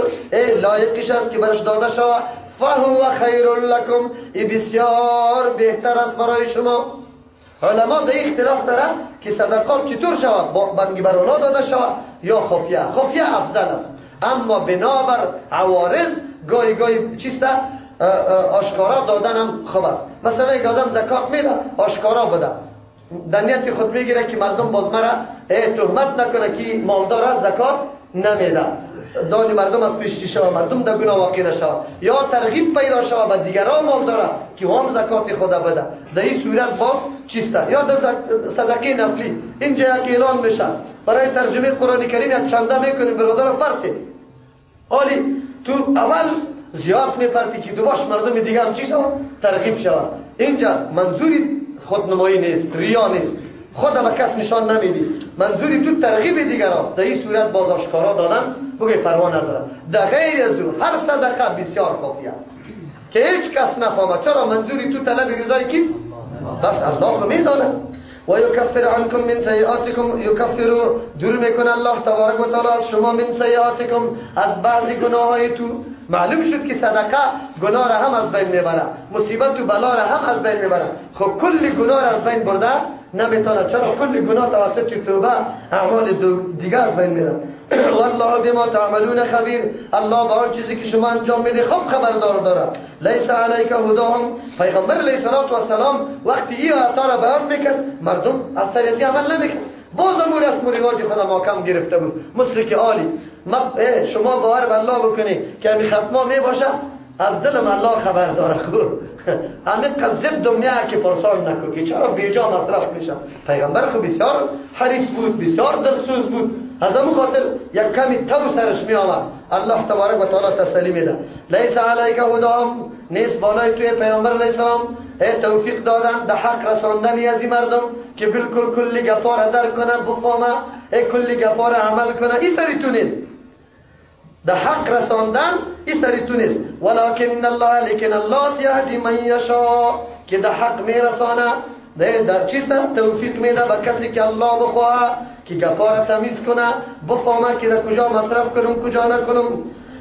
لایقش است که برش داده شود، فهو خیر لکم، ای بسیار بهتر است برای شما. علما در اختلاف دارن که صدقات چطور شود، بانگی بر اونا داده شود یا خفیه. خفیه افضل است، اما بنابر عوارض گاهی گاهی چیسته آشکارا دادن هم خوب است. مثلا یک آدم زکات میده آشکارا بده، در نیت خود میگیره که مردم باز مرا تهمت نکنه که مالدار از زکات نمیده، دانی مردم از پیش شود، مردم در گناه واقع نشود، یا ترغیب پیدا شود به دیگران مالداره که هم زکات خدا بده. در این صورت باز چیسته. یا در صدقه نفلی اینجا یک اعلان میشه برای ترجمه قرآن کریم، یک چنده میکنی برادر پرتی، حالی تو اول زیاد میپرتی که دوباش مردم دیگه هم چی شود؟ ترغیب شود. اینجا منظوری خودنمایی نیست، ریا نیست، خود به کس نشان نمیدی، منظوری تو ترغیب دیگر است. در این صورت باز آشکارا دادن بگوی پروا نداره. در غیر از او هر صدقه بسیار خفیه که هیچ کس نفهمه. چرا؟ منظوری تو طلب رضای کیست؟ بس الله خو میدانه. و یکفر عنکم من سیئاتکم، یکفر دور میکنه الله تبارک و تعالی از شما من سیئاتکم، از بعضی گناه های تو. معلوم شد که صدقه گناه را هم از بین میبره، مصیبت و بلا را هم از بین میبره. خب کل گناه را از بین برده نمیتونه. چرا؟ کل گناه توسط توبه اعمال دیگه از بین میره. والله بما تعملون خبیر، الله با آن چیزی که شما انجام میده خوب خبردار داره. لیس علیک هداهم، پیغمبر علیه السلام وقتی این آیات را بیان میکرد مردم از سر ازی عمل نمیکرد، بازم رسم و رواج خود محکم گرفته بود. مثل که عالی شما باور به الله بکنی که همین ختمه میباشه، از دلم الله خبر داره. خود همه قضیت دنیا که پرسان نکو که چرا بیجا مصرف میشه. پیغمبر خود بسیار حریص بود، بسیار دلسوز بود، از همون خاطر یک کمی تو سرش می آمد. الله تبارک و تعالی تسلی میده. لیس علیک هداهم، نیست بالای توی پیغمبر علیه السلام توفیق دادن در حق رساندنی از این مردم که بالکل کلی گپا را درک کنه، بفهمه، کلی گپا را عمل کنه. این سری تو نیست، در حق رساندن این سری تو نیست. ولکن الله، لیکن الله یهدی من یشاء، که در حق میرسانه، در چیست توفیق میده به کسی که الله بخواه که گپا را تمیز کنه، بفهمه که در کجا مصرف کنم کجا نکنم.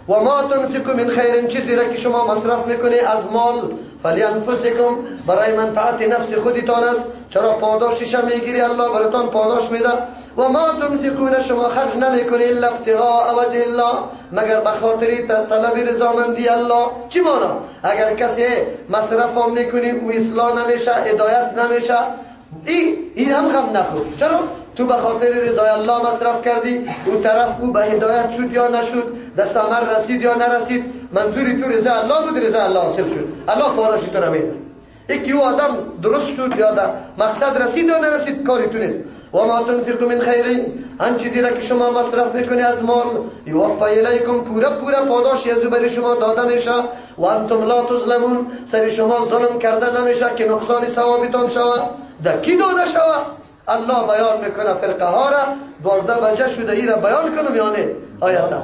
و ما تنفق من خیر، چیزی را که شما مصرف میکنی از مال، فلانفسکم، برای منفعت نفس خودتان است. چرا؟ پاداشش میگیری، الله براتون پاداش میده. و ما تنفقون، شما خرج نمیکنی الا ابتغاء وجه الله، مگر به خاطر طلب رضامندی الله. چی مانا؟ اگر کسی مصرف هم میکنی و اصلاح نمیشه، هدایت نمیشه، این هم غم نخور. چرا؟ تو به خاطر رضای الله مصرف کردی، او طرف او به هدایت شد یا نشد، در ثمر رسید یا نرسید، منظوری تو رضای الله بود، رضای الله حاصل شد، الله پاداش تو را میده. یکی او آدم درست شد یا در مقصد رسید یا نرسید، کاری تو نیست. و ما تنفق من خیری، آن چیزی را که شما مصرف میکنی از مال، یوفی الیکم، پورا پاداش از بر شما داده میشه. و انتم لا تظلمون، سر شما ظلم کرده نمیشه که نقصان ثوابتان شود. در کی داده شود؟ الله بیان میکنه فرقه ها را. 12 بجه شده ای را بیان کنم یا نه؟ آیتا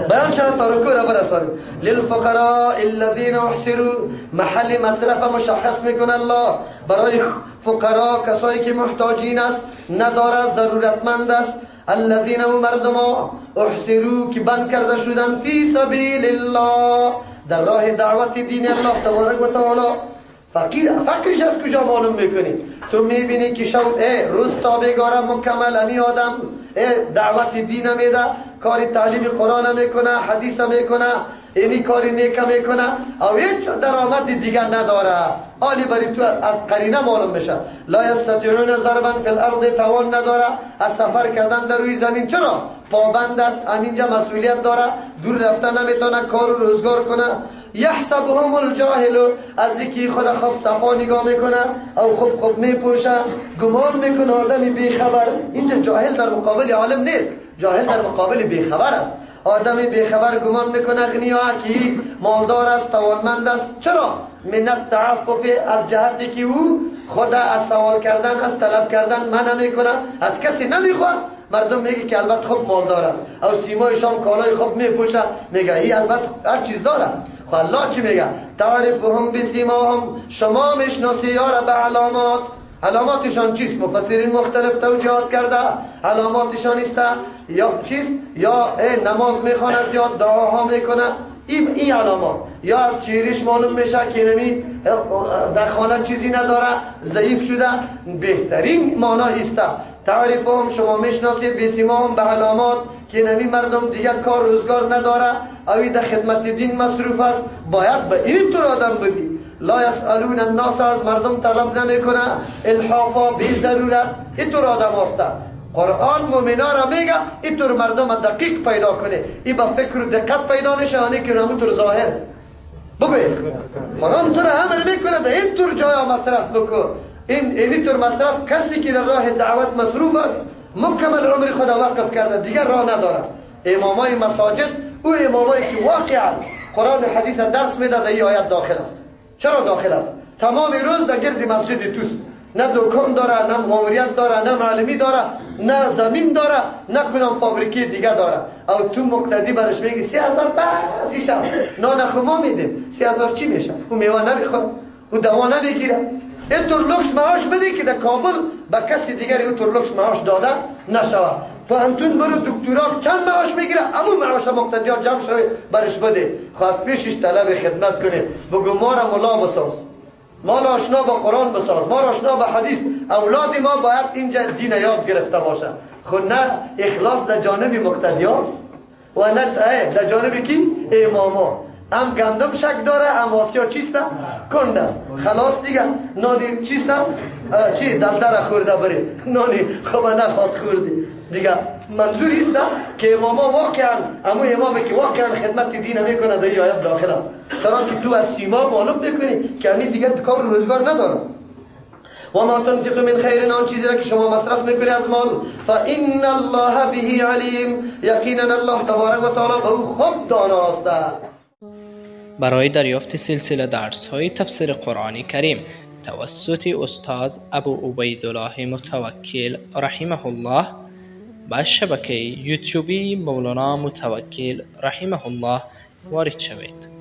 بیان شد تا رکوع را برسانیم. للفقراء الذين احصروا، محل مصرف مشخص میکنه الله برای فقرا، کسایی که محتاجین است، نداره، ضرورتمند است. الذين هم مردم احصروا که بند کرده شدن فی سبیل الله، در راه دعوت دین الله تبارک و تعالی. فقرش از کجا معلوم میکنی؟ تو میبینی که روز تا بگاره مکمل امی آدم دعوت دین میده، کاری تعلیم قرآن میکنه، حدیث میکنه، اینی کاری نیکه میکنه، او هیچ درآمد دیگر نداره، حالی بری تو از قرینه معلوم میشه. لا یستطیعون ضربا فی الارض، توان نداره از سفر کردن در روی زمین. چرا؟ پابند است، همینجا مسئولیت داره، دور رفتن نمیتونه، کار و روزگار کنه. یحسبهم الجاهل، از اینکه خود خوب صفا نگاه میکنه او خوب میپوشه، گمان میکنه آدمی بیخبر. اینجا جاهل در مقابل عالم نیست، جاهل در مقابل بیخبر است. آدمی بیخبر گمان میکنه غنیا که مالدار است، توانمند است. چرا؟ من التعفف، از جهتی که او خود از سوال کردن، از طلب کردن منع میکنه، از کسی نمیخواد. مردم میگه که البته خوب مالدار است، او سیمایشان کالای خوب میپوشه، میگه این البته هر چیز داره. خب الله چی میگه؟ تعرفهم بسیماهم، شما میشناسی یارا به علامات. علاماتشان چیست؟ مفسرین مختلف توجیهات کرده. علاماتشان است یا چیست؟ یا نماز میخونه، یا دعاها میکنه، این علامات. یا از چهرش معلوم میشه که نمی در خانه چیزی نداره، ضعیف شده. بهترین معنا است تعریفهم، شما میشناسی بسیماهم، به علامات که نمی مردم دیگر کار روزگار نداره، اوی در خدمت دین مصروف است، باید به این طور آدم بدی. لا یسالون الناس، از مردم طلب نمیکنه الحافا، بی ضرورت. اینطور آدم است. قرآن مومنا را میگه اینطور مردم دقیق پیدا کنه، این با فکر و دقت پیدا میشه، آنی که همونطور ظاهر بگوید. قرآن تو را امر میکنه در اینطور جای مصرف بکن. اینطور مصرف، کسی که در راه دعوت مصروف است مکمل عمر خود وقف کرده، دیگر راه نداره. امامای مساجد او امامایی که واقعا قرآن و حدیث درس میده در این آیت داخل است. چرا داخل است؟ تمام روز در گرد مسجد توست، نه دکان داره، نه ماموریت داره، نه معلمی داره، نه زمین داره، نه کنم فابریکی دیگه داره. او تو مقتدی برش میگی 3000 بسیش است، نان خما میدیم. 3000 چی میشه؟ او میوه نمیخوره، او دوا نمیگیره. اینطور لوکس معاش بده که در کابل به کسی دیگری اینطور لوکس معاش داده نشوه. تو انتون برو دکترا چند معاش میگیره، امو معاش مقتدیات جمع شوی برش بده. خواست پیشش طلب خدمت کنه، بگو ما را ملا بساز، ما را آشنا با قرآن بساز، ما را آشنا با حدیث. اولاد ما باید اینجا دین یاد گرفته باشه. خود نه اخلاص در جانب مقتدیاست و نه در جانب کی؟ اماما. هم گندم شک داره، هم آسیا چیسته؟ کند است. خلاص دیگه نانی چیسته؟ چی؟ دلدر خورده بره، نانی خوب نخواد خوردی دیگه. منظوری است که اماما واقعا، امو امامی که واقعا خدمت دین میکنه در این آیت داخل است. چرا که تو از سیما معلوم بکنی که همین دیگه کار روزگار نداره. و ما تنفق من خیر، آن چیزی را که شما مصرف میکنی از مال، فإن الله به علیم، یقینا الله تبارک و تعالی به او خوب داناست. برای دریافت سلسله درس‌های تفسیر قرآن کریم توسط استاد ابو عبیدالله متوکل رحمه الله به شبکه یوتیوبی مولانا متوکل رحمه الله وارد شوید.